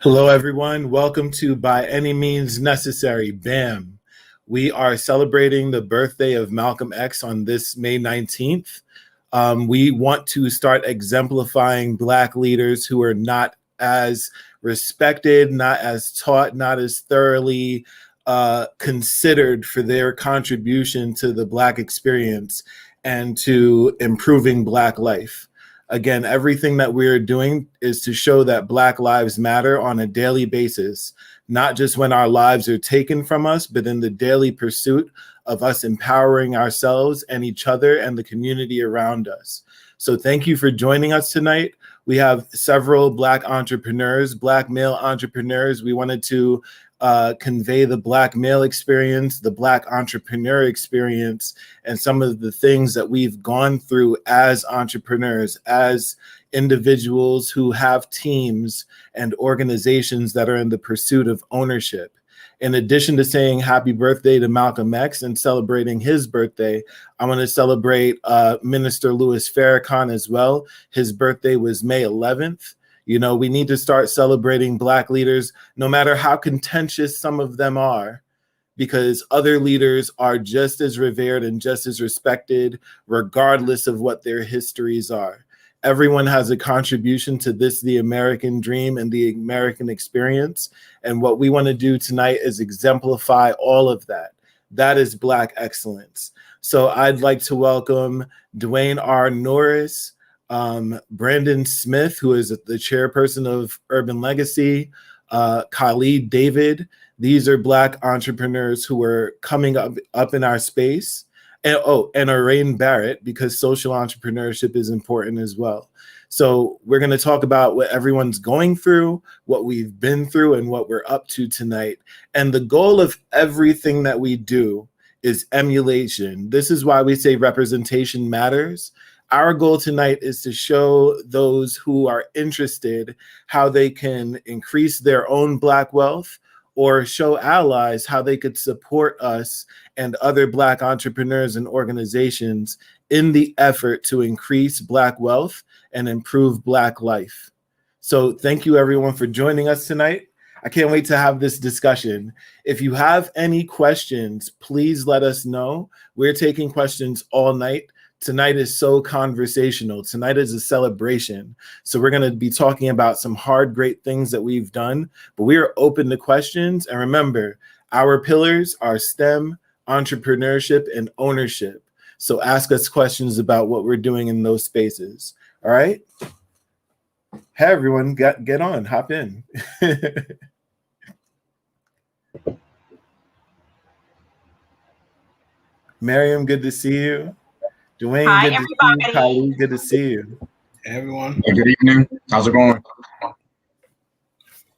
Hello, everyone. Welcome to By Any Means Necessary, BAM. We are celebrating the birthday of Malcolm X on this May 19th. We want to start exemplifying Black leaders who are not as respected, not as taught, not as thoroughly considered for their contribution to the Black experience and to improving Black life. Again, everything that we're doing is to show that Black lives matter on a daily basis, not just when our lives are taken from us, but in the daily pursuit of us empowering ourselves and each other and the community around us. So thank you for joining us tonight. We have several Black entrepreneurs, Black male entrepreneurs. We wanted to convey the Black male experience, the Black entrepreneur experience, and some of the things that we've gone through as entrepreneurs, as individuals who have teams and organizations that are in the pursuit of ownership. In addition to saying happy birthday to Malcolm X and celebrating his birthday, I want to celebrate Minister Louis Farrakhan as well. His birthday was May 11th. You know, we need to start celebrating Black leaders, no matter how contentious some of them are, because other leaders are just as revered and just as respected, regardless of what their histories are. Everyone has a contribution to this, the American dream and the American experience. And what we want to do tonight is exemplify all of that. That is Black excellence. So I'd like to welcome Dwayne R. Norris, Brandon Smith, who is the chairperson of Urban Legacy, Khalid David. These are Black entrepreneurs who are coming up in our space. And Arain Barrett, because social entrepreneurship is important as well. So we're going to talk about what everyone's going through, what we've been through, and what we're up to tonight. And the goal of everything that we do is emulation. This is why we say representation matters. Our goal tonight is to show those who are interested how they can increase their own Black wealth, or show allies how they could support us and other Black entrepreneurs and organizations in the effort to increase Black wealth and improve Black life. So thank you everyone for joining us tonight. I can't wait to have this discussion. If you have any questions, please let us know. We're taking questions all night. Tonight is so conversational. Tonight is a celebration. So we're going to be talking about some hard, great things that we've done, but we are open to questions. And remember, our pillars are STEM, entrepreneurship, and ownership. So ask us questions about what we're doing in those spaces. All right? Hey, everyone, get on, hop in. Miriam, good to see you. Dwayne, hi, good everybody. to see you. Khalid, good to see you. Hey, everyone. Hey, good evening. How's it going?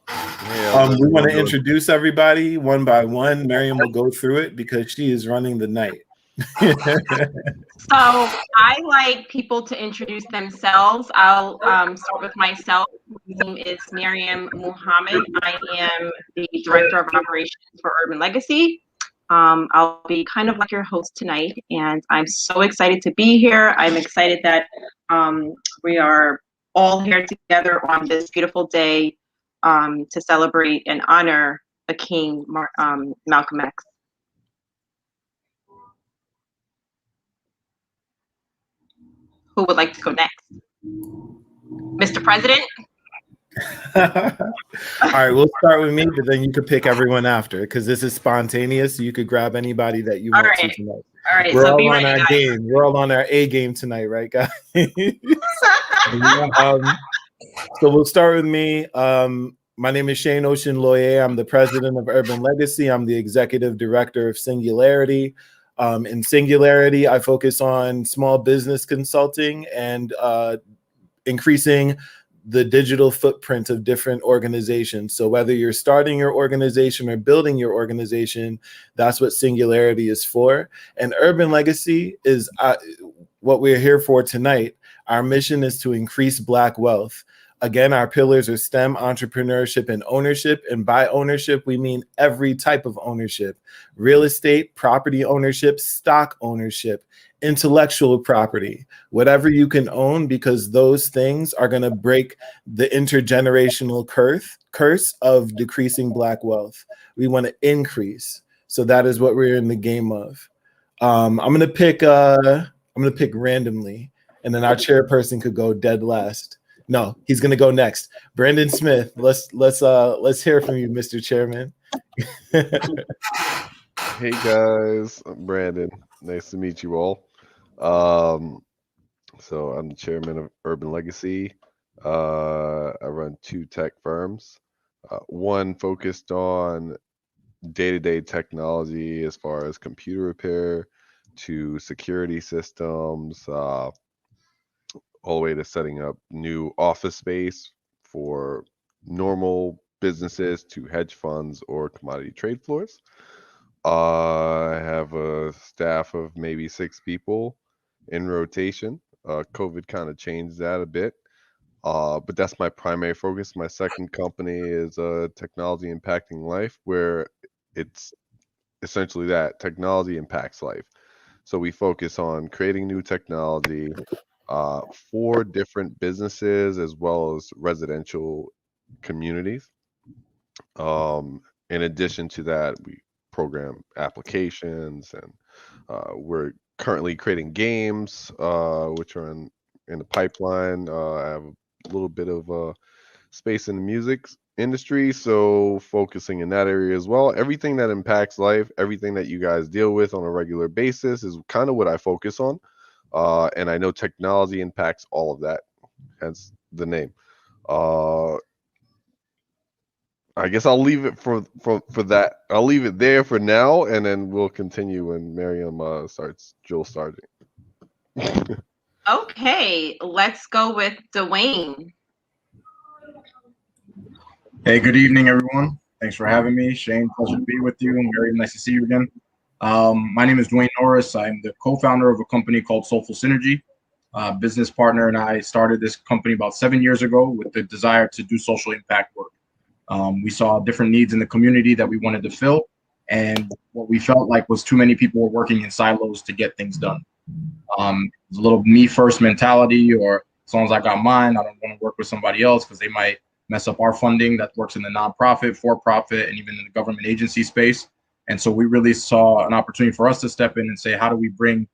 We want to introduce everybody one by one. Miriam will go through it because she is running the night. So I like people to introduce themselves. I'll start with myself. My name is Miriam Muhammad. I am the Director of Operations for Urban Legacy. I'll be kind of like your host tonight, and I'm so excited to be here. I'm excited that we are all here together on this beautiful day to celebrate and honor the King, Malcolm X. Who would like to go next? Mr. President? All right, we'll start with me, but then you could pick everyone after, because this is spontaneous. So you could grab anybody that you want to tonight. All right, we're so all on our game. We're all on our A game tonight, right, guys? So we'll start with me. My name is Shane Ocean Loyer. I'm the president of Urban Legacy. I'm the executive director of Singularity. In Singularity, I focus on small business consulting and increasing the digital footprint of different organizations. So whether you're starting your organization or building your organization, that's what Singularity is for. And Urban Legacy is what we're here for tonight. Our mission is to increase Black wealth. Again, our pillars are STEM, entrepreneurship, and ownership. And by ownership, we mean every type of ownership: real estate, property ownership, stock ownership, intellectual property, whatever you can own, because those things are going to break the intergenerational curse of decreasing Black wealth. We want to increase. So that is what we're in the game of. I'm gonna pick randomly, and then our chairperson could go dead last. No, he's gonna go next. Brandon Smith, let's hear from you, Mr. Chairman. Hey guys, I'm Brandon. Nice to meet you all. So I'm the chairman of Urban Legacy. I run 2 tech firms. One focused on day-to-day technology as far as computer repair to security systems, all the way to setting up new office space for normal businesses to hedge funds or commodity trade floors. I have a staff of maybe 6 people in rotation. COVID kind of changed that a bit. But that's my primary focus. My second company is Technology Impacting Life, where it's essentially that technology impacts life. So we focus on creating new technology for different businesses as well as residential communities. In addition to that, we program applications, and we're currently creating games, which are in the pipeline. I have a little bit of space in the music industry, so focusing in that area as well. Everything that impacts life, everything that you guys deal with on a regular basis is kind of what I focus on. And I know technology impacts all of that, hence the name. I guess I'll leave it for that. I'll leave it there for now, and then we'll continue when Miriam starts drill starting. Okay, let's go with Dwayne. Hey, good evening, everyone. Thanks for having me. Shane, pleasure to be with you. And Miriam, nice to see you again. My name is Dwayne Norris. I'm the co-founder of a company called Soulful Synergy. Business partner and I started this company about 7 years ago with the desire to do social impact work. We saw different needs in the community that we wanted to fill, and what we felt like was too many people were working in silos to get things done. It was a little me first mentality, or as long as I got mine, I don't want to work with somebody else because they might mess up our funding that works in the nonprofit, for-profit, and even in the government agency space. And so we really saw an opportunity for us to step in and say, how do we bring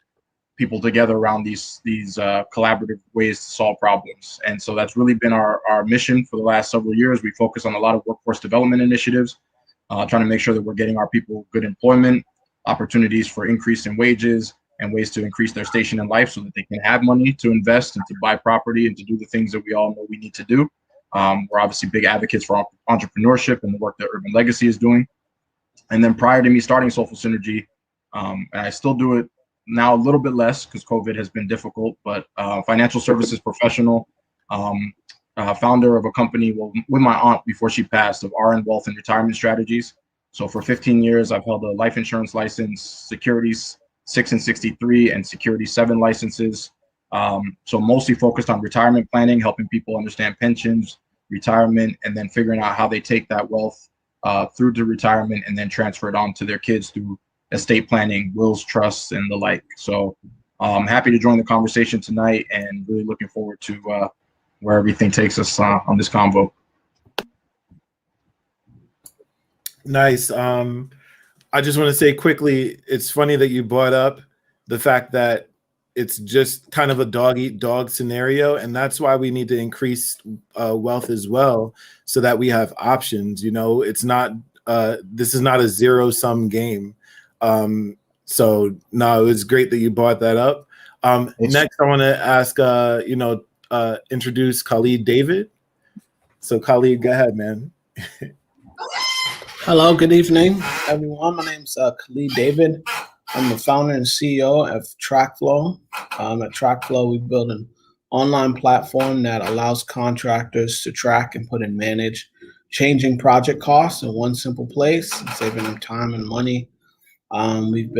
people together around these collaborative ways to solve problems? And so that's really been our mission for the last several years. We focus on a lot of workforce development initiatives, trying to make sure that we're getting our people good employment, opportunities for increase in wages, and ways to increase their station in life so that they can have money to invest and to buy property and to do the things that we all know we need to do. We're obviously big advocates for entrepreneurship and the work that Urban Legacy is doing. And then prior to me starting Soulful Synergy, and I still do it now a little bit less because COVID has been difficult, but financial services professional, founder of a company with my aunt before she passed, of RN Wealth and Retirement Strategies. So for 15 years, I've held a life insurance license, Securities 6 and 63, and Security 7 licenses. So mostly focused on retirement planning, helping people understand pensions, retirement, and then figuring out how they take that wealth through to retirement and then transfer it on to their kids through estate planning, wills, trusts, and the like. So I'm happy to join the conversation tonight and really looking forward to where everything takes us on this convo. Nice. I just want to say quickly, it's funny that you brought up the fact that it's just kind of a dog eat dog scenario, and that's why we need to increase wealth as well, so that we have options. You know, it's not this is not a zero sum game. So no, it was great that you brought that up. Next, I want to ask introduce Khalid David. So Khalid, go ahead, man. Hello, good evening, everyone. My name's Khalid David. I'm the founder and CEO of TrackFlow. At TrackFlow, we build an online platform that allows contractors to track and put and manage changing project costs in one simple place, saving them time and money. We've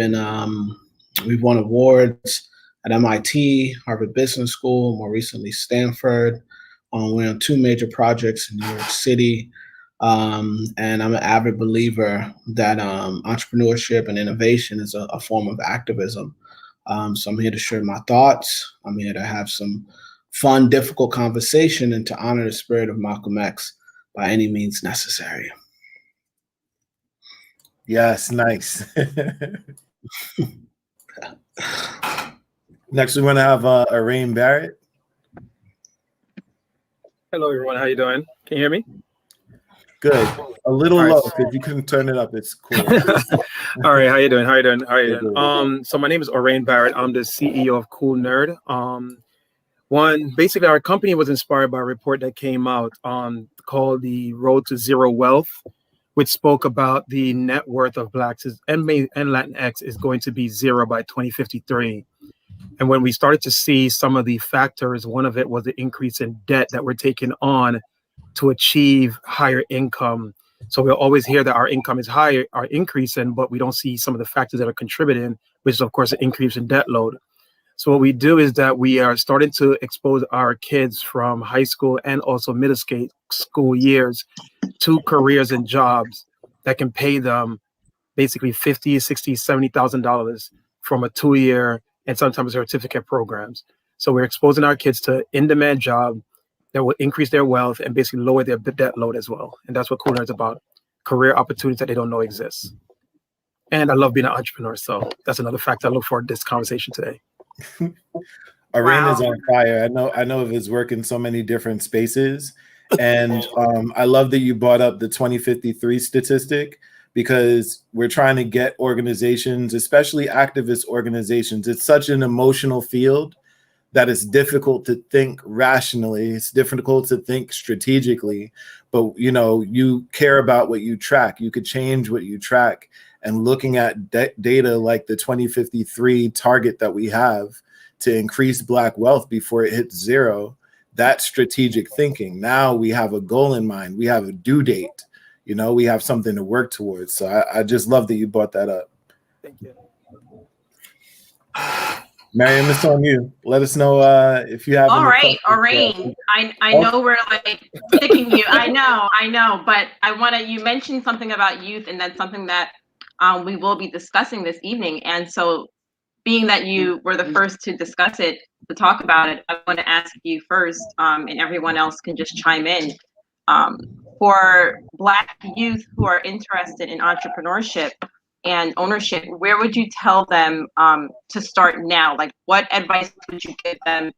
won awards at MIT, Harvard Business School, more recently Stanford. We're on 2 major projects in New York City. And I'm an avid believer that entrepreneurship and innovation is a form of activism. So I'm here to share my thoughts. I'm here to have some fun, difficult conversation and to honor the spirit of Malcolm X by any means necessary. Yes, nice. Next, we want to have Arain Barrett. Hello, everyone. How you doing? Can you hear me? Good. A little All right. low. If you couldn't turn it up, it's cool. All right. How you doing? So my name is Arain Barrett. I'm the CEO of Cool Nerd. Basically, our company was inspired by a report that came out called The Road to Zero Wealth, which spoke about the net worth of Blacks and Latinx is going to be zero by 2053. And when we started to see some of the factors, one of it was the increase in debt that we're taking on to achieve higher income. So we'll always hear that our income is higher, are increasing, but we don't see some of the factors that are contributing, which is, of course, an increase in debt load. So what we do is that we are starting to expose our kids from high school and also middle school years to careers and jobs that can pay them basically $50,000, $60,000, $70,000 from a 2-year and sometimes certificate programs. So we're exposing our kids to in-demand job that will increase their wealth and basically lower their debt load as well. And that's what Cool Nerd's about, career opportunities that they don't know exist. And I love being an entrepreneur. So that's another factor I look forward to this conversation today. Arain is on fire. I know of his work in so many different spaces. And I love that you brought up the 2053 statistic, because we're trying to get organizations, especially activist organizations. It's such an emotional field that it's difficult to think rationally. It's difficult to think strategically, but you care about what you track. You could change what you track. And looking at data like the 2053 target that we have to increase Black wealth before it hits zero, that's strategic thinking. Now we have a goal in mind. We have a due date. We have something to work towards. So I just love that you brought that up. Thank you. Mariam, it's on you. Let us know if you have. All right, Arain. I know we're like sticking you. I know, but you mentioned something about youth, and that's something that we will be discussing this evening. And so, being that you were the first to discuss it, to talk about it, I want to ask you first, and everyone else can just chime in. For Black youth who are interested in entrepreneurship and ownership, where would you tell them to start now? Like, what advice would you give them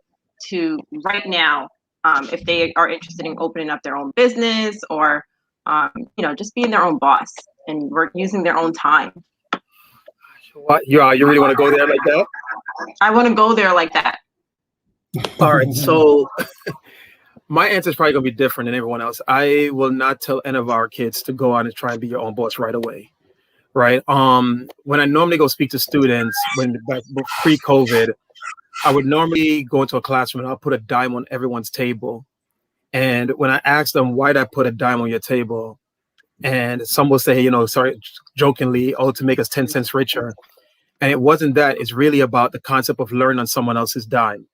to right now if they are interested in opening up their own business or, just being their own boss and using their own time? What? You really want to go there like that? I want to go there like that. All right. So my answer is probably going to be different than everyone else. I will not tell any of our kids to go out and try and be your own boss right away. Right. When I normally go speak to students pre-COVID, I would normally go into a classroom and I'll put a dime on everyone's table. And when I ask them, why did I put a dime on your table? And some will say, sorry, jokingly, to make us 10 cents richer. And it wasn't that. It's really about the concept of learning on someone else's dime.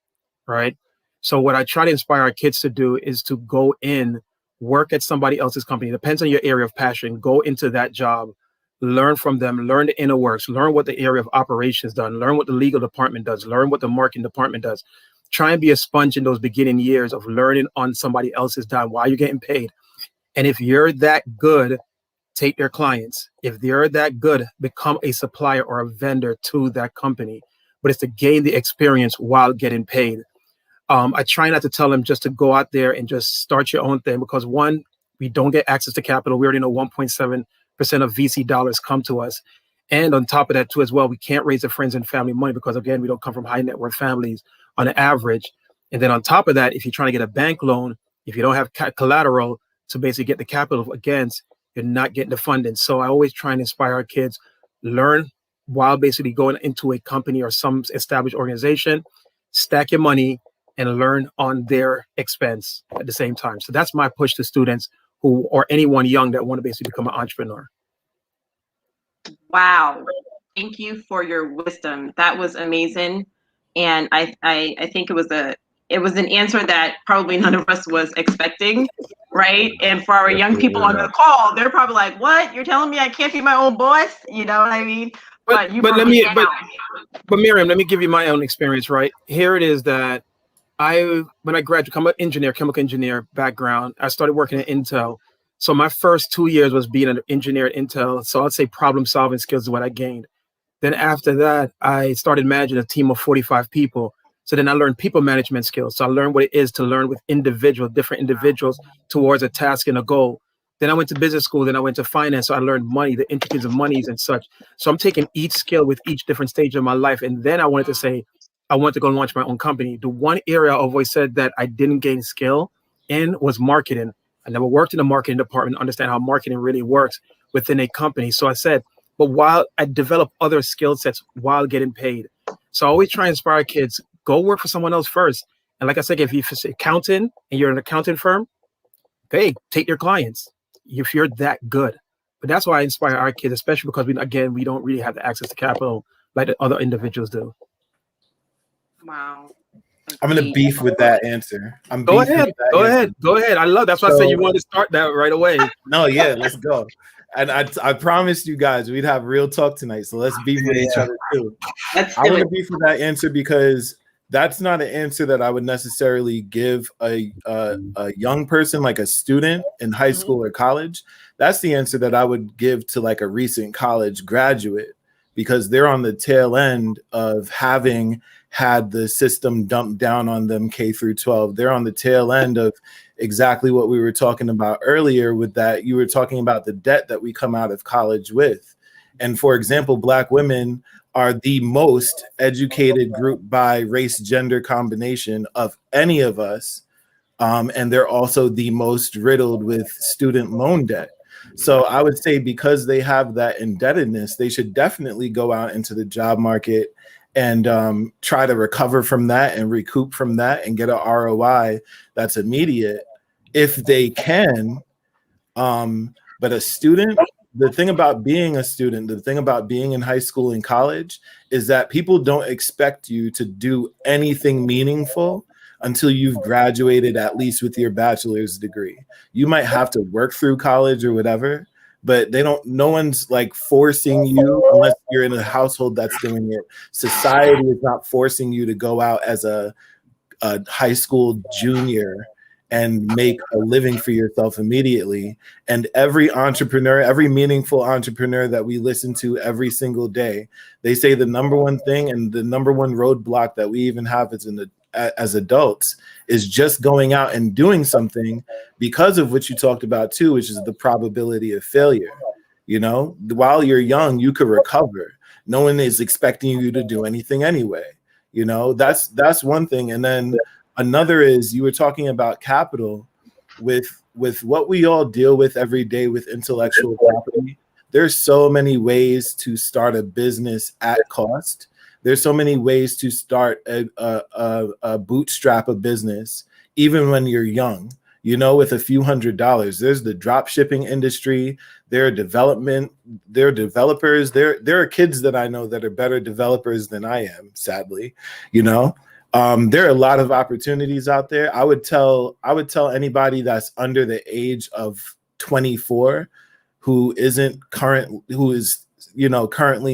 Right. So what I try to inspire our kids to do is to go in, work at somebody else's company. Depends on your area of passion. Go into that job, learn from them, learn the inner works, learn what the area of operations does, learn what the legal department does, learn what the marketing department does. Try and be a sponge in those beginning years of learning on somebody else's dime while you're getting paid. And if you're that good, take their clients. If they're that good, become a supplier or a vendor to that company. But it's to gain the experience while getting paid. I try not to tell them just to go out there and just start your own thing, because one, we don't get access to capital. We already know 1.7% of VC dollars come to us. And on top of that too, as well, we can't raise the friends and family money because, again, we don't come from high net worth families on an average. And then on top of that, if you're trying to get a bank loan, if you don't have collateral to basically get the capital against, you're not getting the funding. So I always try and inspire our kids, learn while basically going into a company or some established organization, stack your money, and learn on their expense at the same time. So that's my push to students or anyone young that want to basically become an entrepreneur. Wow. Thank you for your wisdom. That was amazing. And I think it was an answer that probably none of us was expecting, right? And for our young people on the call, they're probably like, what? You're telling me I can't be my own boss? You know what I mean? but you but broke let me, it down. but Miriam, let me give you my own experience, right? Here it is that when I graduated, I'm an engineer, chemical engineer background. I started working at Intel. So my first 2 years was being an engineer at Intel. So I'd say problem solving skills is what I gained. Then after that, I started managing a team of 45 people. So then I learned people management skills. So I learned what it is to learn with different individuals towards a task and a goal. Then I went to business school. Then I went to finance. So I learned money, the intricacies of monies and such. So I'm taking each skill with each different stage of my life. And then I wanted to say, I wanted to go launch my own company. The one area I've always said that I didn't gain skill in was marketing. I never worked in the marketing department, understand how marketing really works within a company. So I said, but while I develop other skill sets while getting paid. So I always try and inspire kids, go work for someone else first. And like I said, if you're an accountant and you're an accounting firm, hey, take your clients if you're that good. But that's why I inspire our kids, especially because we don't really have the access to capital like the other individuals do. Wow. I'm gonna beef with that answer. Go ahead. I love that's why I said you wanted to start that right away. No, yeah, let's go. And I promised you guys we'd have real talk tonight, so let's beef with each other too. I want to beef with that answer because that's not an answer that I would necessarily give a young person, like a student in high school or college. That's the answer that I would give to like a recent college graduate, because they're on the tail end of having had the system dumped down on them K through 12. They're on the tail end of exactly what we were talking about earlier with that. You were talking about the debt that we come out of college with. And for example, Black women are the most educated group by race gender combination of any of us. And they're also the most riddled with student loan debt. So I would say because they have that indebtedness, they should definitely go out into the job market and try to recover from that and recoup from that and get an ROI that's immediate if they can. But a student, the thing about being a student, the thing about being in high school and college is that people don't expect you to do anything meaningful until you've graduated, at least with your bachelor's degree. You might have to work through college or whatever, but no one's like forcing you unless you're in a household that's doing it. Society is not forcing you to go out as a high school junior and make a living for yourself immediately. And every entrepreneur, every meaningful entrepreneur that we listen to every single day, they say the number one thing and the number one roadblock that we even have as adults is just going out and doing something because of what you talked about too, which is the probability of failure. You know, while you're young, you could recover. No one is expecting you to do anything anyway. You know, that's one thing. And then another is you were talking about capital with what we all deal with every day with intellectual property. There's so many ways to start a business at cost. There's so many ways to start a bootstrap a business, even when you're young, you know, with a few $100s. There's the drop shipping industry. There are developers. There are kids that I know that are better developers than I am, sadly, you know. There are a lot of opportunities out there. I would tell anybody that's under the age of 24 who is currently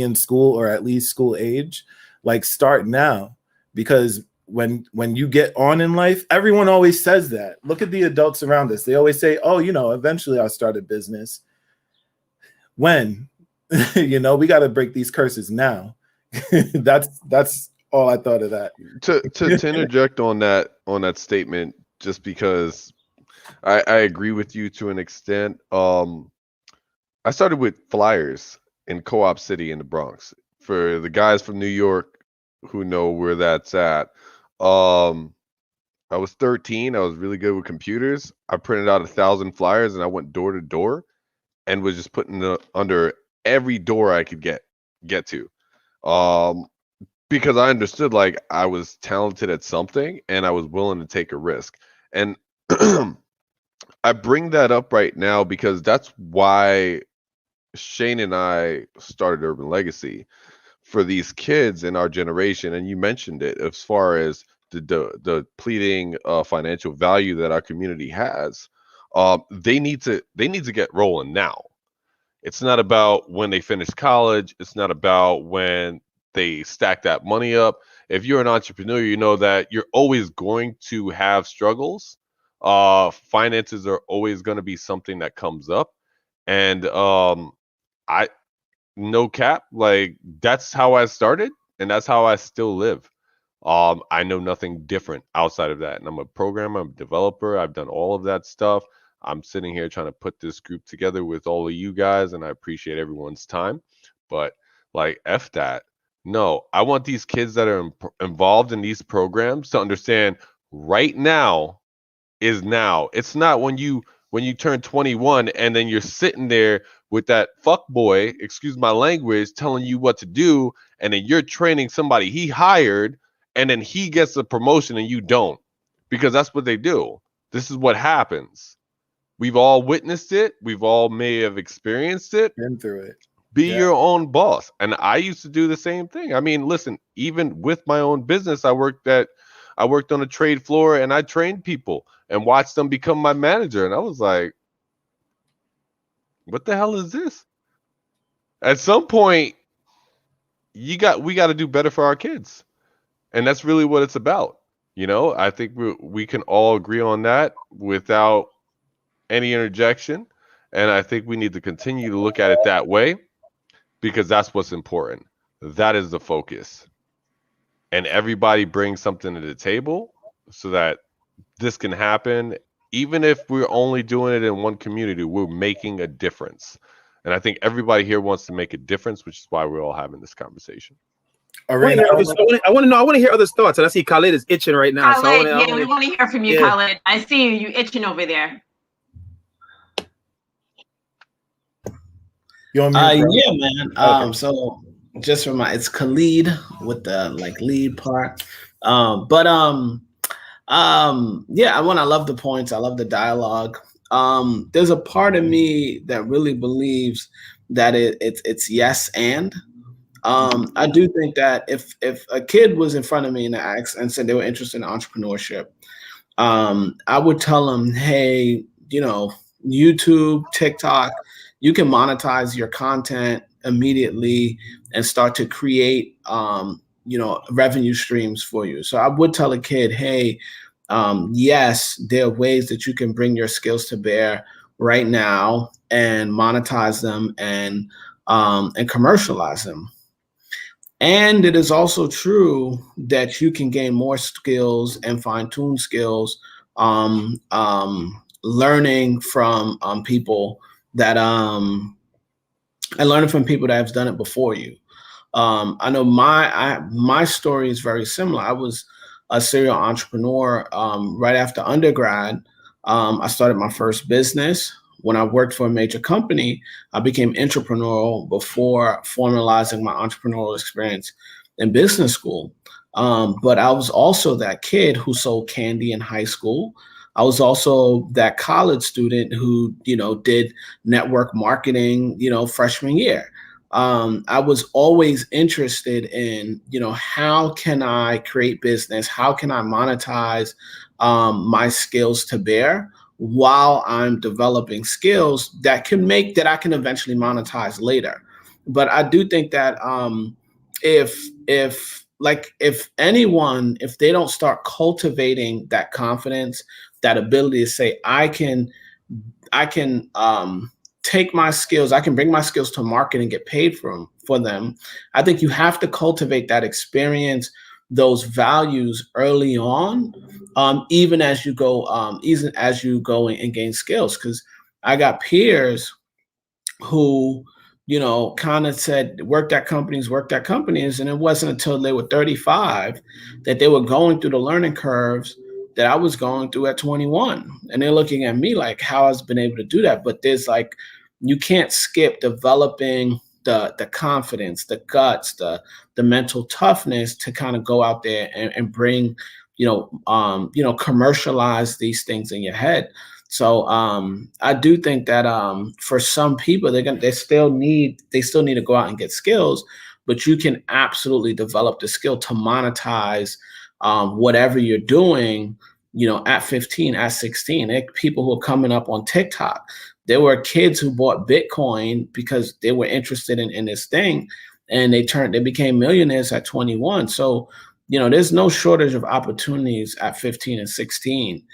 in school or at least school age, like start now, because when you get on in life, everyone always says that. Look at the adults around us. They always say, oh, you know, eventually I'll start a business. When? You know, we got to break these curses now. That's all I thought of that. To interject on that statement, just because I agree with you to an extent. I started with flyers in Co-op City in the Bronx. For the guys from New York who know where that's at, I was 13. I was really good with computers. I printed out 1,000 flyers and I went door to door and was just putting it under every door I could get to. Because I understood like I was talented at something and I was willing to take a risk. And I bring that up right now because that's why Shane and I started Urban Legacy, for these kids in our generation. And you mentioned it as far as the depleting financial value that our community has. They need to get rolling now. It's not about when they finish college. It's not about when they stack that money up. If you're an entrepreneur, you know that you're always going to have struggles. Finances are always going to be something that comes up. And I no cap, like that's how I started and that's how I still live. I know nothing different outside of that. And I'm a programmer, I'm a developer, I've done all of that stuff. I'm sitting here trying to put this group together with all of you guys, and I appreciate everyone's time. But like, F that. No, I want these kids that are involved in these programs to understand right now is now. It's not when you turn 21 and then you're sitting there with that fuck boy, excuse my language, telling you what to do, and then you're training somebody he hired, and then he gets a promotion and you don't, because that's what they do. This is what happens. We've all witnessed it. We've all may have experienced it. Been through it. Be your own boss. And I used to do the same thing. I mean, listen, even with my own business, I worked on a trade floor and I trained people and watched them become my manager. And I was like, what the hell is this? At some point, we got to do better for our kids. And that's really what it's about. You know, I think we can all agree on that without any interjection. And I think we need to continue to look at it that way, because that's what's important. That is the focus. And everybody brings something to the table so that this can happen. Even if we're only doing it in one community, we're making a difference. And I think everybody here wants to make a difference, which is why we're all having this conversation. I want to hear others' thoughts. And I see Khalid is itching right now. Khalid, we want to hear from you, Khalid. I see you itching over there. Yeah, man. So just for it's Khalid with the lead part. I love the points. I love the dialogue. There's a part of me that really believes that it's yes and. I do think that if a kid was in front of me and asked and said they were interested in entrepreneurship, I would tell them, hey, YouTube, TikTok, you can monetize your content immediately and start to create, revenue streams for you. So I would tell a kid, hey, yes, there are ways that you can bring your skills to bear right now and monetize them and commercialize them. And it is also true that you can gain more skills and fine-tune skills, learning from people that have done it before you. I know my story is very similar. I was a serial entrepreneur right after undergrad. I started my first business. When I worked for a major company, I became entrepreneurial before formalizing my entrepreneurial experience in business school. But I was also that kid who sold candy in high school. I was also that college student who, did network marketing, freshman year. I was always interested in, how can I create business? How can I monetize my skills to bear while I'm developing skills that I can eventually monetize later. But I do think that if they don't start cultivating that confidence, that ability to say, I can take my skills, I can bring my skills to market and get paid for them. I think you have to cultivate that experience, those values early on, even as you go and gain skills. Because I got peers who, kind of said, worked at companies. And it wasn't until they were 35 that they were going through the learning curves that I was going through at 21. And they're looking at me like, how I've been able to do that. But there's you can't skip developing the confidence, the guts, the mental toughness to kind of go out there and bring, commercialize these things in your head. So I do think that for some people, they still need to go out and get skills, but you can absolutely develop the skill to monetize whatever you're doing at 15, at 16. There are people who are coming up on TikTok. There were kids who bought Bitcoin because they were interested in this thing, and they became millionaires at 21. So, there's no shortage of opportunities at 15 and 16.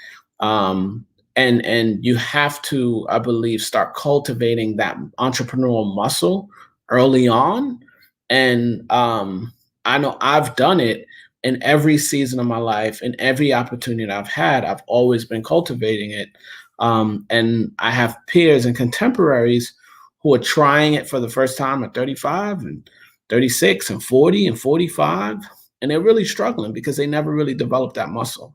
And you have to, I believe, start cultivating that entrepreneurial muscle early on. And I know I've done it in every season of my life, and every opportunity that I've had, I've always been cultivating it. And I have peers and contemporaries who are trying it for the first time at 35 and 36 and 40 and 45, and they're really struggling because they never really developed that muscle.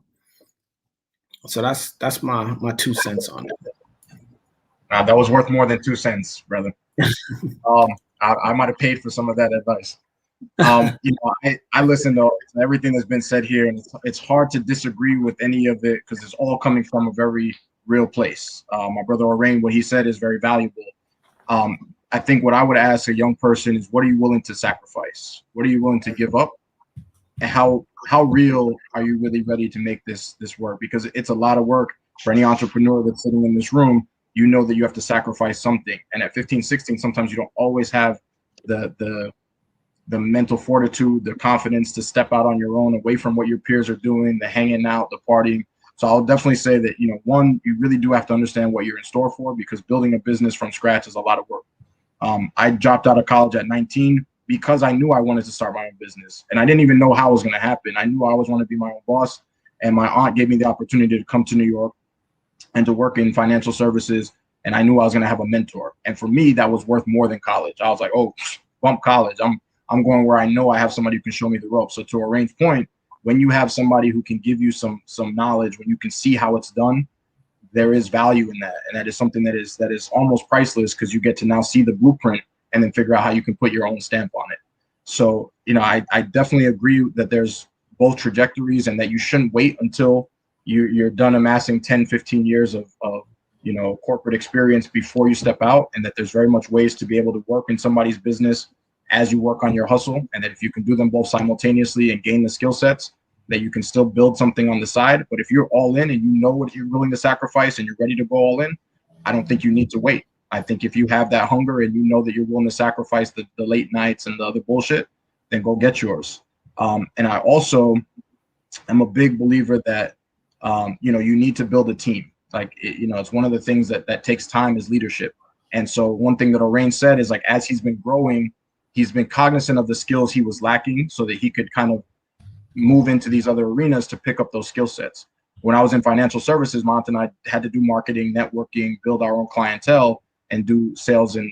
So that's my 2 cents on it. That was worth more than 2 cents, brother. I might have paid for some of that advice. I listen to everything that's been said here, and it's hard to disagree with any of it because it's all coming from a very real place. My brother Orain, what he said is very valuable. I think what I would ask a young person is, what are you willing to sacrifice? What are you willing to give up? And how real are you really ready to make this work? Because it's a lot of work for any entrepreneur that's sitting in this room. You know that you have to sacrifice something. And at 15, 16, sometimes you don't always have the mental fortitude, the confidence to step out on your own, away from what your peers are doing, the hanging out, the partying. So I'll definitely say that, one, you really do have to understand what you're in store for, because building a business from scratch is a lot of work. I dropped out of college at 19 because I knew I wanted to start my own business, and I didn't even know how it was going to happen. I knew I always wanted to be my own boss, and my aunt gave me the opportunity to come to New York and to work in financial services, and I knew I was going to have a mentor. And for me, that was worth more than college. I was like, oh, bump college. I'm going where I know I have somebody who can show me the ropes. So to Orain's point, when you have somebody who can give you some knowledge, when you can see how it's done, there is value in that. And that is something that is almost priceless, because you get to now see the blueprint and then figure out how you can put your own stamp on it. So, I definitely agree that there's both trajectories, and that you shouldn't wait until you're done amassing 10, 15 years of corporate experience before you step out, and that there's very much ways to be able to work in somebody's business as you work on your hustle, and that if you can do them both simultaneously and gain the skill sets, that you can still build something on the side. But if you're all in and you know what you're willing to sacrifice and you're ready to go all in, I don't think you need to wait. I think if you have that hunger and you know that you're willing to sacrifice the late nights and the other bullshit, then go get yours. And I also am a big believer that, you need to build a team. Like, it's one of the things that takes time is leadership. And so one thing that Orain said is, like, as he's been growing, he's been cognizant of the skills he was lacking so that he could kind of move into these other arenas to pick up those skill sets. When I was in financial services, my aunt and I had to do marketing, networking, build our own clientele, and do sales and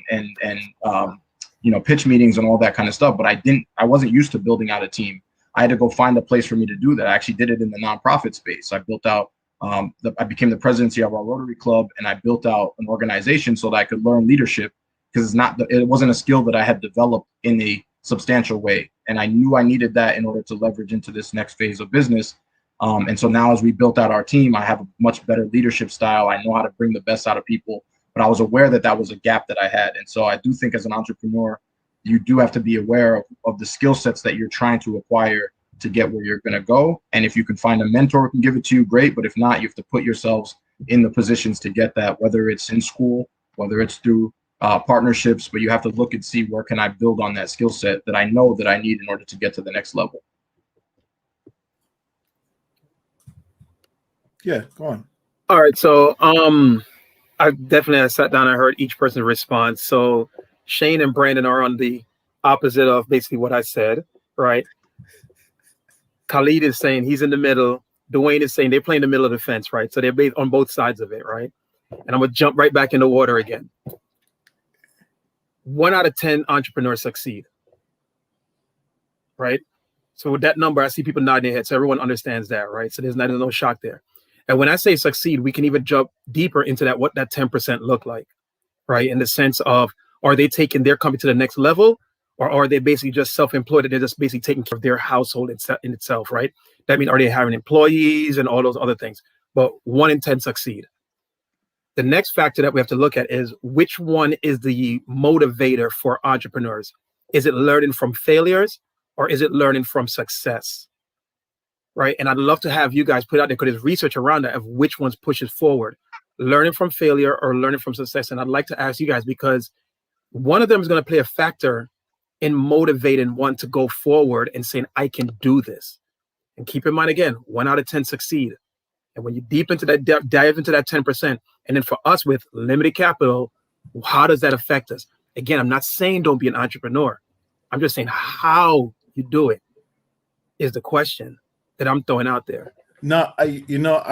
pitch meetings and all that kind of stuff. But I wasn't used to building out a team. I had to go find a place for me to do that. I actually did it in the nonprofit space. I built out, I became the presidency of our Rotary Club, and I built out an organization so that I could learn leadership, because it wasn't a skill that I had developed in a substantial way. And I knew I needed that in order to leverage into this next phase of business. And so now, as we built out our team, I have a much better leadership style. I know how to bring the best out of people, but I was aware that was a gap that I had. And so I do think, as an entrepreneur, you do have to be aware of the skill sets that you're trying to acquire to get where you're going to go. And if you can find a mentor who can give it to you, great. But if not, you have to put yourselves in the positions to get that, whether it's in school, whether it's through partnerships, but you have to look and see, where can I build on that skill set that I know that I need in order to get to the next level. Yeah, go on. All right. So I definitely sat down and heard each person's response. So Shane and Brandon are on the opposite of basically what I said, right? Khalid is saying he's in the middle. Dwayne is saying they play in the middle of the fence, right? So they're based on both sides of it, right? And I'm going to jump right back in the water again. 1 out of 10 entrepreneurs succeed, right? So with that number, I see people nodding their heads. So everyone understands that, right? So there's no shock there. And when I say succeed, we can even jump deeper into that, what that 10% look like, right? In the sense of, are they taking their company to the next level, or are they basically just self-employed and they're just basically taking care of their household in itself, right? That means, are they having employees and all those other things? But 1 in 10 succeed. The next factor that we have to look at is, which one is the motivator for entrepreneurs? Is it learning from failures, or is it learning from success? right? And I'd love to have you guys put out there, because there's research around that of which ones pushes forward, learning from failure or learning from success. And I'd like to ask you guys, because one of them is going to play a factor in motivating one to go forward and saying, I can do this. And keep in mind, again, 1 out of 10 succeed. And when you deep into that, dive into that 10%, and then for us with limited capital, how does that affect us? Again, I'm not saying don't be an entrepreneur. I'm just saying how you do it is the question that I'm throwing out there. No, I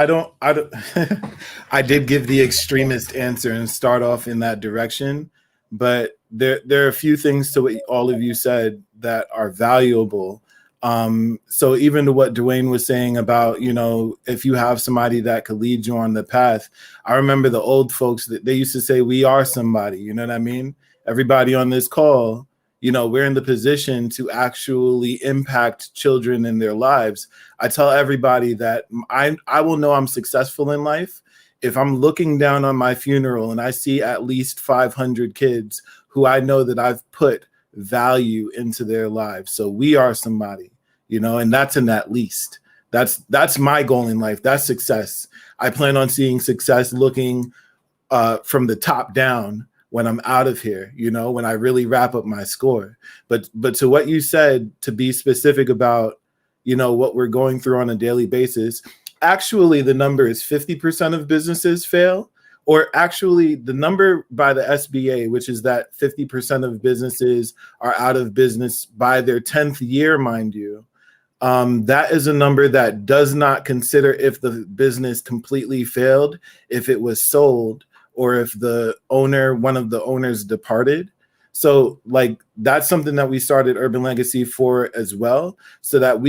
don't, I did give the extremist answer and start off in that direction, but there are a few things to what all of you said that are valuable. So even to what Dwayne was saying about, if you have somebody that could lead you on the path, I remember the old folks that they used to say, we are somebody, you know what I mean? Everybody on this call, we're in the position to actually impact children in their lives. I tell everybody that I will know I'm successful in life if I'm looking down on my funeral and I see at least 500 kids who I know that I've put value into their lives. So we are somebody, and that's an at least. That's my goal in life. That's success. I plan on seeing success looking from the top down when I'm out of here, when I really wrap up my score. But to what you said, to be specific about, what we're going through on a daily basis, actually the number is 50% of businesses fail, or actually the number by the SBA, which is that 50% of businesses are out of business by their 10th year, mind you. That is a number that does not consider if the business completely failed, if it was sold, or if one of the owners departed. So that's something that we started Urban Legacy for as well, so that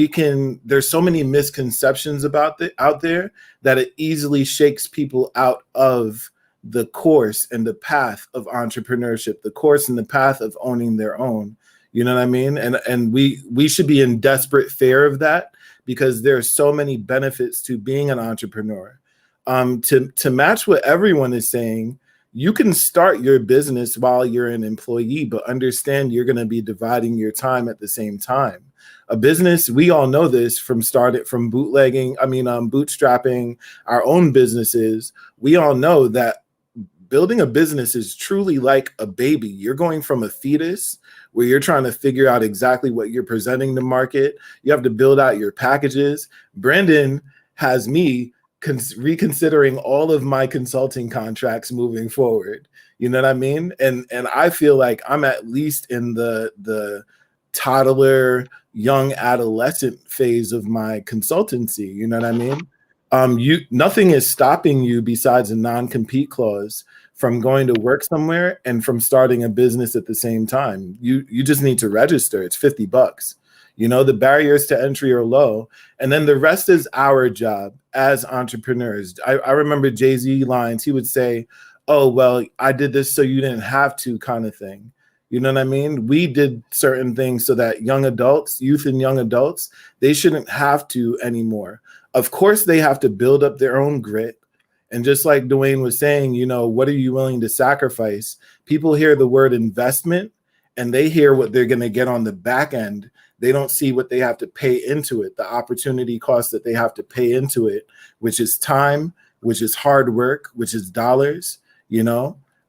there's so many misconceptions out there that it easily shakes people out of the course and the path of entrepreneurship, the course and the path of owning their own. You know what I mean? And we should be in desperate fear of that, because there are so many benefits to being an entrepreneur. To match what everyone is saying, you can start your business while you're an employee, but understand you're going to be dividing your time at the same time. A business, we all know this from bootstrapping our own businesses. We all know that building a business is truly like a baby. You're going from a fetus where you're trying to figure out exactly what you're presenting to market. You have to build out your packages. Brandon has me reconsidering all of my consulting contracts moving forward. You know what I mean? And I feel like I'm at least in the toddler, young adolescent phase of my consultancy. You know what I mean? Nothing is stopping you besides a non-compete clause from going to work somewhere and from starting a business at the same time. You just need to register. It's $50. The barriers to entry are low. And then the rest is our job as entrepreneurs. I remember Jay-Z lines. He would say, oh, well, I did this so you didn't have to, kind of thing. You know what I mean? We did certain things so that youth and young adults, they shouldn't have to anymore. Of course, they have to build up their own grit. And just like Dwayne was saying, what are you willing to sacrifice? People hear the word investment and they hear what they're going to get on the back end. They don't see what they have to pay into it, the opportunity cost that they have to pay into it, which is time, which is hard work, which is dollars,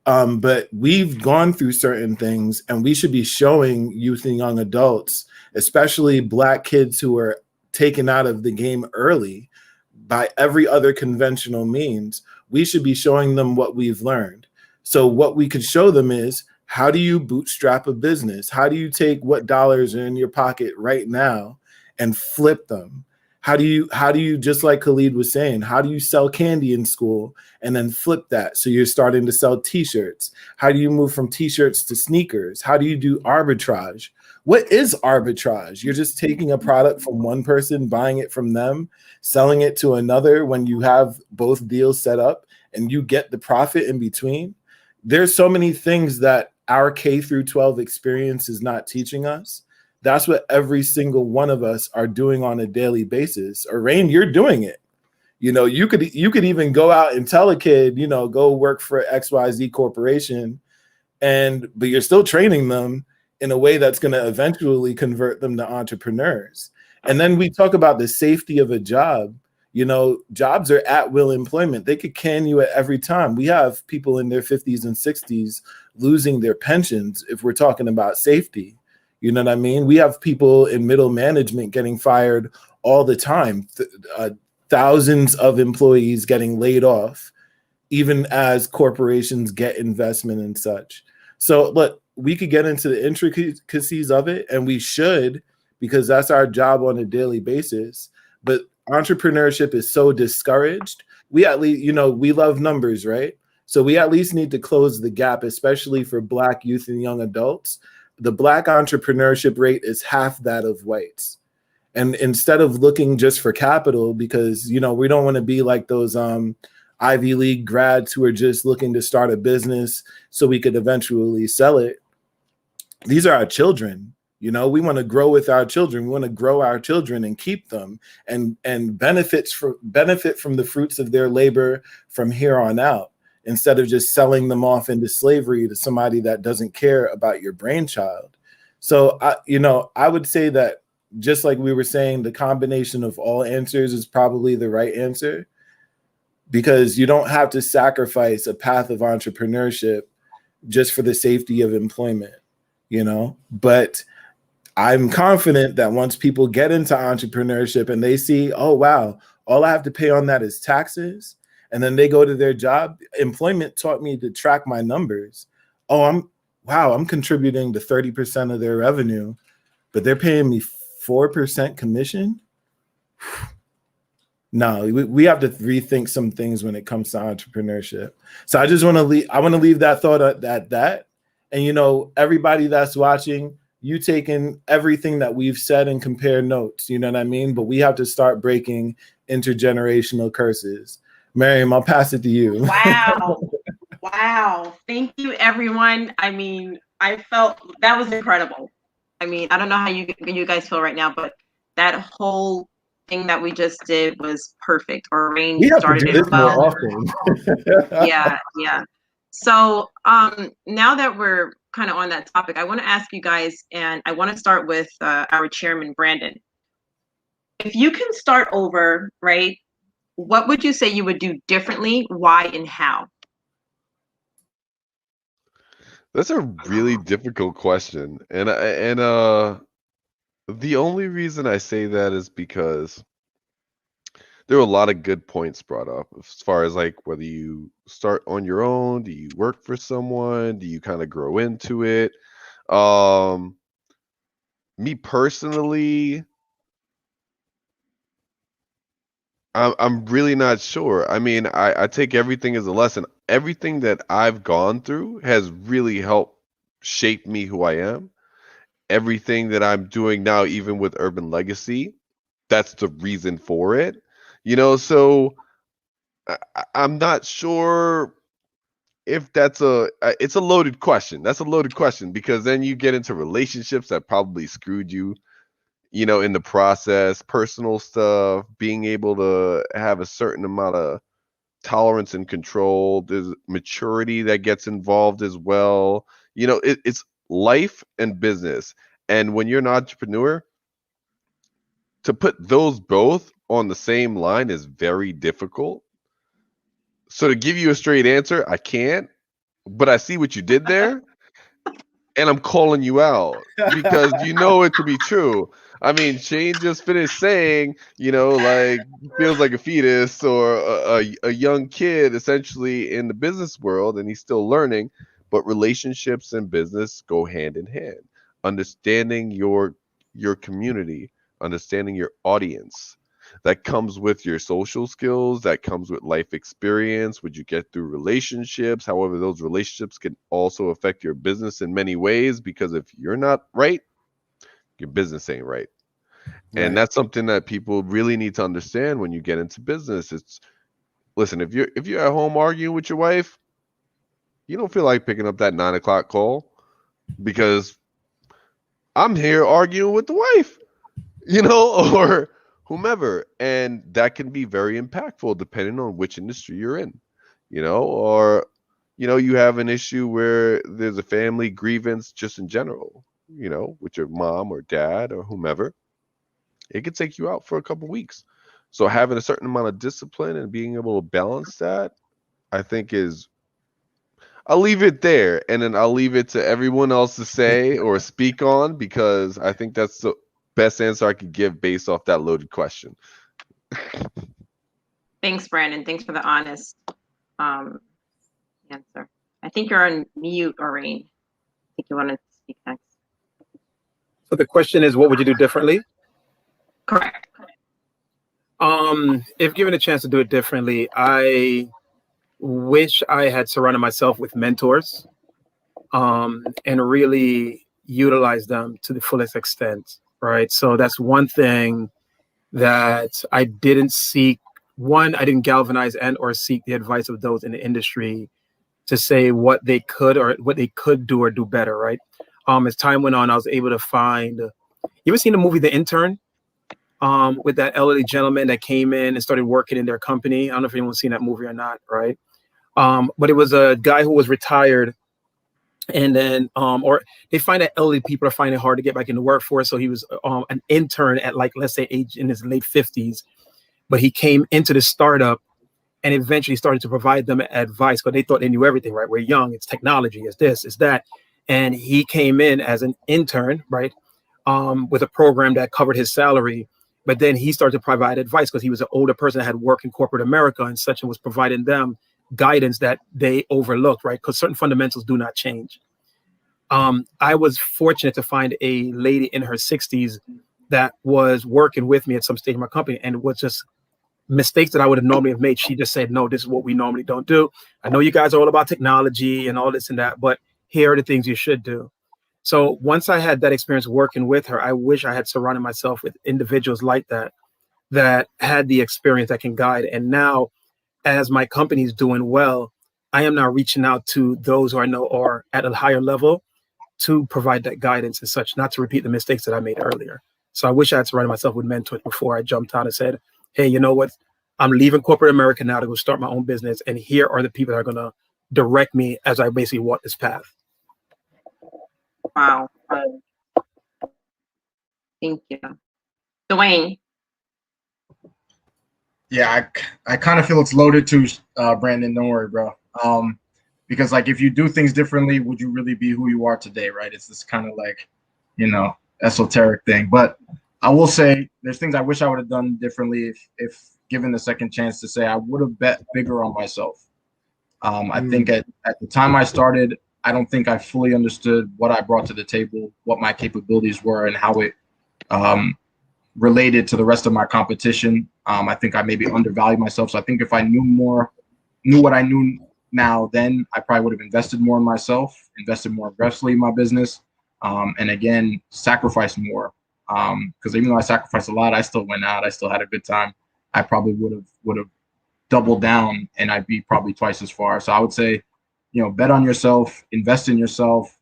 But we've gone through certain things, and we should be showing youth and young adults, especially Black kids who are taken out of the game early by every other conventional means. We should be showing them what we've learned. So what we could show them is, how do you bootstrap a business? How do you take what dollars are in your pocket right now and flip them? How do you, just like Khalid was saying, how do you sell candy in school and then flip that so you're starting to sell t-shirts? How do you move from t-shirts to sneakers? How do you do arbitrage? What is arbitrage? You're just taking a product from one person, buying it from them, selling it to another when you have both deals set up and you get the profit in between. There's so many things that our K through 12 experience is not teaching us. That's what every single one of us are doing on a daily basis. Or Rain, you're doing it. You could even go out and tell a kid, go work for XYZ corporation, but you're still training them in a way that's going to eventually convert them to entrepreneurs. And then we talk about the safety of a job. You know, jobs are at will employment. They could can you at every time. We have people in their 50s and 60s losing their pensions if we're talking about safety. You know what I mean? We have people in middle management getting fired all the time. Thousands of employees getting laid off, even as corporations get investment and such. So look, we could get into the intricacies of it, and we should, because that's our job on a daily basis. But entrepreneurship is so discouraged. We at least, you know, we love numbers, right? So we at least need to close the gap, especially for Black youth and young adults. The Black entrepreneurship rate is half that of whites. And instead of looking just for capital, because, you know, we don't want to be like those Ivy League grads who are just looking to start a business so we could eventually sell it. These are our children. You know, we want to grow with our children. We want to grow our children and keep them and benefit from the fruits of their labor from here on out, instead of just selling them off into slavery to somebody that doesn't care about your brainchild. So, I would say that, just like we were saying, the combination of all answers is probably the right answer, because you don't have to sacrifice a path of entrepreneurship just for the safety of employment, you know? But I'm confident that once people get into entrepreneurship and they see, oh, wow, all I have to pay on that is taxes, and then they go to their job. Employment taught me to track my numbers. Oh, I'm contributing to 30% of their revenue, but they're paying me 4% commission. No, we have to rethink some things when it comes to entrepreneurship. So I just want to leave that thought at that. And, you know, everybody that's watching, you taking everything that we've said and compare notes, you know what I mean? But we have to start breaking intergenerational curses. Miriam, I'll pass it to you. Wow. Wow. Thank you, everyone. I mean, I felt that was incredible. I mean, I don't know how you guys feel right now, but that whole thing that we just did was perfect. Our range started to do this more often. Yeah. So now that we're kind of on that topic, I want to ask you guys, and I want to start with our chairman, Brandon. If you can start over, right, what would you say you would do differently, why, and how? That's a really difficult question. And the only reason I say that is because there are a lot of good points brought up as far as like whether you start on your own, do you work for someone, do you kind of grow into it? Me personally, I'm really not sure. I mean, I take everything as a lesson. Everything that I've gone through has really helped shape me who I am. Everything that I'm doing now, even with Urban Legacy, that's the reason for it. You know, so I'm not sure if it's a loaded question. That's a loaded question, because then you get into relationships that probably screwed you, you know, in the process, personal stuff, being able to have a certain amount of tolerance and control. There's maturity that gets involved as well. You know, it's life and business. And when you're an entrepreneur, to put those both on the same line is very difficult. So to give you a straight answer, I can't, but I see what you did there, and I'm calling you out because you know it to be true. I mean, Shane just finished saying, you know, like feels like a fetus or a young kid essentially in the business world, and he's still learning. But relationships and business go hand in hand. Understanding your community, understanding your audience, that comes with your social skills, that comes with life experience, what you get through relationships. However, those relationships can also affect your business in many ways, because if you're not right, your business ain't right. And that's something that people really need to understand when you get into business. It's, listen, if you're at home arguing with your wife, you don't feel like picking up that 9 o'clock call, because I'm here arguing with the wife, you know, or whomever. And that can be very impactful depending on which industry you're in, you know, or, you know, you have an issue where there's a family grievance just in general, you know, with your mom or dad or whomever. it could take you out for a couple weeks. So having a certain amount of discipline and being able to balance that, I think is, I'll leave it there, and then I'll leave it to everyone else to say or speak on, because I think that's the best answer I could give based off that loaded question. Thanks, Brandon. Thanks for the honest answer. I think you're on mute, Orain. I think you want to speak next. So the question is, what would you do differently? Correct. If given a chance to do it differently, I wish I had surrounded myself with mentors, and really utilize them to the fullest extent, right? So that's one thing that I didn't seek. One, I didn't galvanize and or seek the advice of those in the industry to say what they could do or do better, right? As time went on, I was able to find, you ever seen the movie The Intern? With that elderly gentleman that came in and started working in their company. I don't know if anyone's seen that movie or not, right? But it was a guy who was retired, and then or they find that elderly people are finding it hard to get back in the workforce. So he was an intern at, like, let's say age in his late 50s, but he came into the startup and eventually started to provide them advice, because they thought they knew everything, right? We're young, it's technology, it's this, it's that. And he came in as an intern, right? With a program that covered his salary. But then he started to provide advice because he was an older person that had worked in corporate America and such, and was providing them guidance that they overlooked, right? Because certain fundamentals do not change. I was fortunate to find a lady in her 60s that was working with me at some stage in my company, and it was just mistakes that I would have normally have made. She just said, no, this is what we normally don't do. I know you guys are all about technology and all this and that, but here are the things you should do. So once I had that experience working with her, I wish I had surrounded myself with individuals like that, that had the experience that can guide. And now, as my company is doing well, I am now reaching out to those who I know are at a higher level to provide that guidance and such, not to repeat the mistakes that I made earlier. So I wish I had surrounded myself with mentors before I jumped out and said, hey, you know what? I'm leaving corporate America now to go start my own business. And here are the people that are going to direct me as I basically walk this path. Wow. Thank you. Dwayne. Yeah, I kind of feel it's loaded too, Brandon. Don't worry, bro. Because like, if you do things differently, would you really be who you are today, right? It's this kind of like, esoteric thing. But I will say there's things I wish I would have done differently if given the second chance to say. I would have bet bigger on myself. I think at the time I started, I don't think I fully understood what I brought to the table, what my capabilities were, and how it related to the rest of my competition. I think I maybe undervalued myself. So I think if I knew what I knew now, then I probably would have invested more in myself, invested more aggressively in my business, and again, sacrificed more. Because even though I sacrificed a lot, I still went out. I still had a good time. I probably would have doubled down, and I'd be probably twice as far. So I would say, bet on yourself, invest in yourself.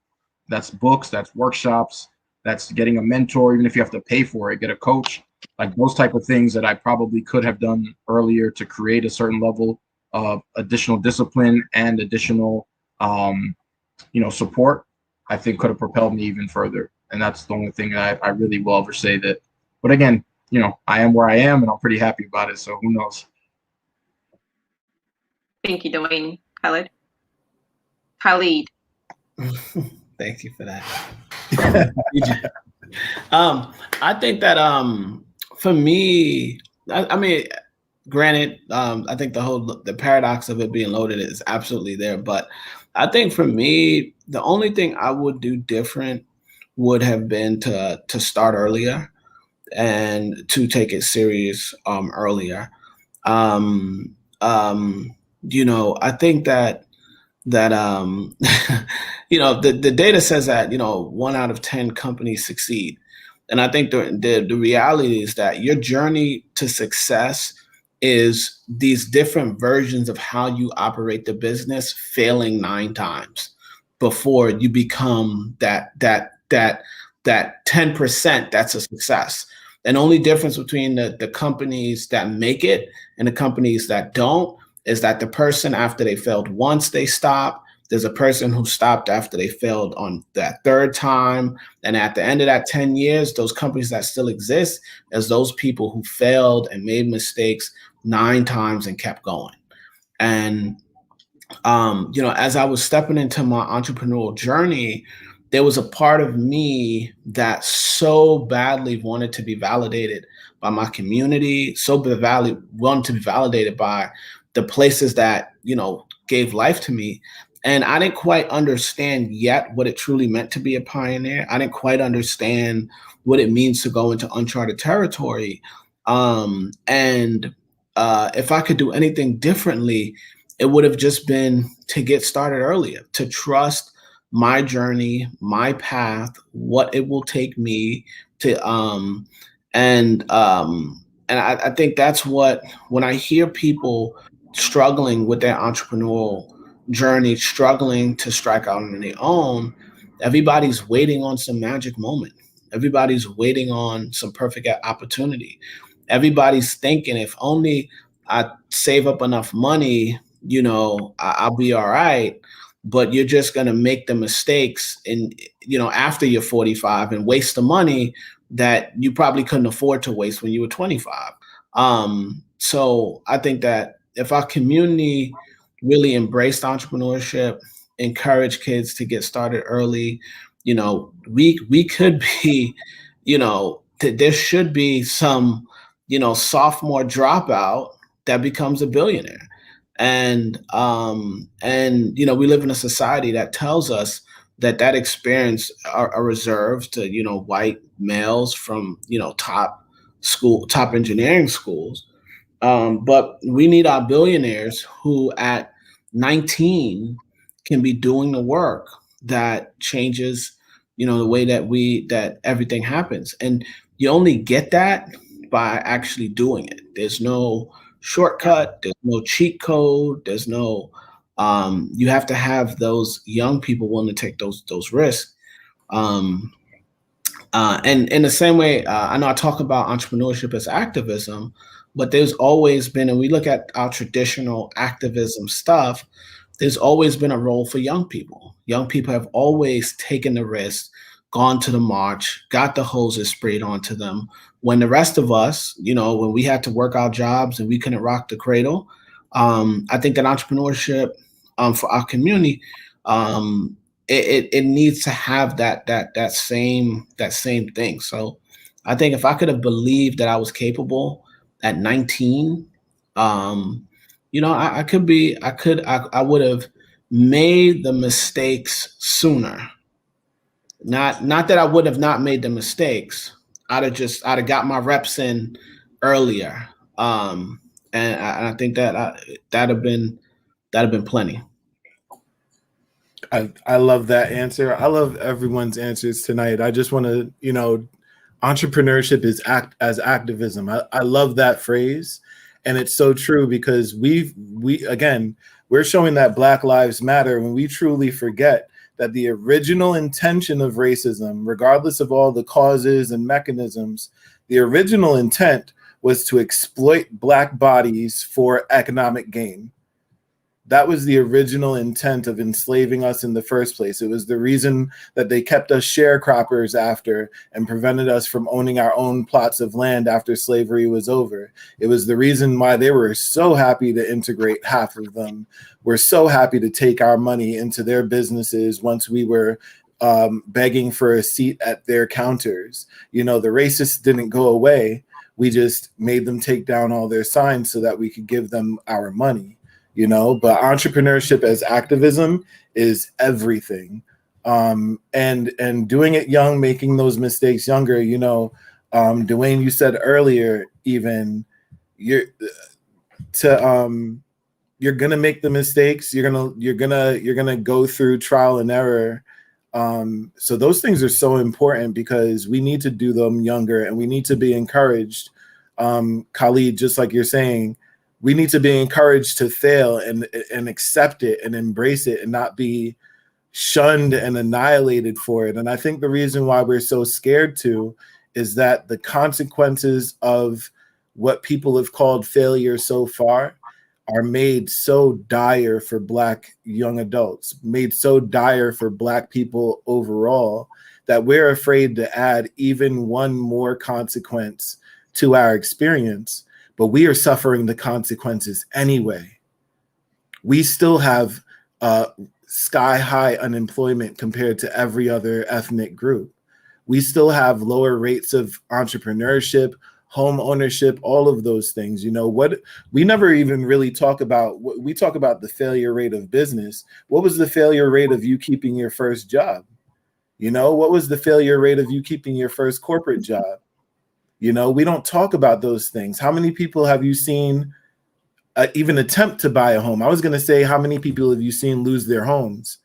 That's books, that's workshops, that's getting a mentor, even if you have to pay for it, get a coach, like those type of things that I probably could have done earlier to create a certain level of additional discipline and additional, support, I think could have propelled me even further. And that's the only thing that I really will ever say that. But again, I am where I am, and I'm pretty happy about it. So who knows? Thank you, Dwayne. Khalid. Thank you for that. I think that for me, I mean, granted, I think the paradox of it being loaded is absolutely there. But I think for me, the only thing I would do different would have been to start earlier and to take it serious earlier. I think that the data says that 1 out of 10 companies succeed, and I think the reality is that your journey to success is these different versions of how you operate the business failing 9 times before you become that 10% that's a success. And only difference between the companies that make it and the companies that don't is that the person, after they failed once, they stop, There's a person who stopped after they failed on that third time. And at the end of that 10 years, those companies that still exist as those people who failed and made mistakes 9 times and kept going. And, as I was stepping into my entrepreneurial journey, there was a part of me that so badly wanted to be validated by my community, wanted to be validated by the places that, gave life to me. And I didn't quite understand yet what it truly meant to be a pioneer. I didn't quite understand what it means to go into uncharted territory. If I could do anything differently, it would have just been to get started earlier, to trust my journey, my path, what it will take me to, and I think that's what, when I hear people struggling with their entrepreneurial journey, struggling to strike out on their own, everybody's waiting on some magic moment. Everybody's waiting on some perfect opportunity. Everybody's thinking, if only I save up enough money, I'll be all right. But you're just going to make the mistakes after you're 45 and waste the money that you probably couldn't afford to waste when you were 25. So I think that if our community really embraced entrepreneurship, encourage kids to get started early, we could be, there should be some, sophomore dropout that becomes a billionaire. And we live in a society that tells us that experience are reserved to, white males from, top engineering schools. But we need our billionaires who at 19 can be doing the work that changes, the way that everything happens. And you only get that by actually doing it. There's no shortcut, there's no cheat code, there's no, you have to have those young people willing to take those risks. And in the same way, I know I talk about entrepreneurship as activism, but there's always been, and we look at our traditional activism stuff, there's always been a role for young people. Young people have always taken the risk, gone to the march, got the hoses sprayed onto them. When the rest of us, when we had to work our jobs and we couldn't rock the cradle, I think that entrepreneurship for our community, it needs to have that same thing. So I think if I could have believed that I was capable at 19, I would have made the mistakes sooner. Not that I would have not made the mistakes. I'd have got my reps in earlier. And I think that that'd have been plenty. I love that answer. I love everyone's answers tonight. I just want to, entrepreneurship is as activism. I love that phrase. And it's so true because we're showing that Black Lives Matter when we truly forget that the original intention of racism, regardless of all the causes and mechanisms, the original intent was to exploit Black bodies for economic gain. That was the original intent of enslaving us in the first place. It was the reason that they kept us sharecroppers after and prevented us from owning our own plots of land after slavery was over. It was the reason why they were so happy to integrate half of them. We're so happy to take our money into their businesses once we were begging for a seat at their counters. The racists didn't go away. We just made them take down all their signs so that we could give them our money. But entrepreneurship as activism is everything. And doing it young, making those mistakes younger, Dwayne, you said earlier, even you're gonna make the mistakes, you're gonna go through trial and error. So those things are so important because we need to do them younger and we need to be encouraged. Khalid, just like you're saying, we need to be encouraged to fail and accept it and embrace it and not be shunned and annihilated for it. And I think the reason why we're so scared to is that the consequences of what people have called failure so far are made so dire for Black young adults, made so dire for Black people overall, that we're afraid to add even one more consequence to our experience, but we are suffering the consequences anyway. We still have sky-high unemployment compared to every other ethnic group. We still have lower rates of entrepreneurship, home ownership, all of those things. You know, what we never even really talk about, we talk about the failure rate of business. What was the failure rate of you keeping your first job? You know, what was the failure rate of you keeping your first corporate job? You know, we don't talk about those things. How many people have you seen even attempt to buy a home? I was going to say, how many people have you seen lose their homes?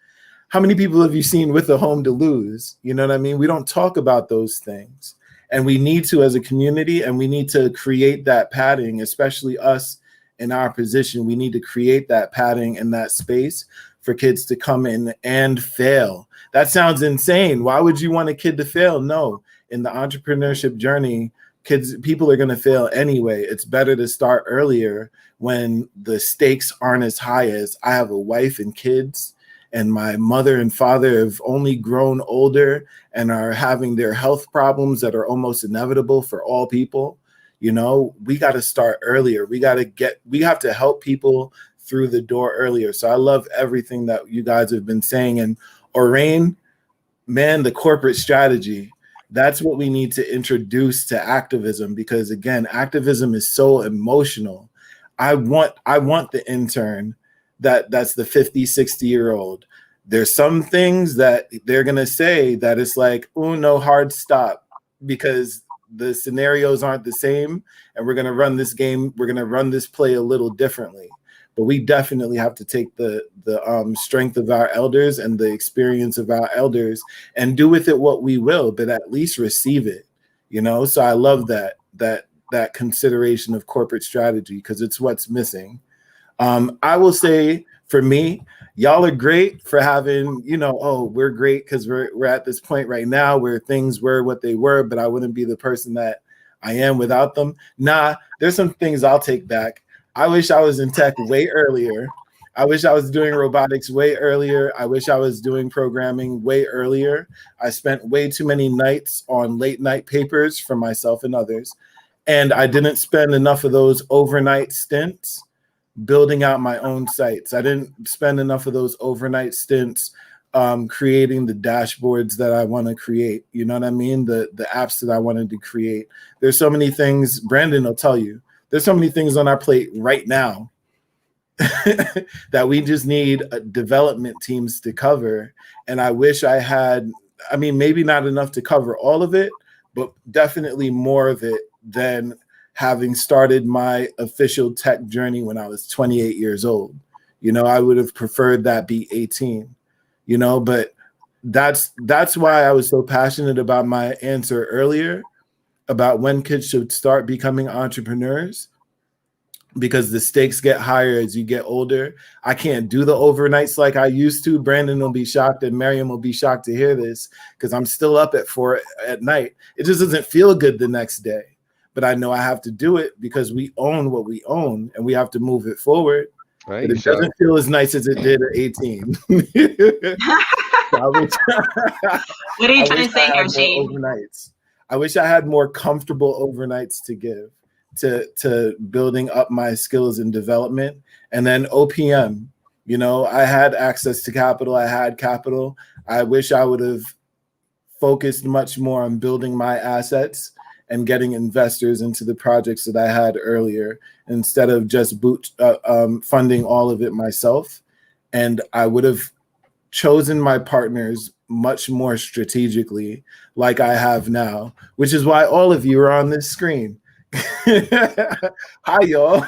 How many people have you seen with a home to lose? You know what I mean? We don't talk about those things. And we need to as a community, and we need to create that padding, especially us in our position. We need to create that padding in that space for kids to come in and fail. That sounds insane. Why would you want a kid to fail? No, in the entrepreneurship journey, people are going to fail anyway. It's better to start earlier when the stakes aren't as high as I have a wife and kids, and my mother and father have only grown older and are having their health problems that are almost inevitable for all people. You know, we got to start earlier. We have to help people through the door earlier. So I love everything that you guys have been saying. And Orain, man, the corporate strategy, that's what we need to introduce to activism, because again, activism is so emotional. I want the intern that's the 50, 60-year-old. There's some things that they're going to say that it's like, oh, no, hard stop, because the scenarios aren't the same. And we're going to run this game. We're going to run this play a little differently. But we definitely have to take the strength of our elders and the experience of our elders and do with it what we will, but at least receive it, you know? So I love that consideration of corporate strategy, because it's what's missing. I will say, for me, y'all are great for having, you know, oh, we're great because we're at this point right now where things were what they were, but I wouldn't be the person that I am without them. Nah, there's some things I'll take back. I wish I was in tech way earlier. I wish I was doing robotics way earlier. I wish I was doing programming way earlier. I spent way too many nights on late night papers for myself and others. And I didn't spend enough of those overnight stints building out my own sites. I didn't spend enough of those overnight stints creating the dashboards that I want to create. You know what I mean? The apps that I wanted to create. There's so many things, Brandon will tell you, there's so many things on our plate right now that we just need development teams to cover. And I wish I had, I mean, maybe not enough to cover all of it, but definitely more of it than having started my official tech journey when I was 28 years old. You know, I would have preferred that be 18, you know, but that's why I was so passionate about my answer earlier about when kids should start becoming entrepreneurs, because the stakes get higher as you get older. I can't do the overnights like I used to. Brandon will be shocked and Miriam will be shocked to hear this, because I'm still up at 4 at night. It just doesn't feel good the next day. But I know I have to do it because we own what we own and we have to move it forward. But it doesn't feel as nice as it did at 18. What are you trying to say here, Shane? Overnights. I wish I had more comfortable overnights to give to building up my skills and development. And then OPM, you know, I had access to capital. I had capital. I wish I would have focused much more on building my assets and getting investors into the projects that I had earlier, instead of just funding all of it myself. And I would have chosen my partners much more strategically, like I have now, which is why all of you are on this screen. Hi, y'all.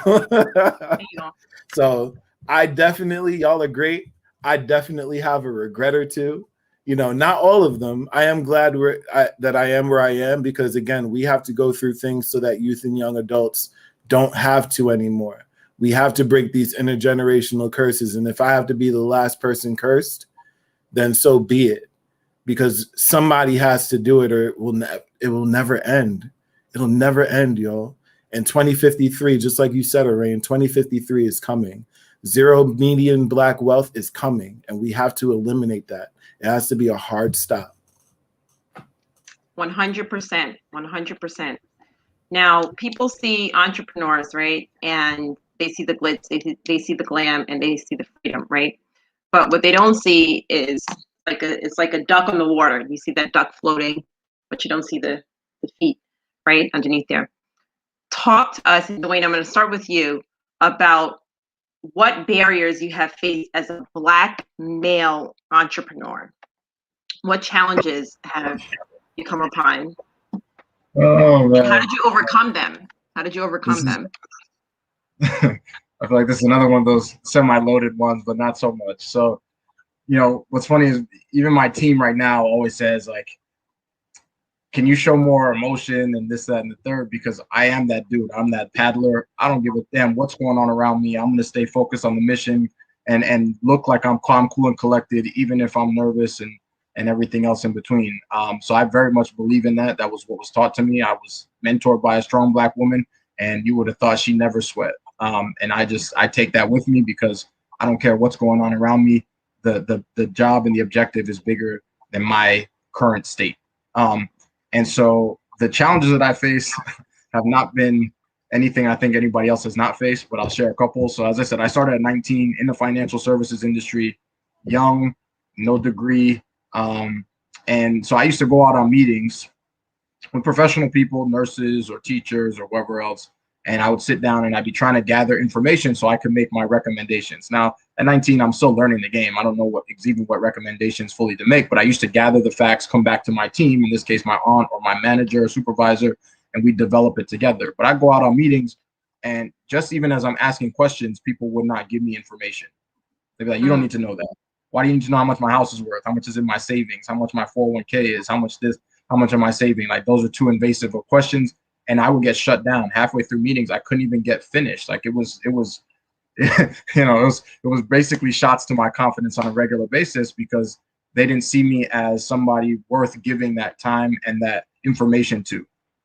So I definitely, y'all are great. I definitely have a regret or two. You know, not all of them. I am glad that I am where I am, because again, we have to go through things so that youth and young adults don't have to anymore. We have to break these intergenerational curses. And if I have to be the last person cursed, then so be it, because somebody has to do it, or it will never end. It'll never end, y'all. And 2053, just like you said, Arain, 2053 is coming. Zero median Black wealth is coming, and we have to eliminate that. It has to be a hard stop. 100%, 100%. Now, people see entrepreneurs, right? And they see the glitz, they see the glam, and they see the freedom, right? But what they don't see is it's like a duck on the water. You see that duck floating, but you don't see the feet, right, underneath there. Talk to us, Dwayne, I'm going to start with you, about what barriers you have faced as a Black male entrepreneur. What challenges have you come upon? Oh, man. And how did you overcome them? How did you overcome them? I feel like this is another one of those semi-loaded ones, but not so much. So, you know, what's funny is even my team right now always says, like, can you show more emotion and this, that, and the third? Because I am that dude. I'm that paddler. I don't give a damn what's going on around me. I'm going to stay focused on the mission and look like I'm calm, cool, and collected, even if I'm nervous and everything else in between. So I very much believe in that. That was what was taught to me. I was mentored by a strong Black woman, and you would have thought she never sweat. And I take that with me because I don't care what's going on around me. The job and the objective is bigger than my current state. And so the challenges that I face have not been anything I think anybody else has not faced, but I'll share a couple. So as I said, I started at 19 in the financial services industry, young, no degree. And so I used to go out on meetings with professional people, nurses or teachers or whoever else. And I would sit down and I'd be trying to gather information so I could make my recommendations. Now, at 19, I'm still learning the game. I don't know what recommendations fully to make, but I used to gather the facts, come back to my team, in this case, my aunt or my manager or supervisor, and we develop it together. But I go out on meetings, and just even as I'm asking questions, people would not give me information. They'd be like, you don't need to know that. Why do you need to know how much my house is worth? How much is in my savings? How much my 401k is? How much am I saving? Like, those are too invasive of questions. And I would get shut down halfway through meetings. I couldn't even get finished. Like, it was, you know, it was basically shots to my confidence on a regular basis because they didn't see me as somebody worth giving that time and that information to.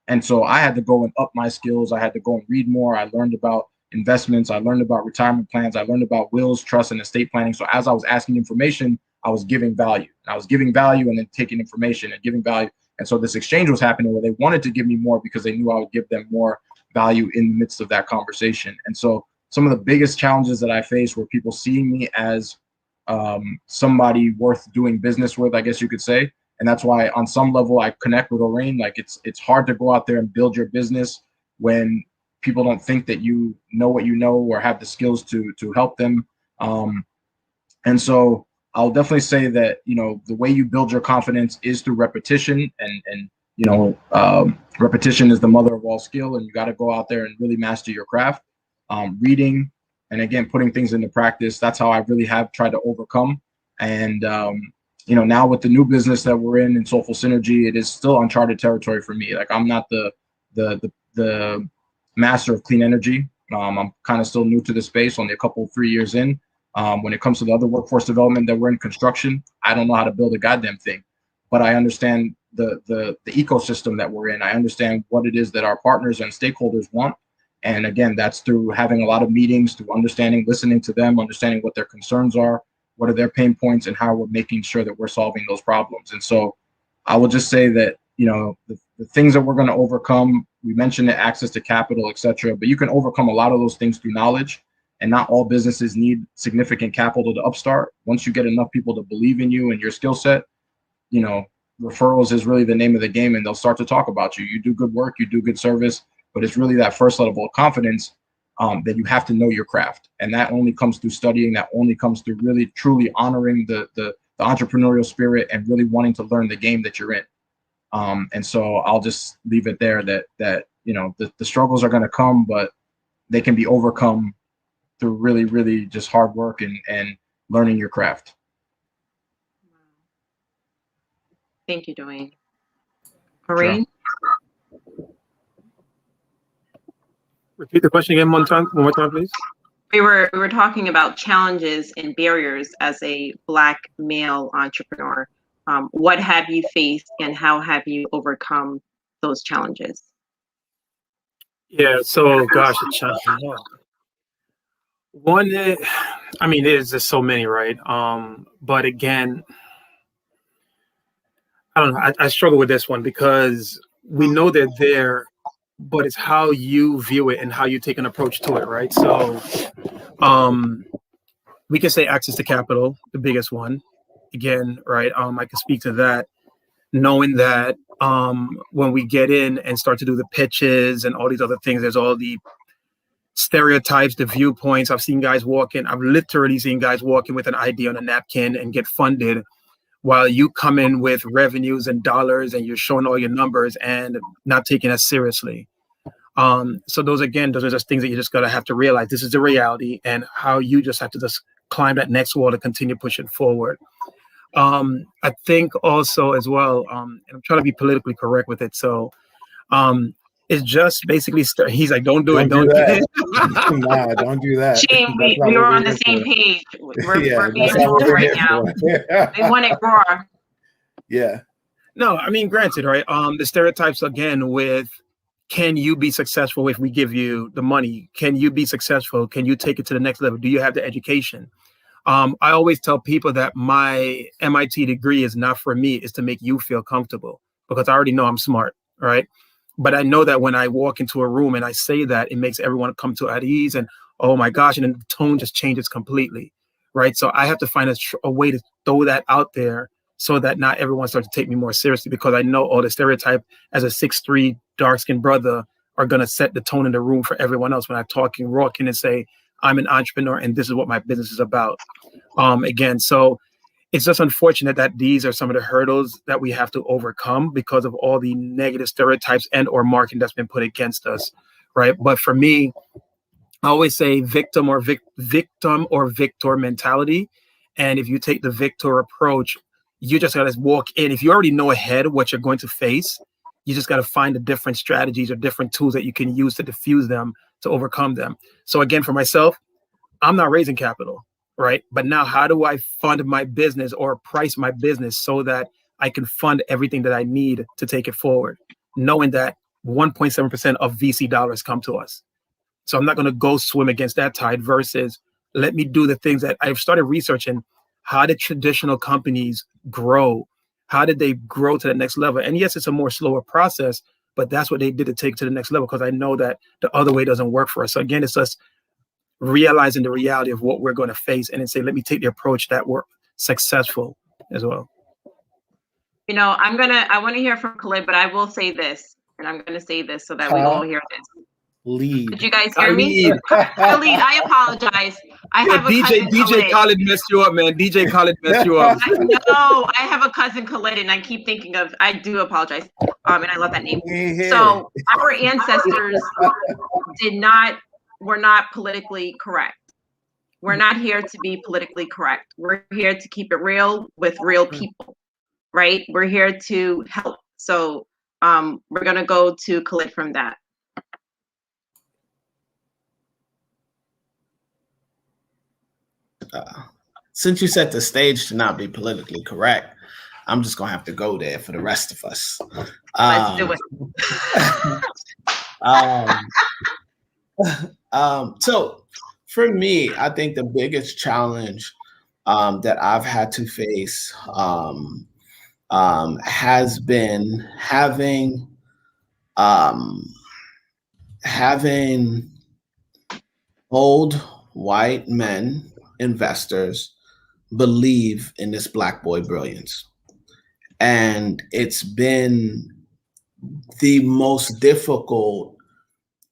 And so I had to go and up my skills. I had to go and read more. I learned about investments. I learned about retirement plans. I learned about wills, trust, and estate planning. So as I was asking information, I was giving value. I was giving value and then taking information and giving value. And so this exchange was happening where they wanted to give me more because they knew I would give them more value in the midst of that conversation. And so some of the biggest challenges that I faced were people seeing me as somebody worth doing business with, I guess you could say. And that's why on some level I connect with Arain. Like, it's hard to go out there and build your business when people don't think that you know what you know or have the skills to help them. And so I'll definitely say that, you know, the way you build your confidence is through repetition, and you know, repetition is the mother of all skill, and you got to go out there and really master your craft. Reading, and again, putting things into practice. That's how I really have tried to overcome. And you know, now with the new business that we're in Soulful Synergy, it is still uncharted territory for me. Like, I'm not the master of clean energy. I'm kind of still new to the space, only 3 years in. When it comes to the other workforce development that we're in construction, I don't know how to build a goddamn thing, but I understand the ecosystem that we're in. I understand what it is that our partners and stakeholders want. And again, that's through having a lot of meetings, through understanding, listening to them, understanding what their concerns are, what are their pain points, and how we're making sure that we're solving those problems. And so I will just say that, you know, the things that we're going to overcome, we mentioned the access to capital, et cetera, but you can overcome a lot of those things through knowledge. And not all businesses need significant capital to upstart. Once you get enough people to believe in you and your skill set, you know, referrals is really the name of the game, and they'll start to talk about you. You do good work, you do good service, but it's really that first level of confidence that you have to know your craft. And that only comes through studying, that only comes through really truly honoring the entrepreneurial spirit and really wanting to learn the game that you're in. And so I'll just leave it there that you know, the struggles are going to come, but they can be overcome through really, really just hard work and learning your craft. Thank you, Dwayne. Arain? Sure. Repeat the question again one more time, please. We were talking about challenges and barriers as a Black male entrepreneur. What have you faced and how have you overcome those challenges? Yeah. So, gosh, one, I mean, there's just so many, right? But again, I don't know. I struggle with this one because we know they're there, but it's how you view it and how you take an approach to it, right? So, we can say access to capital, the biggest one. Again, right? I can speak to that, knowing that when we get in and start to do the pitches and all these other things, there's all the stereotypes, the viewpoints. I've seen guys walk in. I've literally seen guys walk in with an idea on a napkin and get funded, while you come in with revenues and dollars and you're showing all your numbers and not taking us seriously. So those are just things that you just gotta have to realize. This is the reality, and how you just have to just climb that next wall to continue pushing forward. I think also as well, and I'm trying to be politically correct with it. So it's just basically he's like, don't do it. Nah, don't do that. Shane, we were on the same page. We're being told right now. They want it raw. Yeah. No, I mean, granted, right? The stereotypes again with, can you be successful if we give you the money? Can you be successful? Can you take it to the next level? Do you have the education? I always tell people that my MIT degree is not for me, it's to make you feel comfortable, because I already know I'm smart, right? But I know that when I walk into a room and I say that, it makes everyone come to at ease, and oh my gosh, and then the tone just changes completely, right? So I have to find a way to throw that out there so that not everyone starts to take me more seriously, because I know all the stereotype as a 6'3" dark-skinned brother are going to set the tone in the room for everyone else when I walk in and say, I'm an entrepreneur and this is what my business is about. Again, so it's just unfortunate that these are some of the hurdles that we have to overcome because of all the negative stereotypes and or marketing that's been put against us, right? But for me, I always say victim or victor mentality. And if you take the victor approach, you just gotta walk in. If you already know ahead what you're going to face, you just gotta find the different strategies or different tools that you can use to diffuse them, to overcome them. So again, for myself, I'm not raising capital, right? But now how do I fund my business or price my business so that I can fund everything that I need to take it forward, knowing that 1.7% of VC dollars come to us. So I'm not going to go swim against that tide, versus let me do the things that I've started researching. How did traditional companies grow? How did they grow to the next level? And yes, it's a more slower process, but that's what they did to take to the next level, because I know that the other way doesn't work for us. So again, it's us realizing the reality of what we're going to face and then say, let me take the approach that we're successful as well. You know, I want to hear from Khalid, but I will say this, and I'm going to say this so that we all hear this. Lead. Did you guys hear me? Khalid, I apologize. I have a DJ Khalid messed you up, man. DJ Khalid messed you up. No, I have a cousin Khalid, and I keep thinking of, I do apologize. And I love that name. So our ancestors were not politically correct. We're not here to be politically correct. We're here to keep it real with real people, right? We're here to help. So we're going to go to Khalid from that. Since you set the stage to not be politically correct, I'm just gonna have to go there for the rest of us. Let's do it. So for me, I think the biggest challenge that I've had to face has been having old white men investors believe in this Black boy brilliance. And it's been the most difficult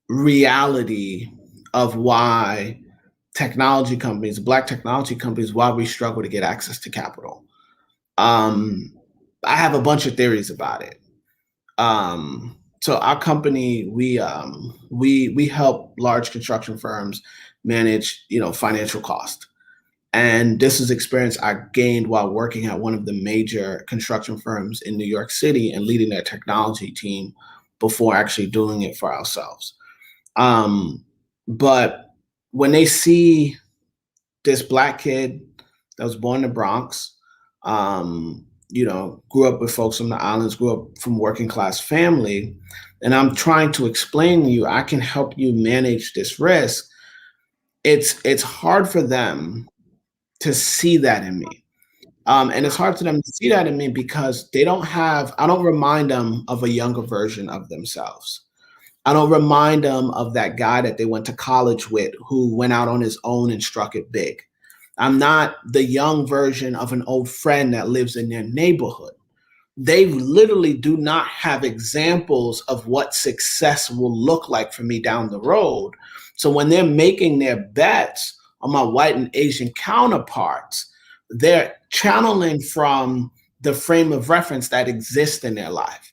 reality of why technology companies, Black technology companies, why we struggle to get access to capital. I have a bunch of theories about it. So our company, we help large construction firms manage, financial cost. And this is experience I gained while working at one of the major construction firms in New York City and leading their technology team before actually doing it for ourselves. But when they see this Black kid that was born in the Bronx, grew up with folks from the islands, grew up from working class family, and I'm trying to explain to you, I can help you manage this risk. It's hard for them to see that in me. And it's hard for them to see that in me because I don't remind them of a younger version of themselves. I don't remind them of that guy that they went to college with who went out on his own and struck it big. I'm not the young version of an old friend that lives in their neighborhood. They literally do not have examples of what success will look like for me down the road. So when they're making their bets on my white and Asian counterparts, they're channeling from the frame of reference that exists in their life.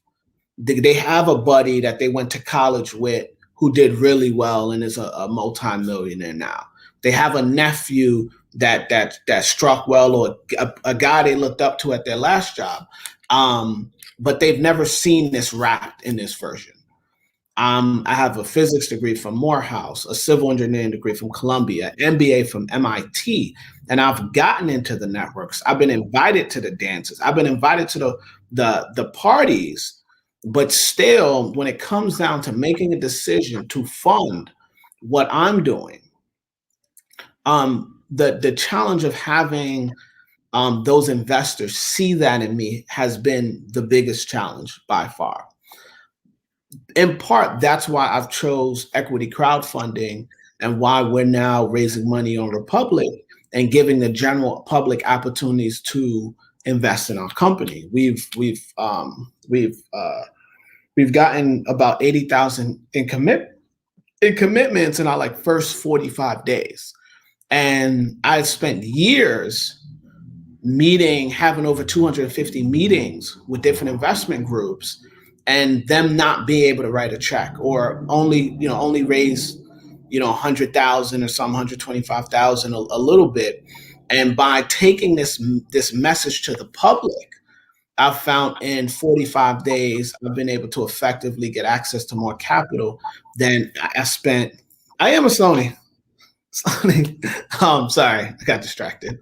They have a buddy that they went to college with who did really well and is a multi-millionaire now. They have a nephew that struck well, or a guy they looked up to at their last job. But they've never seen this wrapped in this version. I have a physics degree from Morehouse, a civil engineering degree from Columbia, MBA from MIT, and I've gotten into the networks. I've been invited to the dances. I've been invited to the parties, but still, when it comes down to making a decision to fund what I'm doing, the challenge of having those investors see that in me has been the biggest challenge by far. In part, that's why I've chose equity crowdfunding and why we're now raising money on Republic and giving the general public opportunities to invest in our company. We've gotten about 80,000 in commitments in our first 45 days. And I spent years having over 250 meetings with different investment groups, and them not being able to write a check, or only raise, 100,000 or some 125,000, a little bit. And by taking this message to the public, I've found in 45 days, I've been able to effectively get access to more capital than I spent. I am a Sony. Sorry, I got distracted.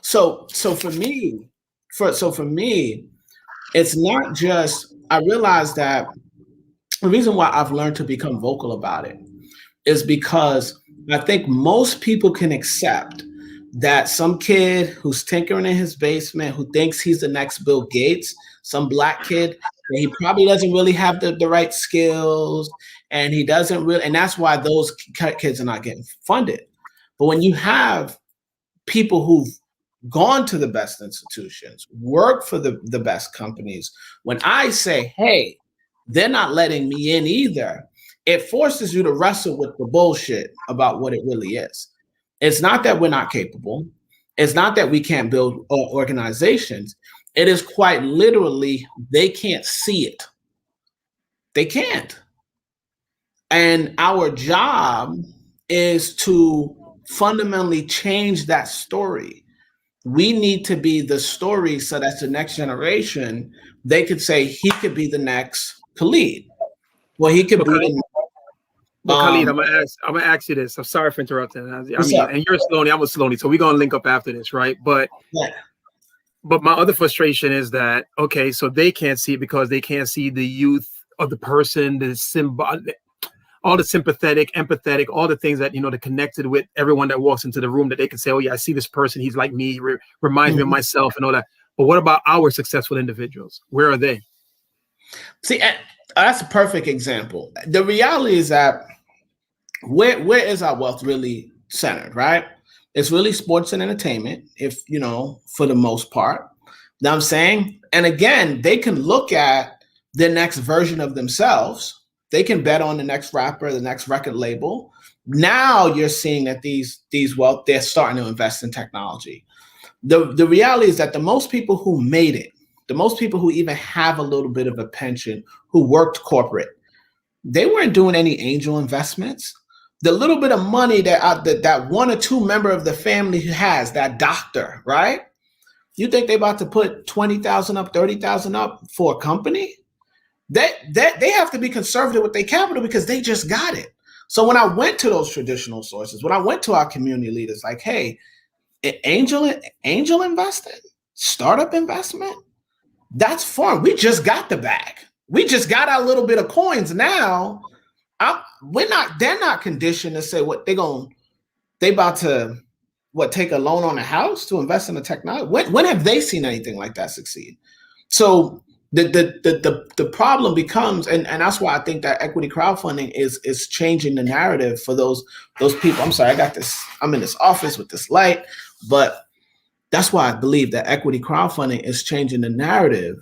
So for me, it's not just, I realized that the reason why I've learned to become vocal about it is because I think most people can accept that some kid who's tinkering in his basement, who thinks he's the next Bill Gates, some black kid, he probably doesn't really have the right skills, and he doesn't really, and that's why those kids are not getting funded. But when you have people who've gone to the best institutions, work for the best companies, when I say, hey, they're not letting me in either, it forces you to wrestle with the bullshit about what it really is. It's not that we're not capable. It's not that we can't build organizations. It is quite literally, they can't see it. They can't. And our job is to fundamentally change that story. We need to be the story so that the next generation, they could say he could be the next Khalid. Well, he could be the Khalid, I'm gonna ask you this. I'm sorry for interrupting. And you're a Sloaney, I'm a Sloaney, so we're gonna link up after this, right? But my other frustration is that, okay, so they can't see it because they can't see the youth of the person, all the sympathetic, empathetic, all the things that, they're connected with everyone that walks into the room, that they can say, oh yeah, I see this person, he's like me, reminds me of myself and all that. But what about our successful individuals? Where are they? See, that's a perfect example. The reality is that where is our wealth really centered, right? It's really sports and entertainment, for the most part. You know what I'm saying? And again, they can look at the next version of themselves. They can bet on the next rapper, the next record label. Now you're seeing that these wealth, they're starting to invest in technology. The reality is that the most people who made it, the most people who even have a little bit of a pension, who worked corporate, they weren't doing any angel investments. The little bit of money that one or two member of the family has, that doctor, right? You think they about to put 20,000 up, 30,000 up for a company? They have to be conservative with their capital because they just got it. So when I went to those traditional sources, when I went to our community leaders, like, hey, angel investing, startup investment, that's fun. We just got the bag. We just got our little bit of coins. Now, they're not conditioned to say what they about to take a loan on a house to invest in the technology. When have they seen anything like that succeed? So the problem becomes, and that's why I think that equity crowdfunding is changing the narrative for those people. I'm sorry, I'm in this office with this light, but that's why I believe that equity crowdfunding is changing the narrative.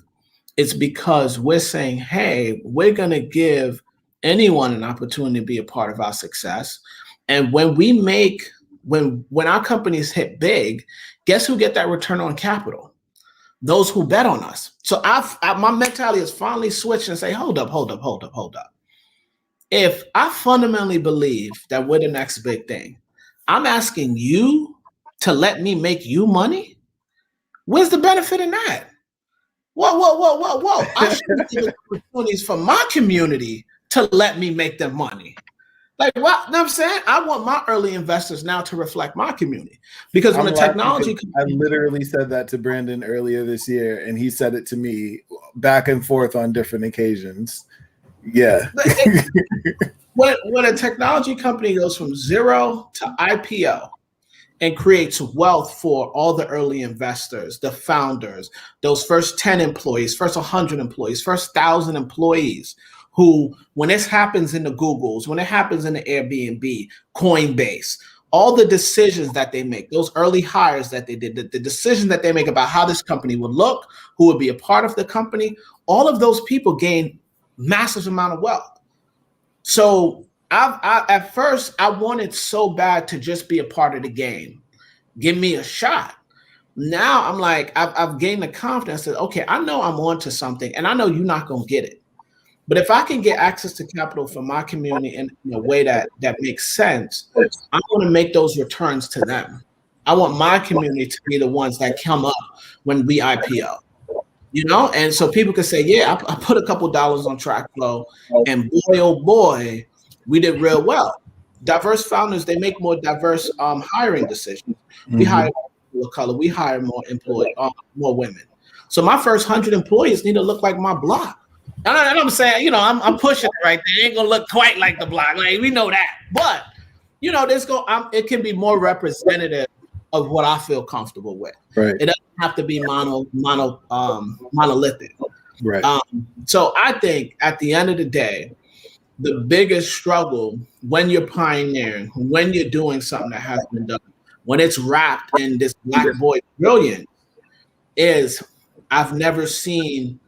It's because we're saying, hey, we're going to give anyone an opportunity to be a part of our success. And when our companies hit big, guess who get that return on capital? Those who bet on us. So my mentality is finally switched and say, hold up. If I fundamentally believe that we're the next big thing, I'm asking you to let me make you money? Where's the benefit in that? Whoa. I should give opportunities for my community to let me make them money. Like, what? You know what I'm saying? I want my early investors now to reflect my community. Because when the technology... I literally said that to Brandon earlier this year, and he said it to me back and forth on different occasions. Yeah. When a technology company goes from zero to IPO and creates wealth for all the early investors, the founders, those first 10 employees, first 100 employees, first 1,000 employees, who, when this happens in the Googles, when it happens in the Airbnb, Coinbase, all the decisions that they make, those early hires that they did, the decision that they make about how this company would look, who would be a part of the company, all of those people gain massive amount of wealth. So at first, I wanted so bad to just be a part of the game. Give me a shot. Now I'm like, I've gained the confidence that, okay, I know I'm onto something, and I know you're not going to get it. But if I can get access to capital for my community in a way that makes sense, I want to make those returns to them. I want my community to be the ones that come up when we IPO. You know, and so people can say, yeah, I put a couple dollars on TrackFlow, and boy, oh boy, we did real well. Diverse founders, they make more diverse hiring decisions. We hire more people of color. We hire more more women. So my first 100 employees need to look like my block. And I'm saying, you know, I'm pushing it right there. It ain't gonna look quite like the block. Like, we know that, but you know, it can be more representative of what I feel comfortable with. Right. It doesn't have to be monolithic. Right. So I think at the end of the day, the biggest struggle when you're pioneering, when you're doing something that has been done, when it's wrapped in this black boy brilliance, is I've never seen,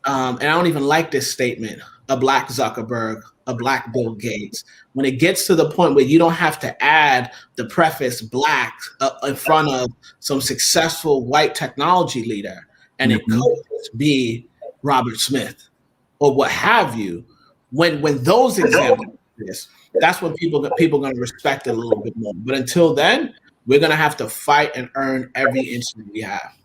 and I don't even like this statement, a black Zuckerberg, a black Bill Gates. When it gets to the point where you don't have to add the preface black in front of some successful white technology leader, and it could just be Robert Smith or what have you. When those examples exist, that's when people are going to respect it a little bit more. But until then, we're going to have to fight and earn every inch that we have.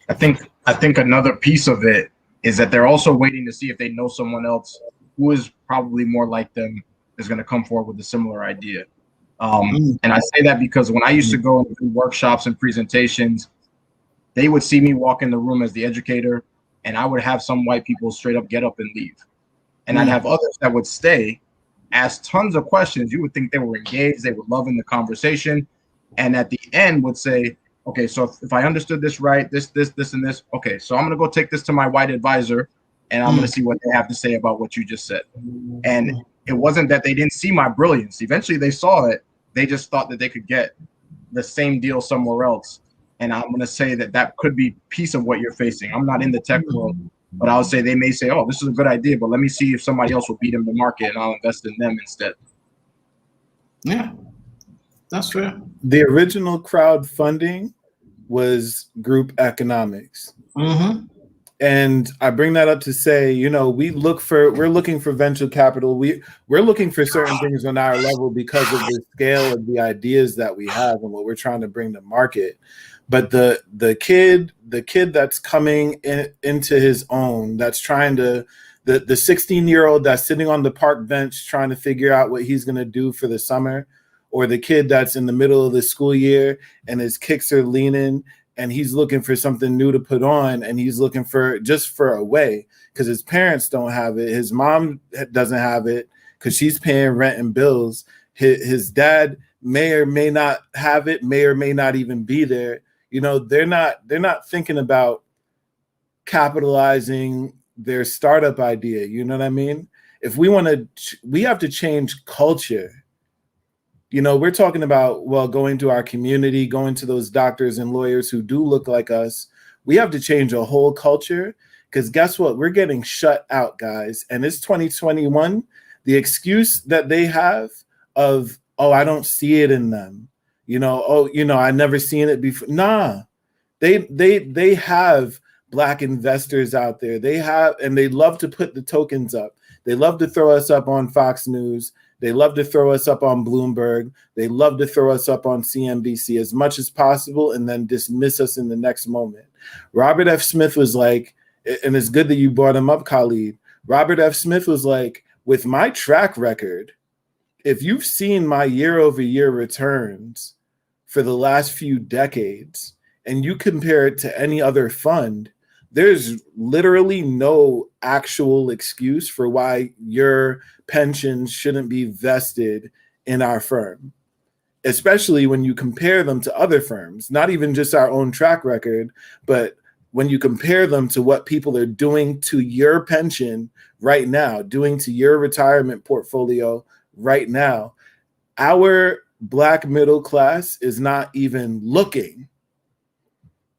I think another piece of it is that they're also waiting to see if they know someone else who is probably more like them is going to come forward with a similar idea. And I say that because when I used to go and do workshops and presentations, they would see me walk in the room as the educator, and I would have some white people straight up get up and leave. And I'd have others that would stay, ask tons of questions. You would think they were engaged, they were loving the conversation, and at the end would say, okay, so if I understood this right, this, and this, okay, so I'm going to go take this to my white advisor, and I'm going to see what they have to say about what you just said. And it wasn't that they didn't see my brilliance. Eventually they saw it. They just thought that they could get the same deal somewhere else. And I'm going to say that could be piece of what you're facing. I'm not in the tech world, but I would say they may say, oh, this is a good idea, but let me see if somebody else will beat them in the market, and I'll invest in them instead. Yeah, that's fair. The original crowdfunding was group economics. And I bring that up to say, you know, we're looking for venture capital. We're looking for certain things on our level because of the scale of the ideas that we have and what we're trying to bring to market. But the kid that's coming into his own, that's trying to, the 16-year-old that's sitting on the park bench trying to figure out what he's going to do for the summer, or the kid that's in the middle of the school year and his kicks are leaning and he's looking for something new to put on, and he's looking for just for a way because his parents don't have it. His mom doesn't have it because she's paying rent and bills. His dad may or may not have it, may or may not even be there. You know, they're not thinking about capitalizing their startup idea. You know what I mean? If we want to, we have to change culture. You know, we're talking about, well, going to our community, going to those doctors and lawyers who do look like us. We have to change a whole culture because guess what? We're getting shut out, guys. And it's 2021. The excuse that they have of, oh, I don't see it in them. You know, oh, you know, I never seen it before. Nah, they have Black investors out there. They have, and they love to put the tokens up. They love to throw us up on Fox News. They love to throw us up on Bloomberg. They love to throw us up on CNBC as much as possible and then dismiss us in the next moment. Robert F. Smith was like, and it's good that you brought him up, Khalid. Robert F. Smith was like, with my track record, if you've seen my year-over-year returns for the last few decades and you compare it to any other fund, there's literally no actual excuse for why your pensions shouldn't be vested in our firm, especially when you compare them to other firms, not even just our own track record, but when you compare them to what people are doing to your pension right now, doing to your retirement portfolio right now. Our Black middle class is not even looking.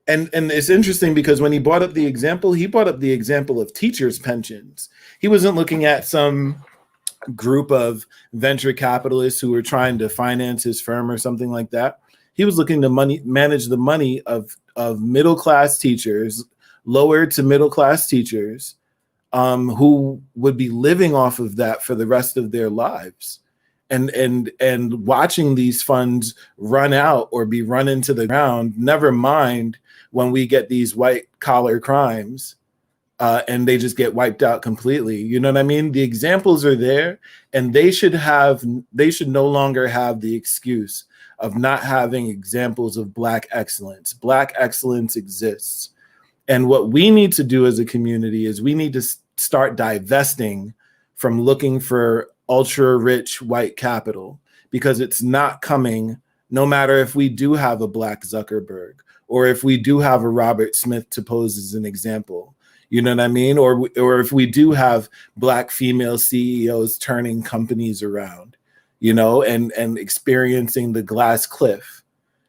And it's interesting because when he brought up the example of teachers' pensions. He wasn't looking at some group of venture capitalists who were trying to finance his firm or something like that. He was looking to manage the money of middle class teachers, lower to middle class teachers, who would be living off of that for the rest of their lives. And watching these funds run out or be run into the ground, never mind when we get these white collar crimes and they just get wiped out completely. You know what I mean? The examples are there, and they should no longer have the excuse of not having examples of Black excellence. Black excellence exists. And what we need to do as a community is we need to start divesting from looking for ultra rich white capital, because it's not coming, no matter if we do have a Black Zuckerberg or if we do have a Robert Smith to pose as an example. You know what I mean? Or if we do have Black female CEOs turning companies around, you know, and experiencing the glass cliff.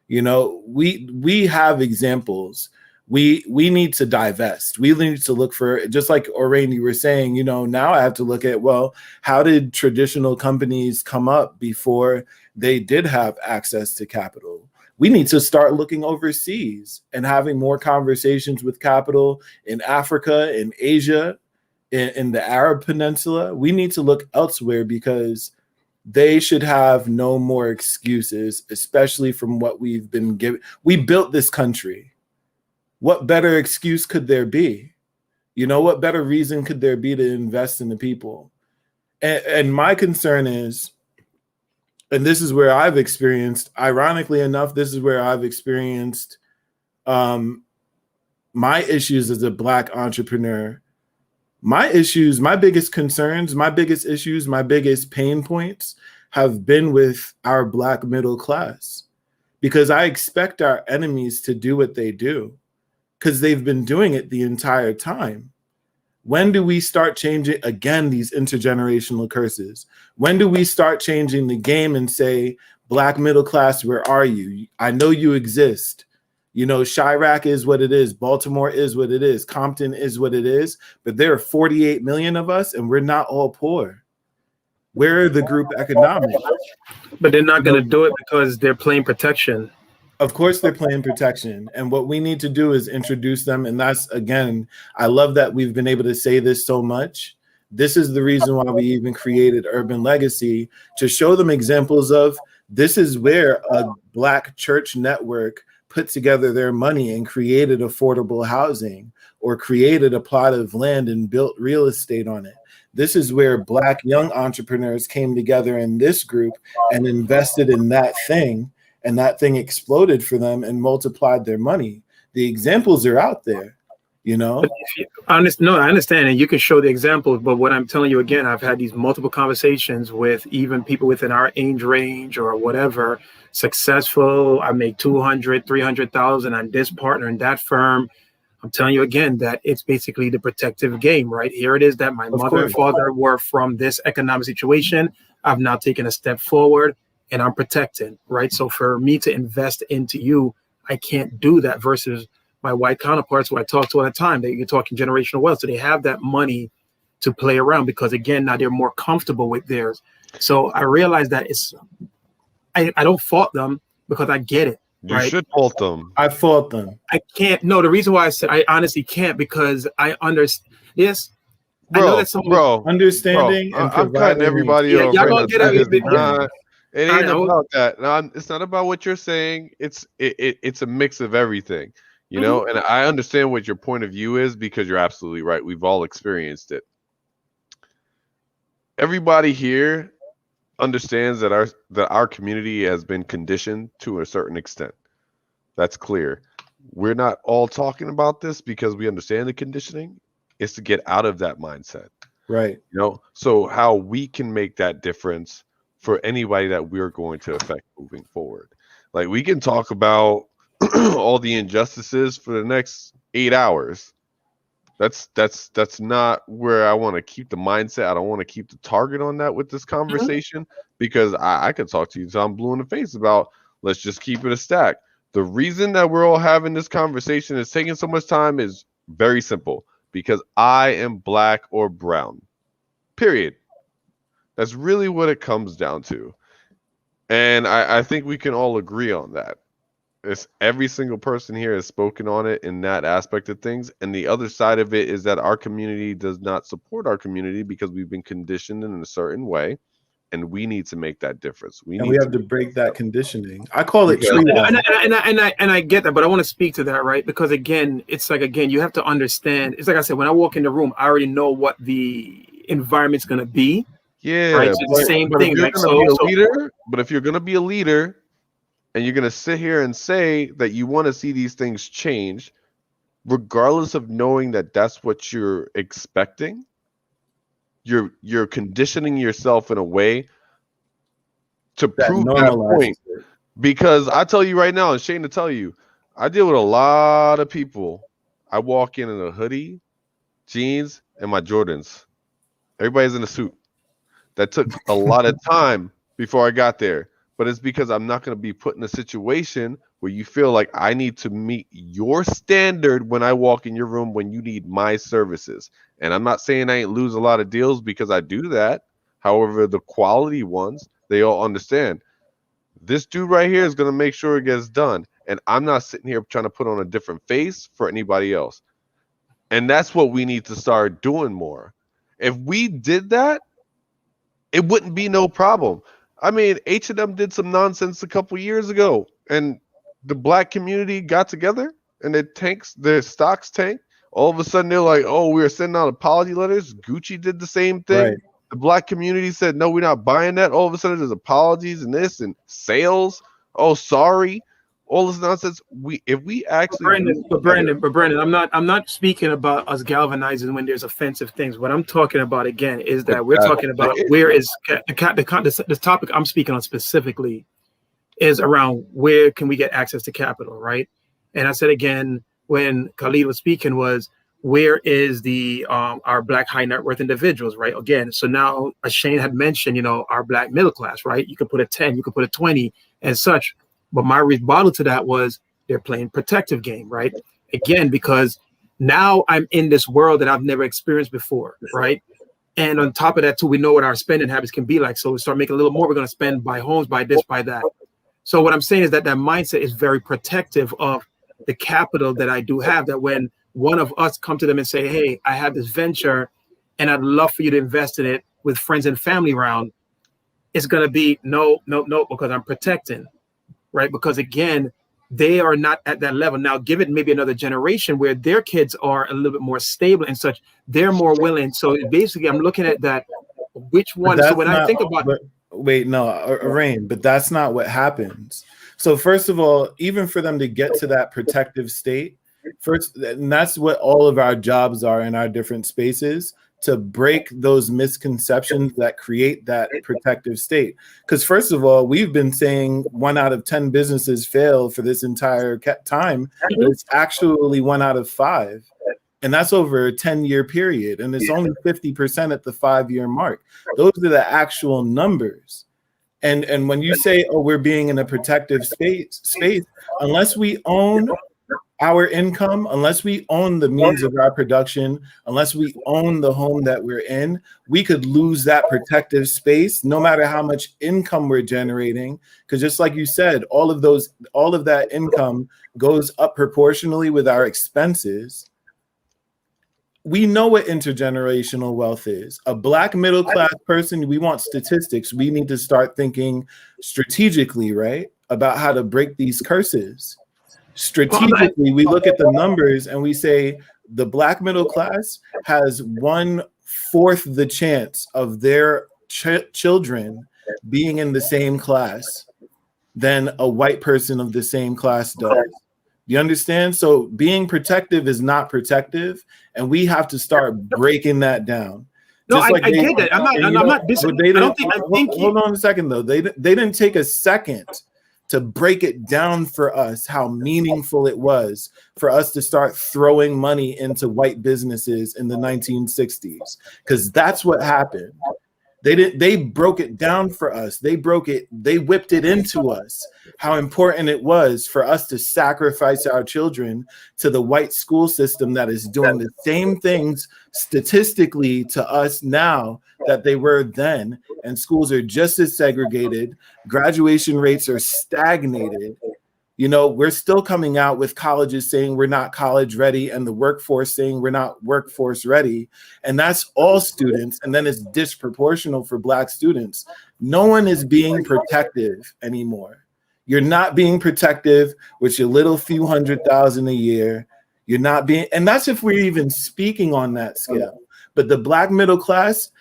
You know, we have examples. We need to divest. We need to look for, just like Orain, you were saying, you know, now I have to look at, well, how did traditional companies come up before they did have access to capital? We need to start looking overseas and having more conversations with capital in Africa, in Asia, in the Arab Peninsula. We need to look elsewhere because they should have no more excuses, especially from what we've been given. We built this country. What better excuse could there be? You know, what better reason could there be to invest in the people? And my concern is, and this is where I've experienced, ironically enough, this is where I've experienced my issues as a Black entrepreneur. My issues, my biggest concerns, my biggest issues, my biggest pain points have been with our Black middle class, because I expect our enemies to do what they do, because they've been doing it the entire time. When do we start changing, again, these intergenerational curses? When do we start changing the game and say, Black middle class, where are you? I know you exist. You know, Chirac is what it is. Baltimore is what it is. Compton is what it is. But there are 48 million of us, and we're not all poor. Where are the group economics? But they're not going to do it because they're playing protection. Of course they're playing protection. And what we need to do is introduce them. And that's, again, I love that we've been able to say this so much. This is the reason why we even created Urban Legacy, to show them examples of, this is where a Black church network put together their money and created affordable housing or created a plot of land and built real estate on it. This is where Black young entrepreneurs came together in this group and invested in that thing, and that thing exploded for them and multiplied their money. The examples are out there, you know? I understand, and you can show the examples, but what I'm telling you again, I've had these multiple conversations with even people within our age range or whatever, successful. I make 200, 300,000 on this partner in that firm. I'm telling you again that it's basically the protective game, right? Here it is that my mother and father were from this economic situation. I've now taken a step forward and I'm protecting, right? So for me to invest into you, I can't do that versus my white counterparts who I talk to all the time. You're talking generational wealth. So they have that money to play around because again, now they're more comfortable with theirs. So I realize that I don't fault them because I get it. You should fault them. I fault them. I can't. No, the reason why I said I honestly can't because I understand. Yes, bro, I know that understanding and I'm cutting everybody off. Y'all gonna get it. It ain't about that. No, it's not about what you're saying. It's a mix of everything, you know. And I understand what your point of view is because you're absolutely right. We've all experienced it. Everybody here understands that our community has been conditioned to a certain extent. That's clear. We're not all talking about this because we understand the conditioning. It's to get out of that mindset. Right. You know, so how we can make that difference for anybody that we're going to affect moving forward. Like we can talk about all the injustices for the next 8 hours. That's not where I want to keep the mindset. I don't want to keep the target on that with this conversation because I could talk to you till I'm blue in the face about let's just keep it a stack. The reason that we're all having this conversation is taking so much time is very simple because I am Black or brown. Period. That's really what it comes down to. And I think we can all agree on that. It's every single person here has spoken on it in that aspect of things. And the other side of it is that our community does not support our community because we've been conditioned in a certain way. And we need to make that difference. We have to break that conditioning. I call it tree and I get that, but I want to speak to that, right? Because again, it's like, again, you have to understand. It's like I said, when I walk in the room, I already know what the environment's going to be. Yeah. Right? So the same thing. Like, but if you're going to be a leader, and you're going to sit here and say that you want to see these things change, regardless of knowing that that's what you're expecting, you're conditioning yourself in a way to prove that point. Because I tell you right now, and Shane to tell you, I deal with a lot of people. I walk in a hoodie, jeans, and my Jordans. Everybody's in a suit. That took a lot of time before I got there. But it's because I'm not going to be put in a situation where you feel like I need to meet your standard when I walk in your room when you need my services. And I'm not saying I ain't lose a lot of deals because I do that. However, the quality ones, they all understand. This dude right here is going to make sure it gets done. And I'm not sitting here trying to put on a different face for anybody else. And that's what we need to start doing more. If we did that, it wouldn't be no problem. I mean, H&M did some nonsense a couple years ago, and the Black community got together, and their stocks tanked. All of a sudden, they're like, "Oh, we're sending out apology letters." Gucci did the same thing. Right. The Black community said, "No, we're not buying that." All of a sudden, there's apologies and this and sales. Oh, sorry. All this nonsense. If we actually, Brandon, I'm not speaking about us galvanizing when there's offensive things. What I'm talking about again is that we're talking about where is the topic I'm speaking on specifically is around where can we get access to capital, right? And I said again when Khalid was speaking was where is the our Black high net worth individuals, right? Again, so now as Shane had mentioned, our Black middle class, right? You could put a 10, you could put a 20 and such. But my rebuttal to that was they're playing protective game, right? Again, because now I'm in this world that I've never experienced before, right? And on top of that, too, we know what our spending habits can be like. So we start making a little more. We're going to spend, buy homes, buy this, buy that. So what I'm saying is that mindset is very protective of the capital that I do have, that when one of us come to them and say, hey, I have this venture and I'd love for you to invest in it with friends and family around, it's going to be no, because I'm protecting. Right? Because again, they are not at that level. Now, give it maybe another generation where their kids are a little bit more stable and such, they're more willing. So basically, I'm looking at that. Which one? So when I think about wait, no, Rain, but that's not what happens. So first of all, even for them to get to that protective state, first, and that's what all of our jobs are in our different spaces, to break those misconceptions that create that protective state. Because first of all, we've been saying 1 out of 10 businesses fail for this entire time, but it's actually 1 out of 5. And that's over a 10-year period. And it's only 50% at the 5-year mark. Those are the actual numbers. And when you say, oh, we're being in a protective space, unless we own our income, unless we own the means of our production, unless we own the home that we're in, we could lose that protective space no matter how much income we're generating. Because just like you said, all of that income goes up proportionally with our expenses. We know what intergenerational wealth is. A Black middle class person, we want statistics. We need to start thinking strategically, right, about how to break these curses. Strategically, we look at the numbers and we say the Black middle class has 1/4 the chance of their children being in the same class than a white person of the same class does. You understand? So being protective is not protective, and we have to start breaking that down. No, I get that. I'm not disagreeing. Hold on a second, though. They didn't take a second to break it down for us how meaningful it was for us to start throwing money into white businesses in the 1960s, because that's what happened. They broke it down for us. They whipped it into us, how important it was for us to sacrifice our children to the white school system that is doing the same things statistically to us now that they were then. And schools are just as segregated. Graduation rates are stagnated. You know, we're still coming out with colleges saying we're not college ready and the workforce saying we're not workforce ready. And that's all students. And then it's disproportional for Black students. No one is being protective anymore. You're not being protective with your little few $100,000 a year. You're not being, and that's if we're even speaking on that scale. But the Black middle class,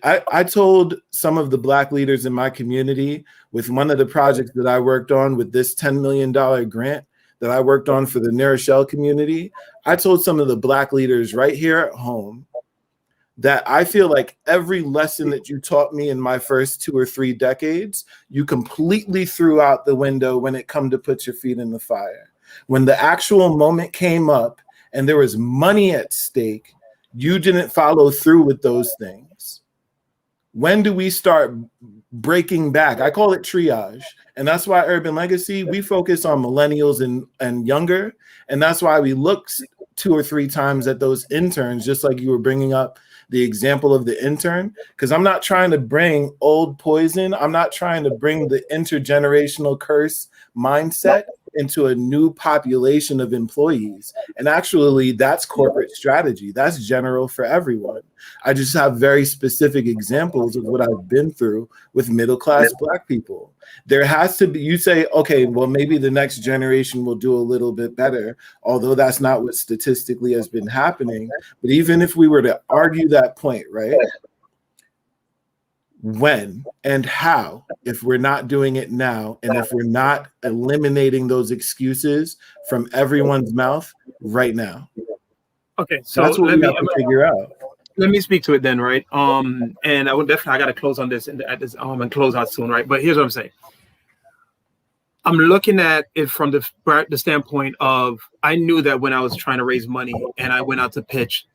I told some of the Black leaders in my community with one of the projects that I worked on with this $10 million grant that I worked on for the New Rochelle community, I told some of the Black leaders right here at home that I feel like every lesson that you taught me in my first 2 or 3 decades, you completely threw out the window when it come to put your feet in the fire. When the actual moment came up and there was money at stake, you didn't follow through with those things. When do we start breaking back? I call it triage. And that's why Urban Legacy, we focus on millennials and younger. And that's why we look 2 or 3 times at those interns, just like you were bringing up the example of the intern, because I'm not trying to bring old poison. I'm not trying to bring the intergenerational curse mindset into a new population of employees. And actually, that's corporate strategy. That's general for everyone. I just have very specific examples of what I've been through with middle-class Black people. There has to be, you say, okay, well, maybe the next generation will do a little bit better, although that's not what statistically has been happening. But even if we were to argue that point, right? When and how, if we're not doing it now, and if we're not eliminating those excuses from everyone's mouth right now. Okay, so that's what we have to figure out. Let me speak to it then, right? And I got to close on this and close out soon, right? But here's what I'm saying. I'm looking at it from the standpoint of, I knew that when I was trying to raise money and I went out to pitch,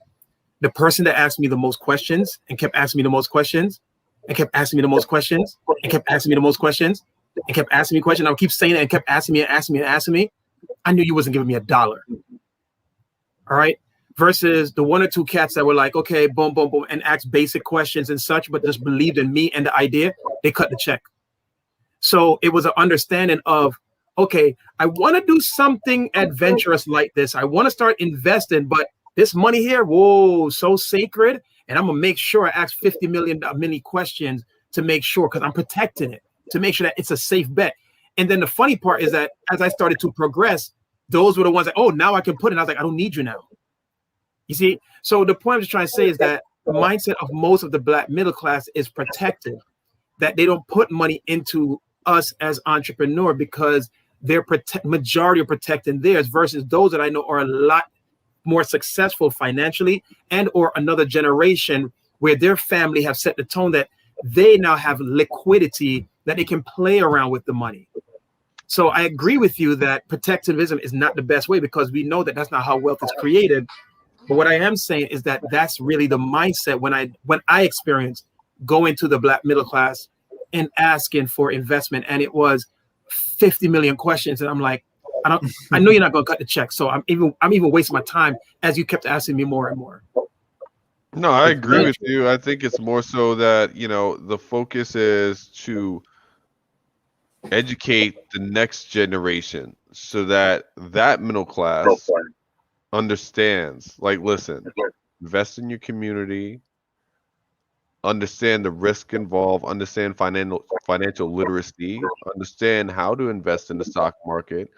the person that asked me the most questions and kept asking me the most questions and kept asking me the most questions and kept asking me the most questions and kept asking me questions, I would keep saying it and kept asking me and asking me and asking me, I knew you wasn't giving me $1. All right? Versus the 1 or 2 cats that were like, okay, boom, boom, boom, and asked basic questions and such, but just believed in me and the idea, they cut the check. So it was an understanding of, okay, I want to do something adventurous like this. I want to start investing, but this money here, whoa, so sacred. And I'm going to make sure I ask 50 million many questions to make sure, because I'm protecting it, to make sure that it's a safe bet. And then the funny part is that as I started to progress, those were the ones that, oh, now I can put it. And I was like, I don't need you now. You see? So the point I'm just trying to say is that the mindset of most of the Black middle class is protected, that they don't put money into us as entrepreneurs because they're majority are protecting theirs, versus those that I know are a lot more successful financially, and or another generation where their family have set the tone that they now have liquidity that they can play around with the money. So I agree with you that protectivism is not the best way, because we know that that's not how wealth is created. But what I am saying is that that's really the mindset when I experienced going to the Black middle class and asking for investment, and it was 50 million questions, and I'm like, I know you're not going to cut the check, so I'm even wasting my time as you kept asking me more and more. No, I agree with you. I think it's more so that, the focus is to educate the next generation so that middle class understands, like, listen, invest in your community, understand the risk involved, understand financial literacy, understand how to invest in the stock market,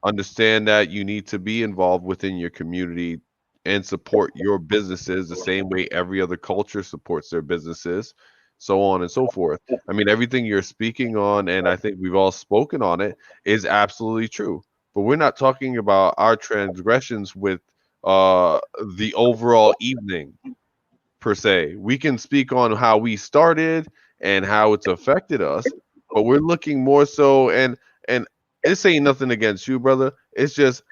understand that you need to be involved within your community and support your businesses the same way every other culture supports their businesses, so on and so forth. I mean, everything you're speaking on, and I think we've all spoken on it, is absolutely true. But we're not talking about our transgressions with the overall evening per se. We can speak on how we started and how it's affected us, but we're looking more so, and this ain't nothing against you, brother. It's just,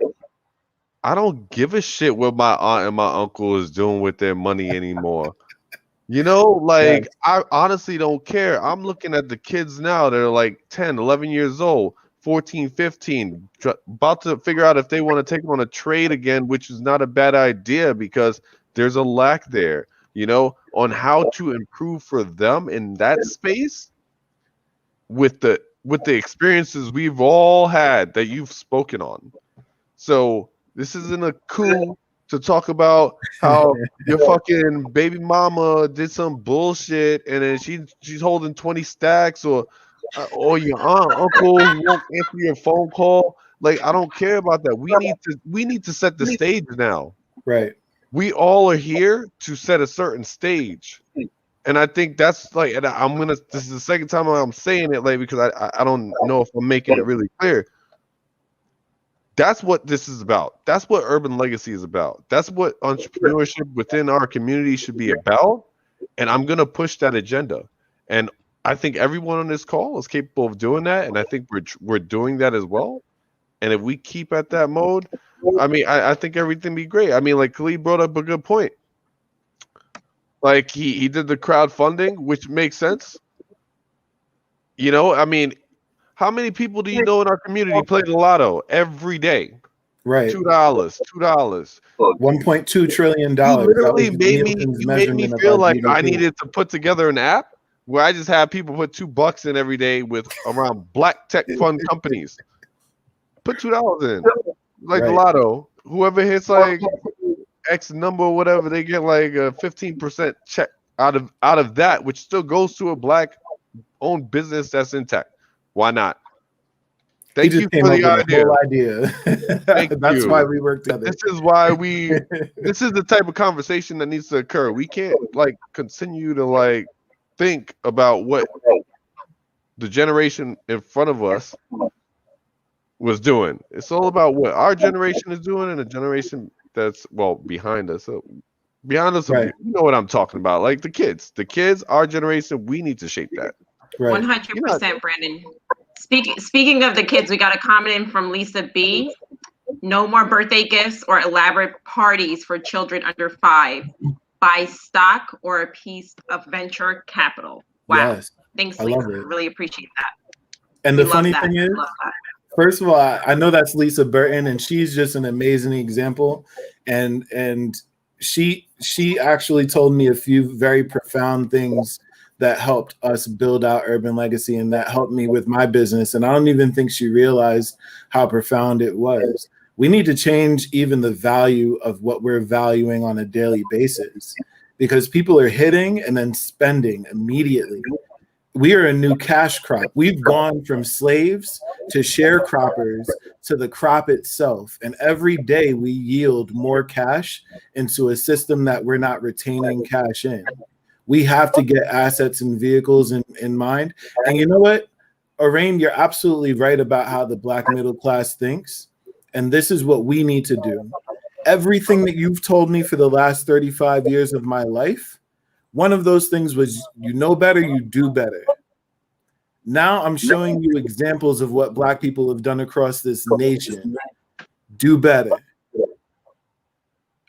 I don't give a shit what my aunt and my uncle is doing with their money anymore. Like, I honestly don't care. I'm looking at the kids now that are like 10, 11 years old, 14, 15, about to figure out if they want to take on a trade again, which is not a bad idea because there's a lack there, on how to improve for them in that space with the experiences we've all had that you've spoken on. So this isn't a coup to talk about how your fucking baby mama did some bullshit and then she's holding 20 stacks, or your aunt, uncle won't answer your phone call. Like, I don't care about that. We need to set the stage now. Right. We all are here to set a certain stage. And I think that's like, and this is the second time I'm saying it, like, because I don't know if I'm making it really clear. That's what this is about. That's what urban legacy is about. That's what entrepreneurship within our community should be about. And I'm going to push that agenda. And I think everyone on this call is capable of doing that. And I think we're doing that as well. And if we keep at that mode, I mean, I think everything be great. I mean, like, Khalid brought up a good point. Like, he did the crowdfunding, which makes sense. I mean, how many people do you know in our community play the lotto every day? Right. $2. $1.2 trillion. You literally made me feel like I needed to put together an app where I just have people put $2 in every day with around black tech fund companies. Put $2 in, like the lotto. Whoever hits like X number or whatever, they get like a 15% check out of that, which still goes to a black owned business that's intact. Why not? Thank you for the idea. That's why we work together. This is why this is the type of conversation that needs to occur. We can't like continue to like think about what the generation in front of us was doing. It's all about what our generation is doing and the generation that's behind us. So behind us, right. You know what I'm talking about. Like the kids, our generation, we need to shape that. Right. 100%, Brandon. Speaking of the kids, we got a comment in from Lisa B. No more birthday gifts or elaborate parties for children under 5. Buy stock or a piece of venture capital. Wow. Yes. Thanks, Lisa. Really appreciate that. And the funny thing is, first of all, I know that's Lisa Burton, and she's just an amazing example. And she actually told me a few very profound things that helped us build out Urban Legacy, and that helped me with my business. And I don't even think she realized how profound it was. We need to change even the value of what we're valuing on a daily basis, because people are hitting and then spending immediately. We are a new cash crop. We've gone from slaves to sharecroppers to the crop itself. And every day we yield more cash into a system that we're not retaining cash in. We have to get assets and vehicles in mind. And you know what, Orain, you're absolutely right about how the Black middle class thinks. And this is what we need to do. Everything that you've told me for the last 35 years of my life, one of those things was, you know better, you do better. Now I'm showing you examples of what Black people have done across this nation. Do better.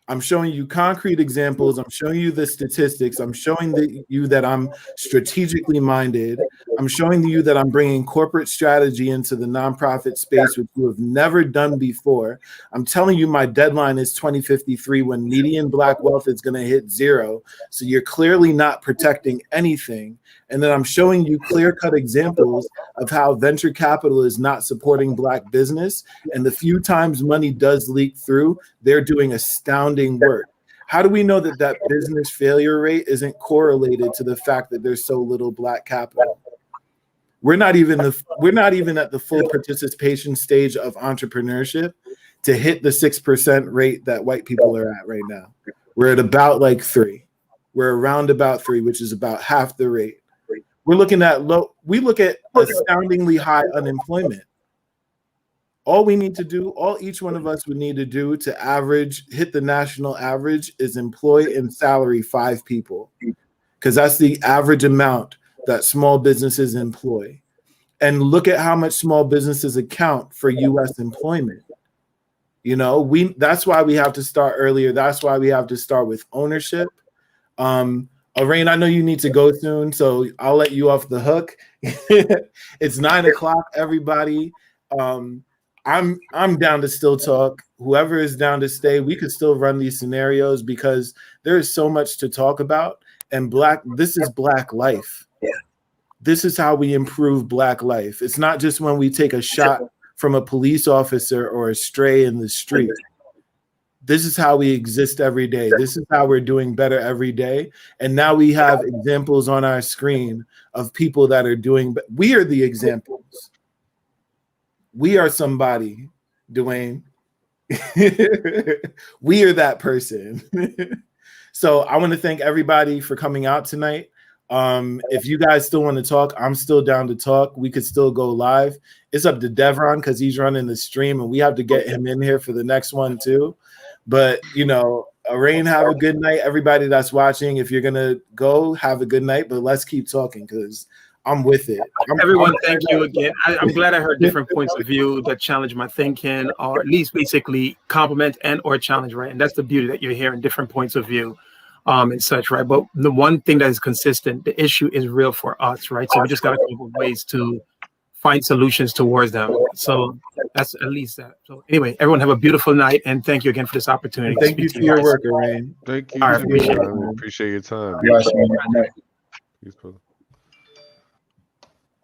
I'm showing you concrete examples. I'm showing you the statistics. I'm showing you that I'm strategically minded. I'm showing you that I'm bringing corporate strategy into the nonprofit space, which you have never done before. I'm telling you my deadline is 2053 when median Black wealth is going to hit 0. So you're clearly not protecting anything. And then I'm showing you clear-cut examples of how venture capital is not supporting Black business. And the few times money does leak through, they're doing astounding work. How do we know that that business failure rate isn't correlated to the fact that there's so little Black capital? We're not even at the full participation stage of entrepreneurship to hit the 6% rate that white people are at right now. We're at about like 3. We're around about 3, which is about half the rate. We look at astoundingly high unemployment. All we need to do, all each one of us would need to do to hit the national average is employ and salary 5 people, because that's the average amount that small businesses employ. And look at how much small businesses account for U.S. employment. You know, that's why we have to start earlier. That's why we have to start with ownership. Orain, I know you need to go soon, so I'll let you off the hook. It's 9:00, everybody. I'm down to still talk. Whoever is down to stay, we could still run these scenarios because there is so much to talk about. And this is Black life. Yeah. This is how we improve Black life. It's not just when we take a shot from a police officer or a stray in the street. This is how we exist every day. This is how we're doing better every day. And now we have examples on our screen of people that are doing, we are the examples. We are somebody, Dwayne. We are that person. So I want to thank everybody for coming out tonight. If you guys still want to talk, I'm still down to talk. We could still go live. It's up to Devron because he's running the stream and we have to get him in here for the next one too. But, you know, Orain, have a good night. Everybody that's watching, if you're going to go, have a good night. But let's keep talking because I'm with it. Everyone, thank you again. I'm glad I heard different points of view that challenge my thinking, or at least basically compliment and or challenge, right? And that's the beauty that you're hearing different points of view and such, right? But the one thing that is consistent, the issue is real for us, right? So we just got to come up with ways to find solutions towards them. So that's at least that. So anyway, everyone have a beautiful night, and thank you again for this opportunity. Thank you for your work, Orain. Thank you. All right, Appreciate your time.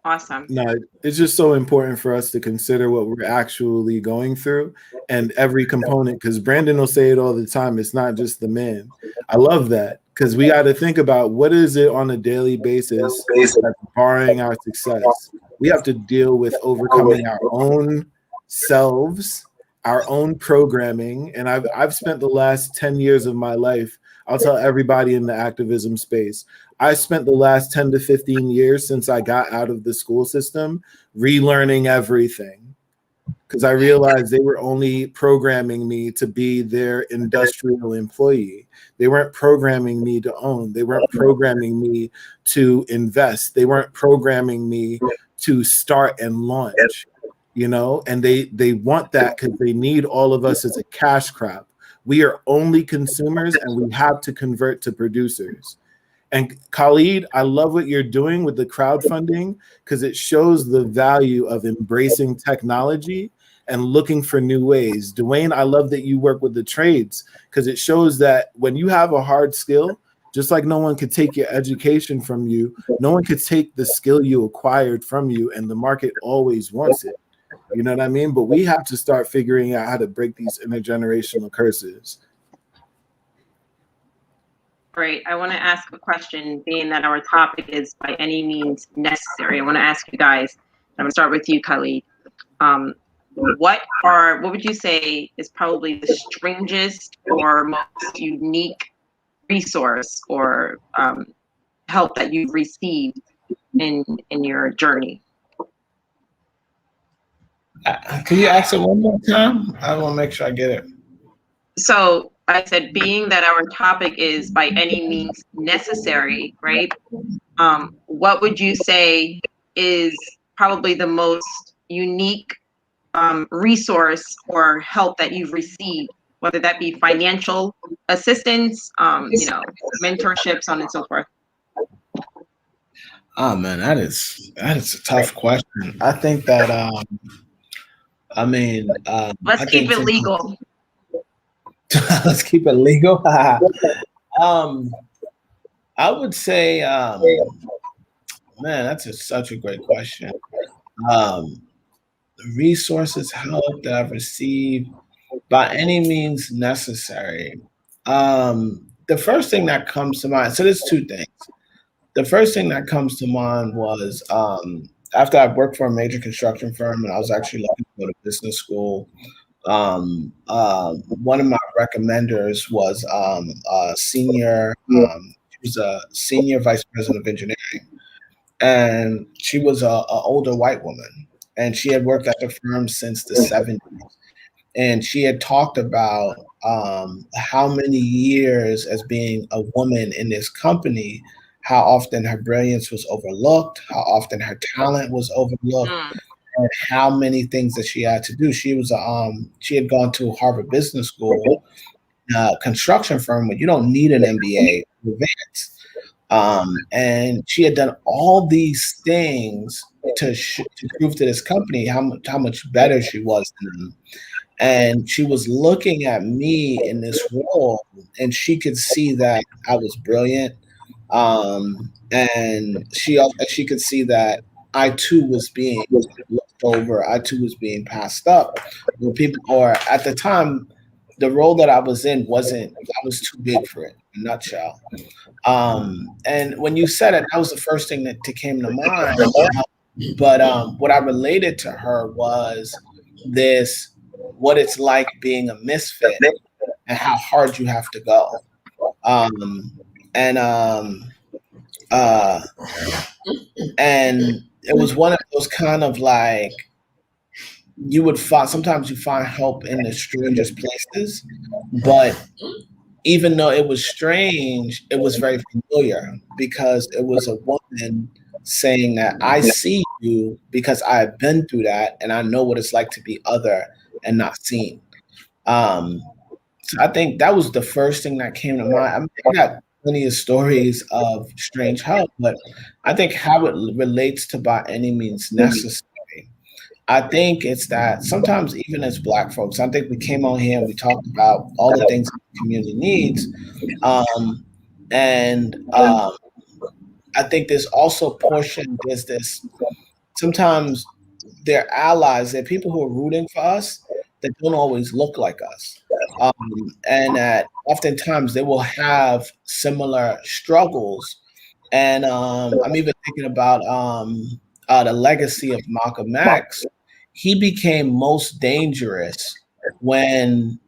Awesome. No, it's just so important for us to consider what we're actually going through and every component, because Brandon will say it all the time. It's not just the man. I love that because we got to think about what is it on a daily basis that's barring our success. We have to deal with overcoming our own selves, our own programming. And I've spent the last 10 years of my life, I'll tell everybody in the activism space, I spent the last 10 to 15 years since I got out of the school system relearning everything, because I realized they were only programming me to be their industrial employee. They weren't programming me to own. They weren't programming me to invest. They weren't programming me to start and launch, you know, and they want that because they need all of us as a cash crop. We are only consumers and we have to convert to producers. And Khalid, I love what you're doing with the crowdfunding because it shows the value of embracing technology and looking for new ways. Dwayne, I love that you work with the trades because it shows that when you have a hard skill, just like no one could take your education from you, no one could take the skill you acquired from you, and the market always wants it. You know what I mean? But we have to start figuring out how to break these intergenerational curses. All right, I want to ask a question, being that our topic is by any means necessary. I want to ask you guys, I'm going to start with you, Khalid. What would you say is probably the strangest or most unique resource or help that you've received in your journey? Can you ask it one more time? I want to make sure I get it. So I said, being that our topic is by any means necessary, right? What would you say is probably the most unique resource or help that you've received, whether that be financial assistance, mentorship, so on and so forth? Oh man, that is a tough question. I think that Let's keep it legal. Let's keep it legal. I would say, man, that's such a great question. Resources, help that I've received by any means necessary. The first thing that comes to mind, so there's two things. The first thing that comes to mind was after I worked for a major construction firm and I was actually looking to go to business school. One of my recommenders was she was a senior vice president of engineering, and she was a older white woman, and she had worked at the firm since the 70s, and she had talked about how many years as being a woman in this company, how often her brilliance was overlooked, how often her talent was overlooked, and how many things that she had to do. She was she had gone to Harvard Business School, construction firm, where you don't need an MBA to advance. And she had done all these things to prove to this company how much better she was than them. And she was looking at me in this role, and she could see that I was brilliant. And she could see that I too was being looked over. I too was being passed up. When people, or at the time, the role that I was in I was too big for it, in a nutshell. And when you said it, that was the first thing that came to mind. But what I related to her was what it's like being a misfit and how hard you have to go. And it was one of those kind of like, sometimes you find help in the strangest places, but even though it was strange, it was very familiar because it was a woman saying that I see you because I've been through that and I know what it's like to be other and not seen. So I think that was the first thing that came to mind. I mean, I got plenty of stories of strange help, but I think how it relates to by any means necessary. I think it's that sometimes even as Black folks, I think we came on here and we talked about all the things the community needs. I think there's also there's this, sometimes they're allies, they're people who are rooting for us that don't always look like us. And that oftentimes they will have similar struggles. And I'm even thinking about the legacy of Malcolm X. He became most dangerous when,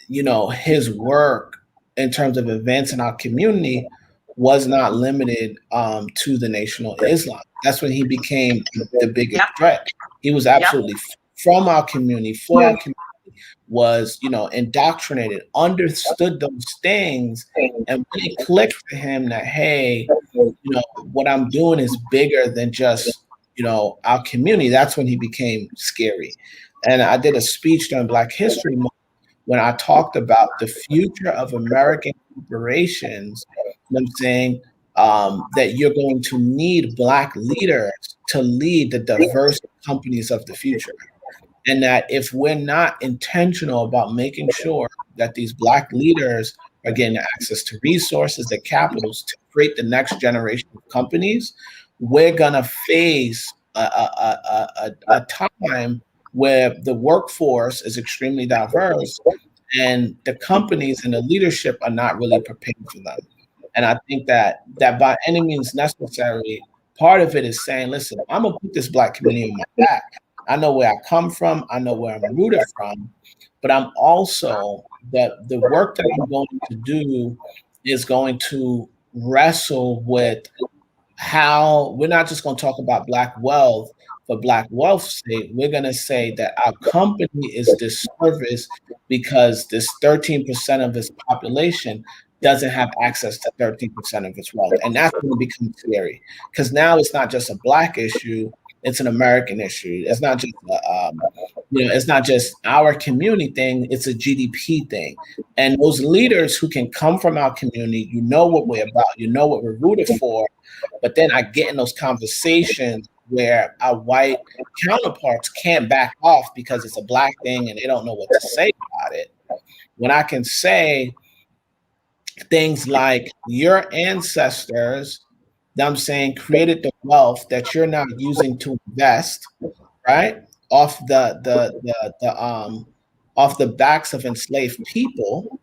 his work in terms of advancing our community was not limited to the Nation of Islam. That's when he became the biggest threat. He was absolutely from our community, for our community, was, indoctrinated, understood those things. And when it clicked to him that, hey, what I'm doing is bigger than just, our community, that's when he became scary. And I did a speech during Black History Month when I talked about the future of American corporations. I'm saying that you're going to need Black leaders to lead the diverse companies of the future. And that if we're not intentional about making sure that these Black leaders are getting access to resources, the capitals to create the next generation of companies, we're gonna face a time where the workforce is extremely diverse and the companies and the leadership are not really prepared for them. And I think that by any means necessary, part of it is saying, listen, I'm gonna put this Black community on my back. I know where I come from, I know where I'm rooted from, but I'm also the work that I'm going to do is going to wrestle with how we're not just going to talk about Black wealth for Black wealth's sake. We're going to say that our company is disserviced because this 13% of its population doesn't have access to 13% of its wealth. And that's going to become scary because now it's not just a Black issue, it's an American issue. It's not just it's not just our community thing, it's a GDP thing. And those leaders who can come from our community, you know what we're about, you know what we're rooted for, but then I get in those conversations where our white counterparts can't back off because it's a Black thing and they don't know what to say about it. When I can say things like your ancestors, I'm saying, created the wealth that you're now using to invest, right, off the backs of enslaved people,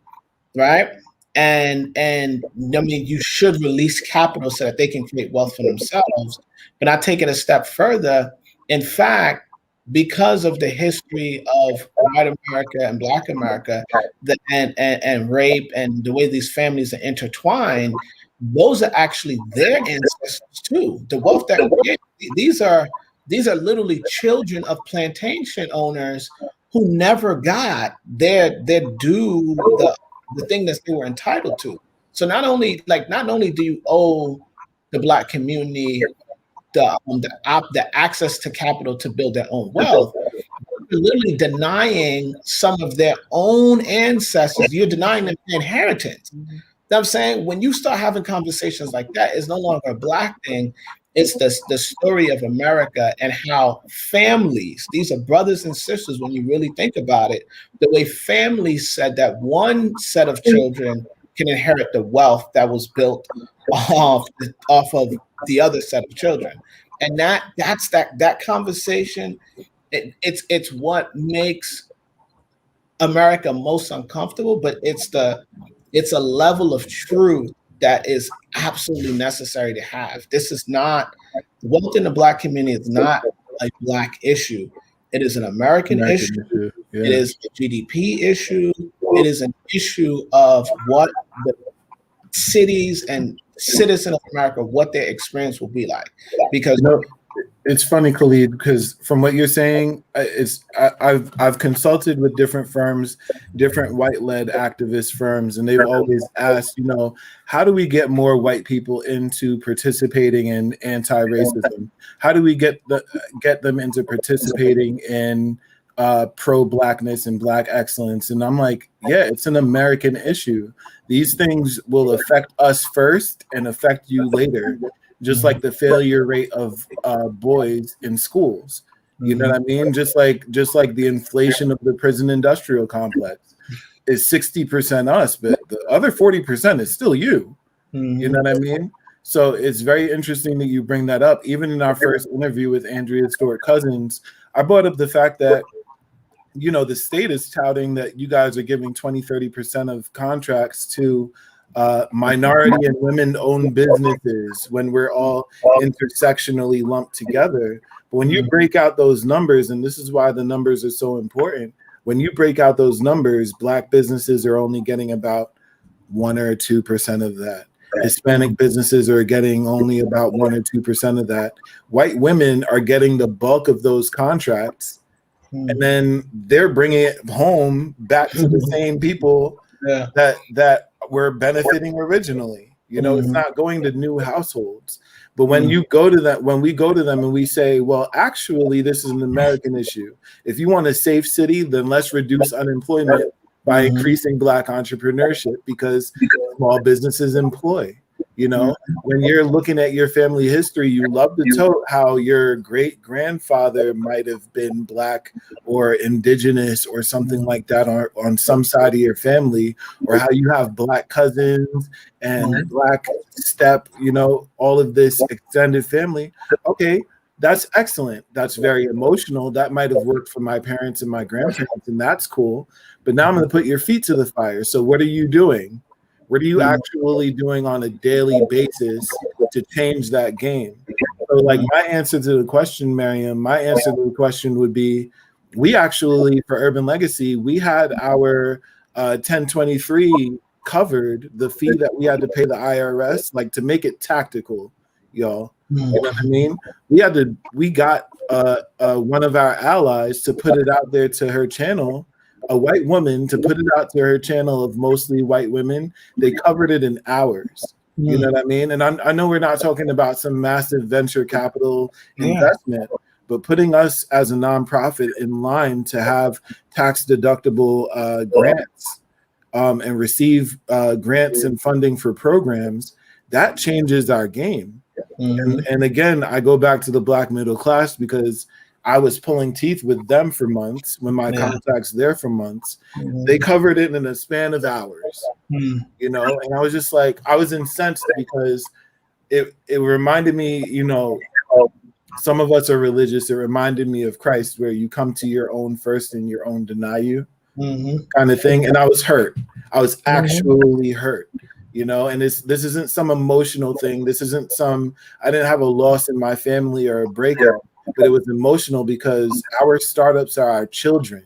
right? And I mean, you should release capital so that they can create wealth for themselves. But I take it a step further. In fact, because of the history of white America and Black America, and rape and the way these families are intertwined, those are actually their ancestors too. The wealth that these are literally children of plantation owners who never got their due, the thing that they were entitled to. So not only do you owe the Black community the access to capital to build their own wealth, you're literally denying some of their own ancestors. You're denying them their inheritance. You know what I'm saying? When you start having conversations like that, it's no longer a Black thing. It's the story of America and how families, these are brothers and sisters when you really think about it, the way families said that one set of children can inherit the wealth that was built off of the other set of children. And that's that conversation, it's what makes America most uncomfortable, but it's a level of truth that is absolutely necessary to have. This is not, wealth in the Black community is not a Black issue. It is an American issue. Yeah. It is a GDP issue. It is an issue of what the cities and citizens of America, what their experience will be like. Because it's funny, Khalid, because from what you're saying, I've consulted with different firms, different white-led activist firms, and they've always asked, how do we get more white people into participating in anti-racism? How do we get them into participating in pro-Blackness and Black excellence? And I'm like, yeah, it's an American issue. These things will affect us first and affect you later. Just like the failure rate of boys in schools, you know what I mean? Just like the inflation of the prison industrial complex is 60% us, but the other 40% is still you. You know what I mean? So it's very interesting that you bring that up. Even in our first interview with Andrea Stewart Cousins, I brought up the fact that the state is touting that you guys are giving 20-30% of contracts to minority and women-owned businesses when we're all intersectionally lumped together. But when you break out those numbers, and this is why the numbers are so important, when you break out those numbers, Black businesses are only getting about 1 or 2% of that. Hispanic businesses are getting only about 1 or 2% of that. White women are getting the bulk of those contracts, and then they're bringing it home back to the same people that were benefiting originally. It's not going to new households. But when we go to them and we say, well, actually, this is an American issue. If you want a safe city, then let's reduce unemployment by increasing Black entrepreneurship because small businesses employ. When you're looking at your family history, you love to tell how your great grandfather might have been Black or indigenous or something like that on some side of your family, or how you have Black cousins and Black step, all of this extended family. Okay, that's excellent. That's very emotional. That might have worked for my parents and my grandparents, and that's cool. But now I'm going to put your feet to the fire. So what are you doing? What are you actually doing on a daily basis to change that game? So like my answer to the question, Miriam, my answer to the question would be, we actually, for Urban Legacy, we had our 1023 covered, the fee that we had to pay the IRS, like to make it tactical, y'all. You know what I mean? We got one of our allies to put it out there to her channel, a white woman to put it out to her channel of mostly white women. They covered it in hours. You know what I mean? And I know we're not talking about some massive venture capital investment, but putting us as a nonprofit in line to have tax deductible grants and receive grants and funding for programs, that changes our game. And again, I go back to the Black middle class because I was pulling teeth with them for months when my contacts there for months. They covered it in a span of hours, you know, and I was just like, I was incensed because it reminded me, you know, some of us are religious. It reminded me of Christ, where you come to your own first and your own deny you kind of thing. And I was hurt. I was actually hurt. You know, and this isn't some emotional thing. This isn't I didn't have a loss in my family or a breakup, but it was emotional because our startups are our children.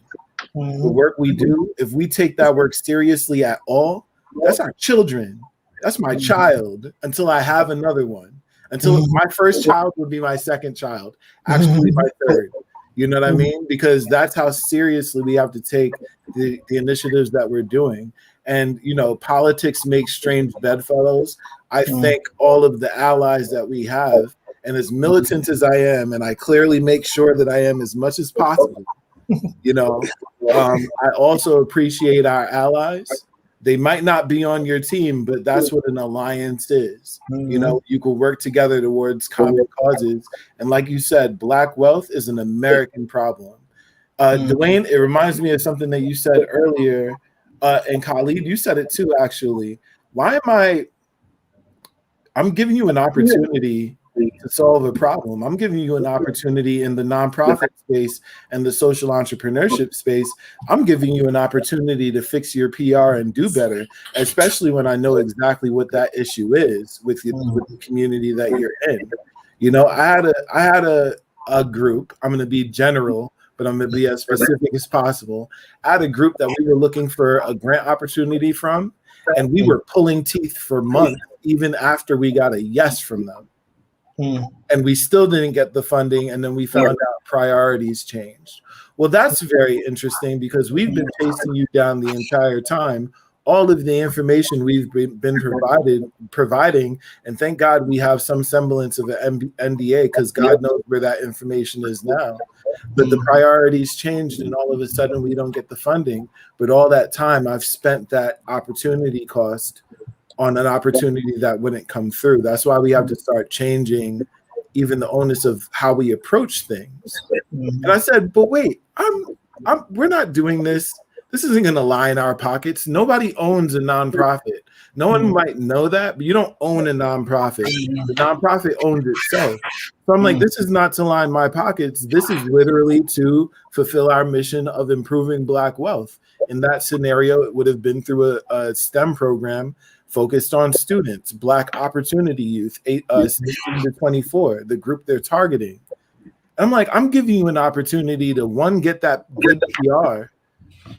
The work we do, if we take that work seriously at all, that's our children. That's my child until I have another one. Until my first child would be my second child, actually my third. You know what I mean? Because that's how seriously we have to take the initiatives that we're doing. And, you know, politics makes strange bedfellows. I thank all of the allies that we have. And as militant as I am, and I clearly make sure that I am as much as possible, you know, I also appreciate our allies. They might not be on your team, but that's what an alliance is. You know, you can work together towards common causes. And like you said, Black wealth is an American problem. Dwayne, it reminds me of something that you said earlier. And Khalid, you said it too, actually. I'm giving you an opportunity to solve a problem. I'm giving you an opportunity in the nonprofit space and the social entrepreneurship space. I'm giving you an opportunity to fix your PR and do better, especially when I know exactly what that issue is with the community that you're in. You know, I had a group. I'm going to be general, but I'm going to be as specific as possible. I had a group that we were looking for a grant opportunity from, and we were pulling teeth for months, even after we got a yes from them. And we still didn't get the funding, and then we found out priorities changed. Well, that's very interesting because we've been chasing you down the entire time. All of the information we've been providing, and thank God we have some semblance of an NDA because God knows where that information is now. But the priorities changed, and all of a sudden we don't get the funding. But all that time I've spent that opportunity cost on an opportunity that wouldn't come through. That's why we have to start changing even the onus of how we approach things. And I said, but wait, we're not doing this. This isn't going to line our pockets. Nobody owns a nonprofit. No one might know that, but you don't own a nonprofit. The nonprofit owns itself. So I'm like, this is not to line my pockets. This is literally to fulfill our mission of improving Black wealth. In that scenario, it would have been through a STEM program focused on students, Black opportunity youth, 16 to 24, the group they're targeting. I'm like, I'm giving you an opportunity to, one, get that good PR.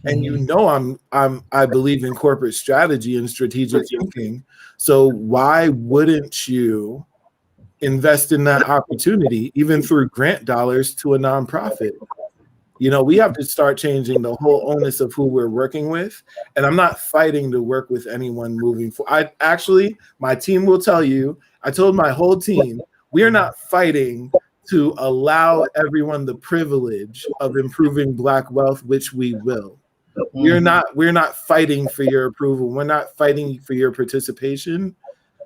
And you know I believe in corporate strategy and strategic thinking. So why wouldn't you invest in that opportunity, even through grant dollars to a nonprofit? You know, we have to start changing the whole onus of who we're working with. And I'm not fighting to work with anyone moving forward. My team will tell you, I told my whole team, we are not fighting to allow everyone the privilege of improving Black wealth, which we will. We're not fighting for your approval. We're not fighting for your participation.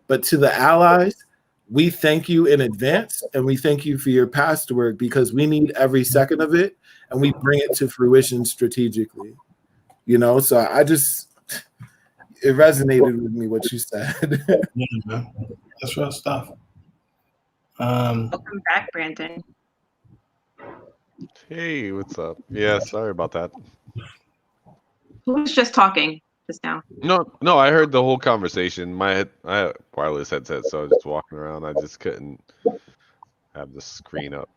But to the allies, we thank you in advance, and we thank you for your past work because we need every second of it, and we bring it to fruition strategically. You know, so it resonated with me what you said. Yeah, man. That's real stuff. Welcome back, Brandon. Hey, what's up? Yeah, sorry about that. Who was just talking? just now? No, I heard the whole conversation. I had wireless headset, so I was just walking around. I just couldn't have the screen up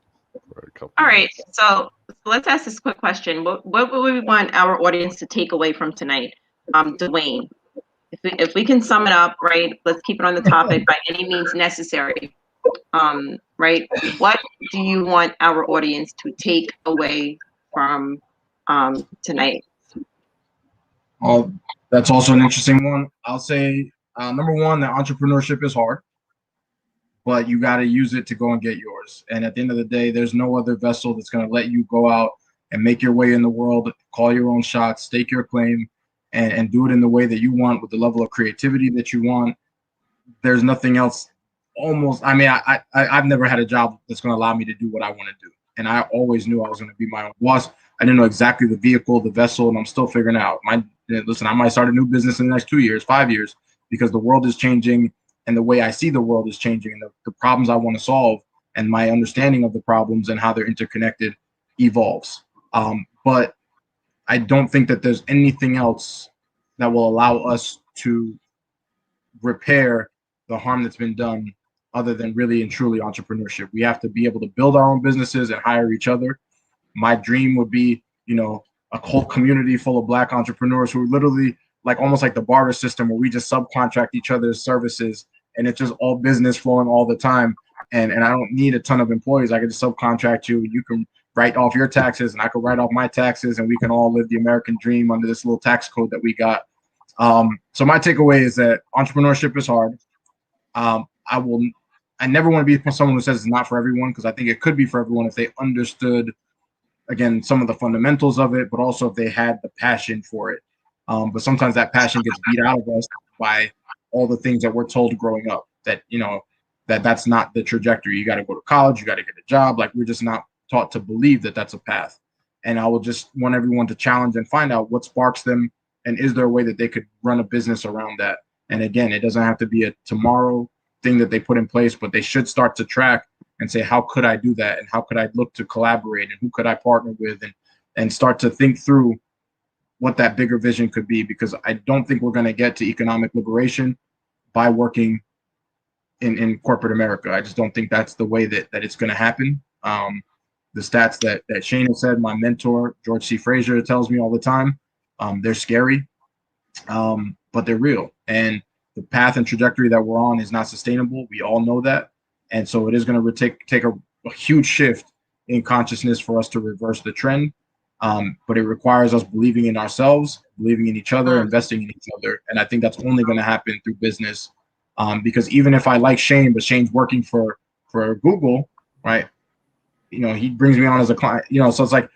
for a couple All right, minutes. so let's ask this quick question. What would we want our audience to take away from tonight? Dwayne, if we can sum it up, right? Let's keep it on the topic by any means necessary. Right? What do you want our audience to take away from tonight? That's also an interesting one. I'll say number one, that entrepreneurship is hard, but you got to use it to go and get yours. And at the end of the day, there's no other vessel that's going to let you go out and make your way in the world, call your own shots, stake your claim, and do it in the way that you want with the level of creativity that you want. There's nothing else. Almost, I mean, I've never had a job that's going to allow me to do what I want to do. And I always knew I was going to be my own boss. I didn't know exactly the vehicle, the vessel, and I'm still figuring out. Listen, I might start a new business in the next 2 years, 5 years, because the world is changing and the way I see the world is changing, and the problems I want to solve and my understanding of the problems and how they're interconnected evolves. But I don't think that there's anything else that will allow us to repair the harm that's been done other than really and truly entrepreneurship. We have to be able to build our own businesses and hire each other. My dream would be, a whole community full of Black entrepreneurs who are literally like almost like the barter system where we just subcontract each other's services and it's just all business flowing all the time. And I don't need a ton of employees. I can just subcontract you. You can write off your taxes and I can write off my taxes and we can all live the American dream under this little tax code that we got. So my takeaway is that entrepreneurship is hard. I never want to be someone who says it's not for everyone, because I think it could be for everyone if they understood, again, some of the fundamentals of it, but also if they had the passion for it. But sometimes that passion gets beat out of us by all the things that we're told growing up, that, that's not the trajectory. You got to go to college, you got to get a job. Like, we're just not taught to believe that that's a path. And I will just want everyone to challenge and find out what sparks them, and is there a way that they could run a business around that? And again, it doesn't have to be a tomorrow thing that they put in place, but they should start to track and say, how could I do that? And how could I look to collaborate? And who could I partner with? And start to think through what that bigger vision could be, because I don't think we're going to get to economic liberation by working in corporate America. I just don't think that's the way that it's going to happen. The stats that Shane has said, my mentor, George C. Frazier, tells me all the time, they're scary, but they're real. And the path and trajectory that we're on is not sustainable. We all know that. And so it is going to take a huge shift in consciousness for us to reverse the trend. But it requires us believing in ourselves, believing in each other, investing in each other. And I think that's only going to happen through business. Because even if I like Shane, but Shane's working for Google, right? He brings me on as a client, so it's like,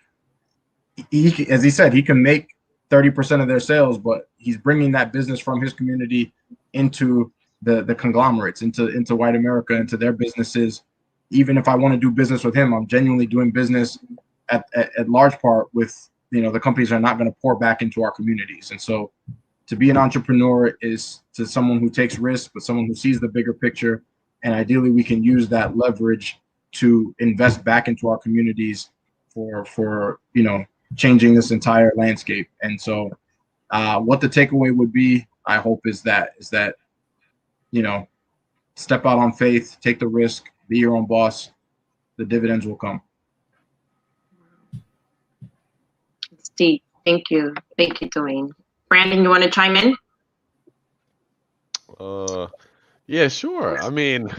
as he said, he can make 30% of their sales, but he's bringing that business from his community into the conglomerates, into white America, into their businesses. Even if I want to do business with him, I'm genuinely doing business at large part with, the companies that are not going to pour back into our communities. And so to be an entrepreneur is to someone who takes risks, but someone who sees the bigger picture. And ideally we can use that leverage to invest back into our communities for changing this entire landscape. And so what the takeaway would be, I hope, is that step out on faith, take the risk, be your own boss. The dividends will come. Steve, thank you, Dwayne. Brandon, you want to chime in? Yeah, sure. I mean,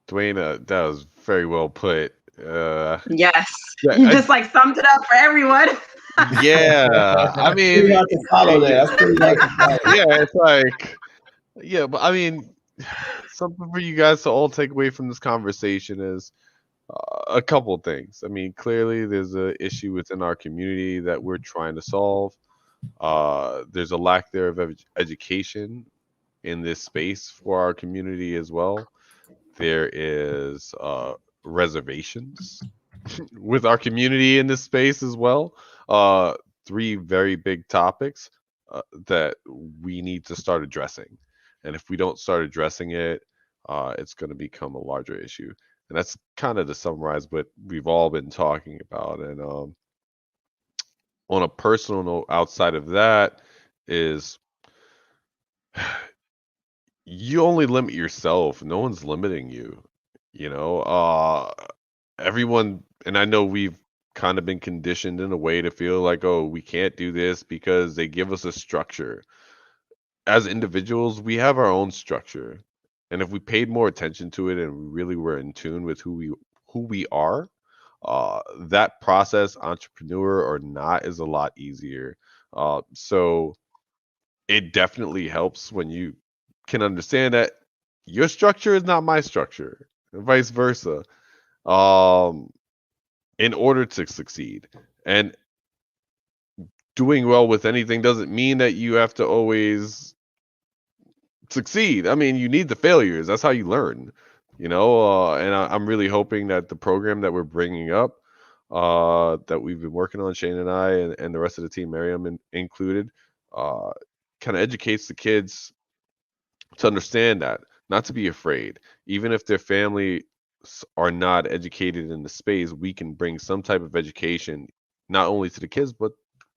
Dwayne, that was very well put. Yes, you just summed it up for everyone. Yeah, I mean, pretty hard to follow there. That's pretty hard to follow. Yeah, it's like, yeah, but I mean, something for you guys to all take away from this conversation is a couple things. I mean, clearly there's an issue within our community that we're trying to solve. There's a lack there of education in this space for our community as well. There is reservations with our community in this space as well. Three very big topics that we need to start addressing. And if we don't start addressing it, it's going to become a larger issue. And that's kind of to summarize what we've all been talking about. And on a personal note, outside of that, is you only limit yourself. No one's limiting you. You know, everyone, and I know we've kind of been conditioned in a way to feel like, oh, we can't do this because they give us a structure. As individuals, we have our own structure. And if we paid more attention to it and really were in tune with who we are, that process, entrepreneur or not, is a lot easier. So it definitely helps when you can understand that your structure is not my structure, and vice versa. Um, in order to succeed, and doing well with anything doesn't mean that you have to always succeed. I mean, you need the failures. That's how you learn, you know. And I'm really hoping that the program that we're bringing up, that we've been working on, Shane and I, and the rest of the team, Miriam included, kind of educates the kids to understand that, not to be afraid. Even if their family are not educated in the space, we can bring some type of education, not only to the kids, but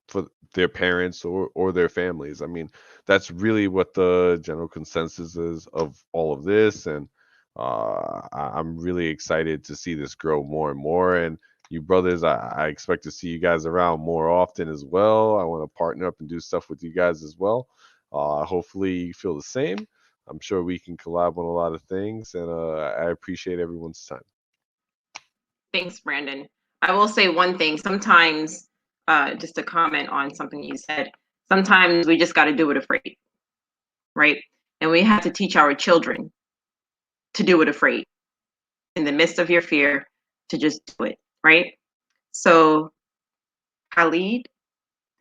for their parents or their families. I mean, that's really what the general consensus is of all of this. And I'm really excited to see this grow more and more. And you brothers, I expect to see you guys around more often as well. I want to partner up and do stuff with you guys as well. Hopefully you feel the same. I'm sure we can collab on a lot of things, and I appreciate everyone's time. Thanks, Brandon. I will say one thing. Sometimes, just to comment on something you said, sometimes we just got to do it afraid, right? And we have to teach our children to do it afraid, in the midst of your fear, to just do it, right? So, Khalid,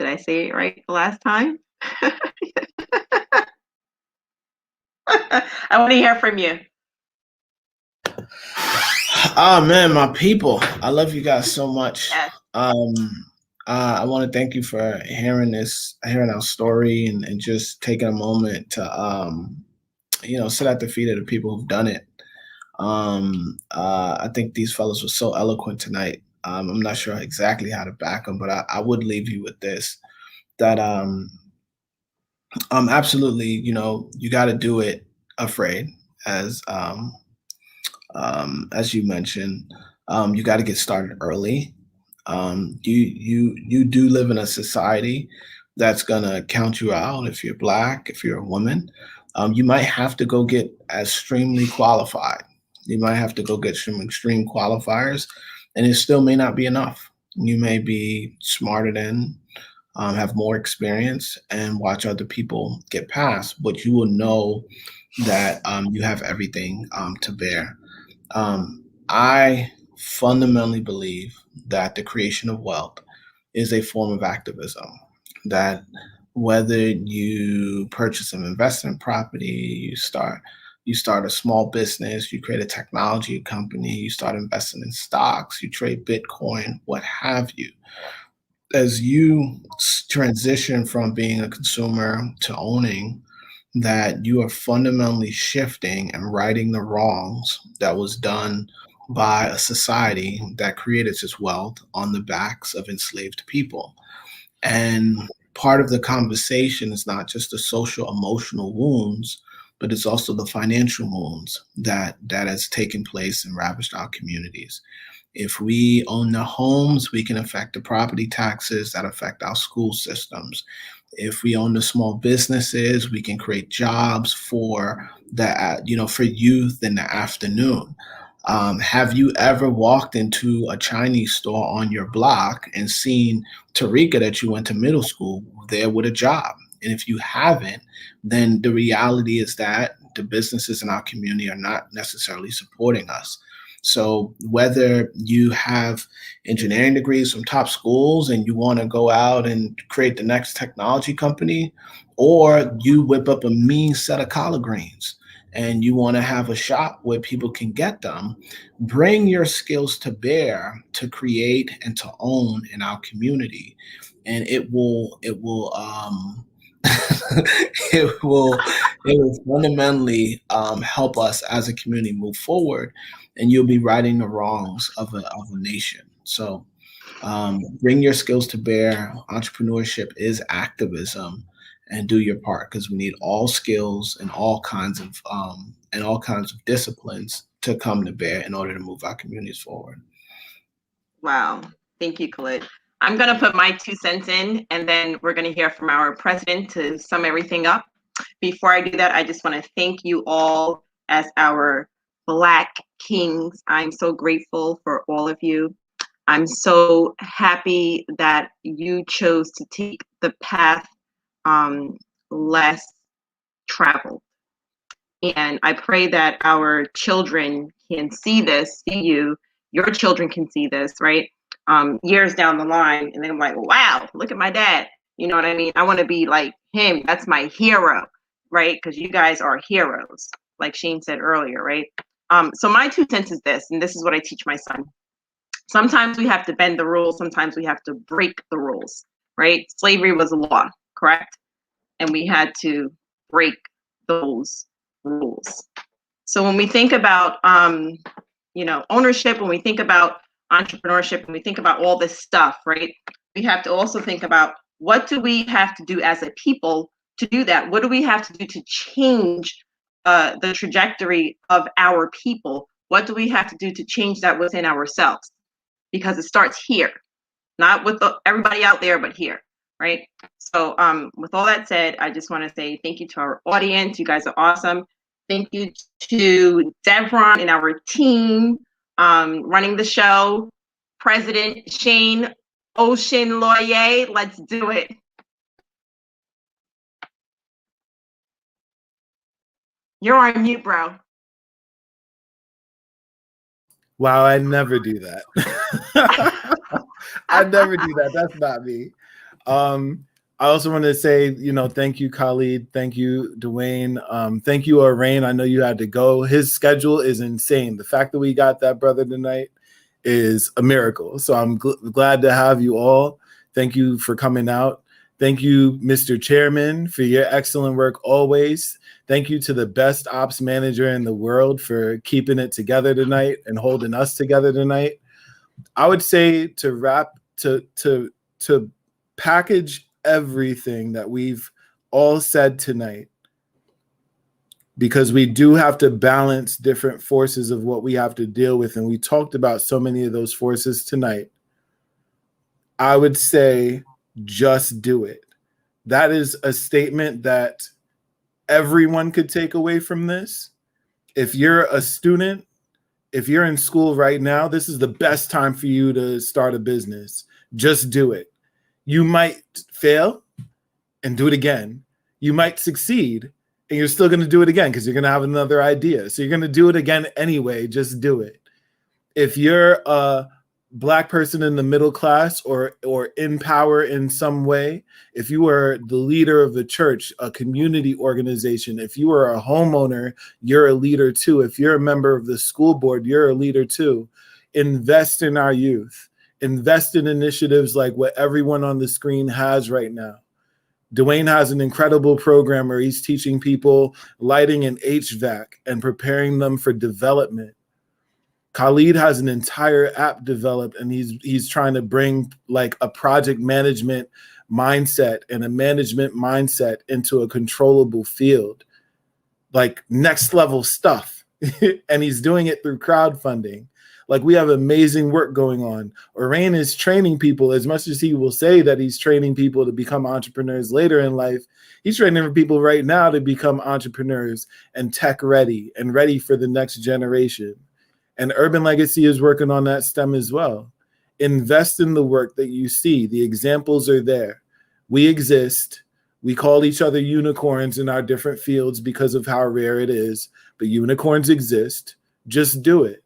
did I say it right the last time? I want to hear from you. Oh man, my people, I love you guys so much. Yes. I want to thank you for hearing our story, and just taking a moment to sit at the feet of the people who've done it. I think these fellows were so eloquent tonight. I'm not sure exactly how to back them, but I would leave you with this, that absolutely, you got to do it afraid, as you mentioned. You got to get started early. You do live in a society that's gonna count you out if you're Black, if you're a woman. You might have to go get extremely qualified. You might have to go get some extreme qualifiers, and it still may not be enough. You may be smarter than, have more experience, and watch other people get past, but you will know that you have everything to bear. I fundamentally believe that the creation of wealth is a form of activism, that whether you purchase an investment property, you start a small business, you create a technology company, you start investing in stocks, you trade Bitcoin, what have you. As you transition from being a consumer to owning, that you are fundamentally shifting and righting the wrongs that was done by a society that created its wealth on the backs of enslaved people. And part of the conversation is not just the social emotional wounds, but it's also the financial wounds that has taken place and ravaged our communities. If we own the homes, we can affect the property taxes that affect our school systems. If we own the small businesses, we can create jobs for for youth in the afternoon. Have you ever walked into a Chinese store on your block and seen Tarika, that you went to middle school, there with a job? And if you haven't, then the reality is that the businesses in our community are not necessarily supporting us. So whether you have engineering degrees from top schools and you want to go out and create the next technology company, or you whip up a mean set of collard greens and you want to have a shop where people can get them, bring your skills to bear to create and to own in our community. And it will it will fundamentally help us as a community move forward, and you'll be righting the wrongs of a nation. So bring your skills to bear. Entrepreneurship is activism, and do your part, because we need all skills and all kinds of disciplines to come to bear in order to move our communities forward. Wow. Thank you, Khalid. I'm going to put my 2 cents in, and then we're going to hear from our president to sum everything up. Before I do that, I just want to thank you all as our Black Kings. I'm so grateful for all of you. I'm so happy that you chose to take the path less traveled. And I pray that our children can see this, see you, your children can see this, right? Years down the line, and then I'm like, wow, look at my dad. You know what I mean? I want to be like him. That's my hero, right? Because you guys are heroes, like Shane said earlier, right? So my 2 cents is this, and this is what I teach my son. Sometimes we have to bend the rules. Sometimes we have to break the rules, right? Slavery was a law, correct? And we had to break those rules. So when we think about, ownership, when we think about entrepreneurship, when we think about all this stuff, right? We have to also think about, what do we have to do as a people to do that? What do we have to do to change the trajectory of our people? What do we have to do to change that within ourselves? Because it starts here, not with everybody out there, but here, right? So with all that said, I just want to say thank you to our audience. You guys are awesome. Thank you to Devron and our team running the show. President Shane Ocean Loyer, let's do it. You're on mute, bro. Wow, I never do that. I never do that. That's not me. I also want to say, thank you, Khalid. Thank you, Dwayne. Thank you, Arain. I know you had to go. His schedule is insane. The fact that we got that brother tonight is a miracle. So I'm glad to have you all. Thank you for coming out. Thank you, Mr. Chairman, for your excellent work always. Thank you to the best ops manager in the world for keeping it together tonight and holding us together tonight. I would say to wrap, to package everything that we've all said tonight, because we do have to balance different forces of what we have to deal with. And we talked about so many of those forces tonight. I would say, just do it. That is a statement that everyone could take away from this. If you're a student, if you're in school right now, this is the best time for you to start a business. Just do it. You might fail and do it again. You might succeed and you're still going to do it again because you're going to have another idea. So you're going to do it again anyway. Just do it. If you're a Black person in the middle class or in power in some way, if you are the leader of the church, a community organization, if you are a homeowner, you're a leader too. If you're a member of the school board, you're a leader too. Invest in our youth. Invest in initiatives like what everyone on the screen has right now. Dwayne has an incredible program where he's teaching people lighting and HVAC and preparing them for development. Khalid has an entire app developed, and he's trying to bring like a project management mindset and a management mindset into a controllable field, like next level stuff. And he's doing it through crowdfunding. Like, we have amazing work going on. Arain is training people, as much as he will say that he's training people to become entrepreneurs later in life. He's training people right now to become entrepreneurs and tech ready and ready for the next generation. And Urban Legacy is working on that stem as well. Invest in the work that you see. The examples are there. We exist. We call each other unicorns in our different fields because of how rare it is, but unicorns exist. Just do it.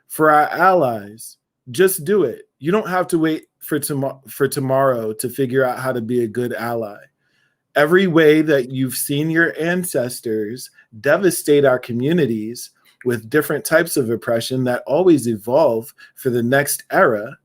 For our allies, just do it. You don't have to wait for tomorrow to figure out how to be a good ally. Every way that you've seen your ancestors devastate our communities with different types of oppression that always evolve for the next era,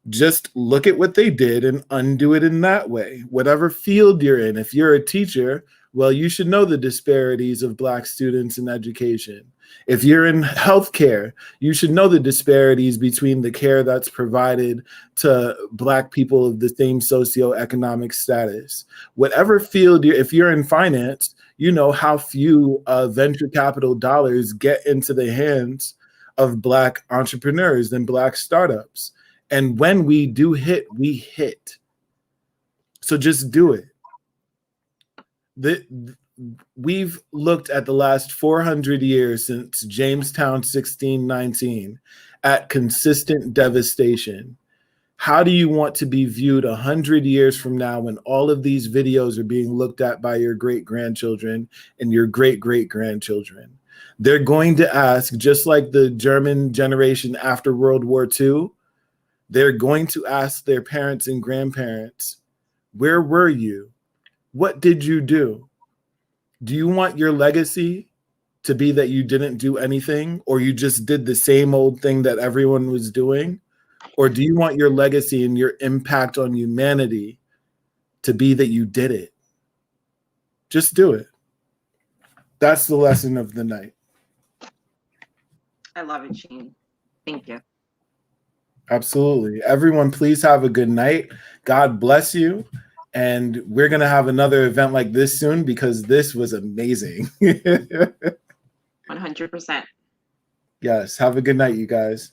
just look at what they did and undo it in that way. Whatever field you're in, if you're a teacher, Well, you should know the disparities of Black students in education. If you're in healthcare, you should know the disparities between the care that's provided to Black people of the same socioeconomic status. Whatever field, if you're in finance, you know how few venture capital dollars get into the hands of Black entrepreneurs and Black startups. And when we do hit, we hit. So just do it. We've looked at the last 400 years since Jamestown 1619 at consistent devastation. How do you want to be viewed 100 years from now when all of these videos are being looked at by your great-grandchildren and your great-great-grandchildren? They're going to ask, just like the German generation after World War II, they're going to ask their parents and grandparents, where were you? What did you do? Do you want your legacy to be that you didn't do anything, or you just did the same old thing that everyone was doing? Or do you want your legacy and your impact on humanity to be that you did it? Just do it. That's the lesson of the night. I love it, Shane. Thank you. Absolutely. Everyone, please have a good night. God bless you. And we're going to have another event like this soon because this was amazing. 100%. Yes. Have a good night, you guys.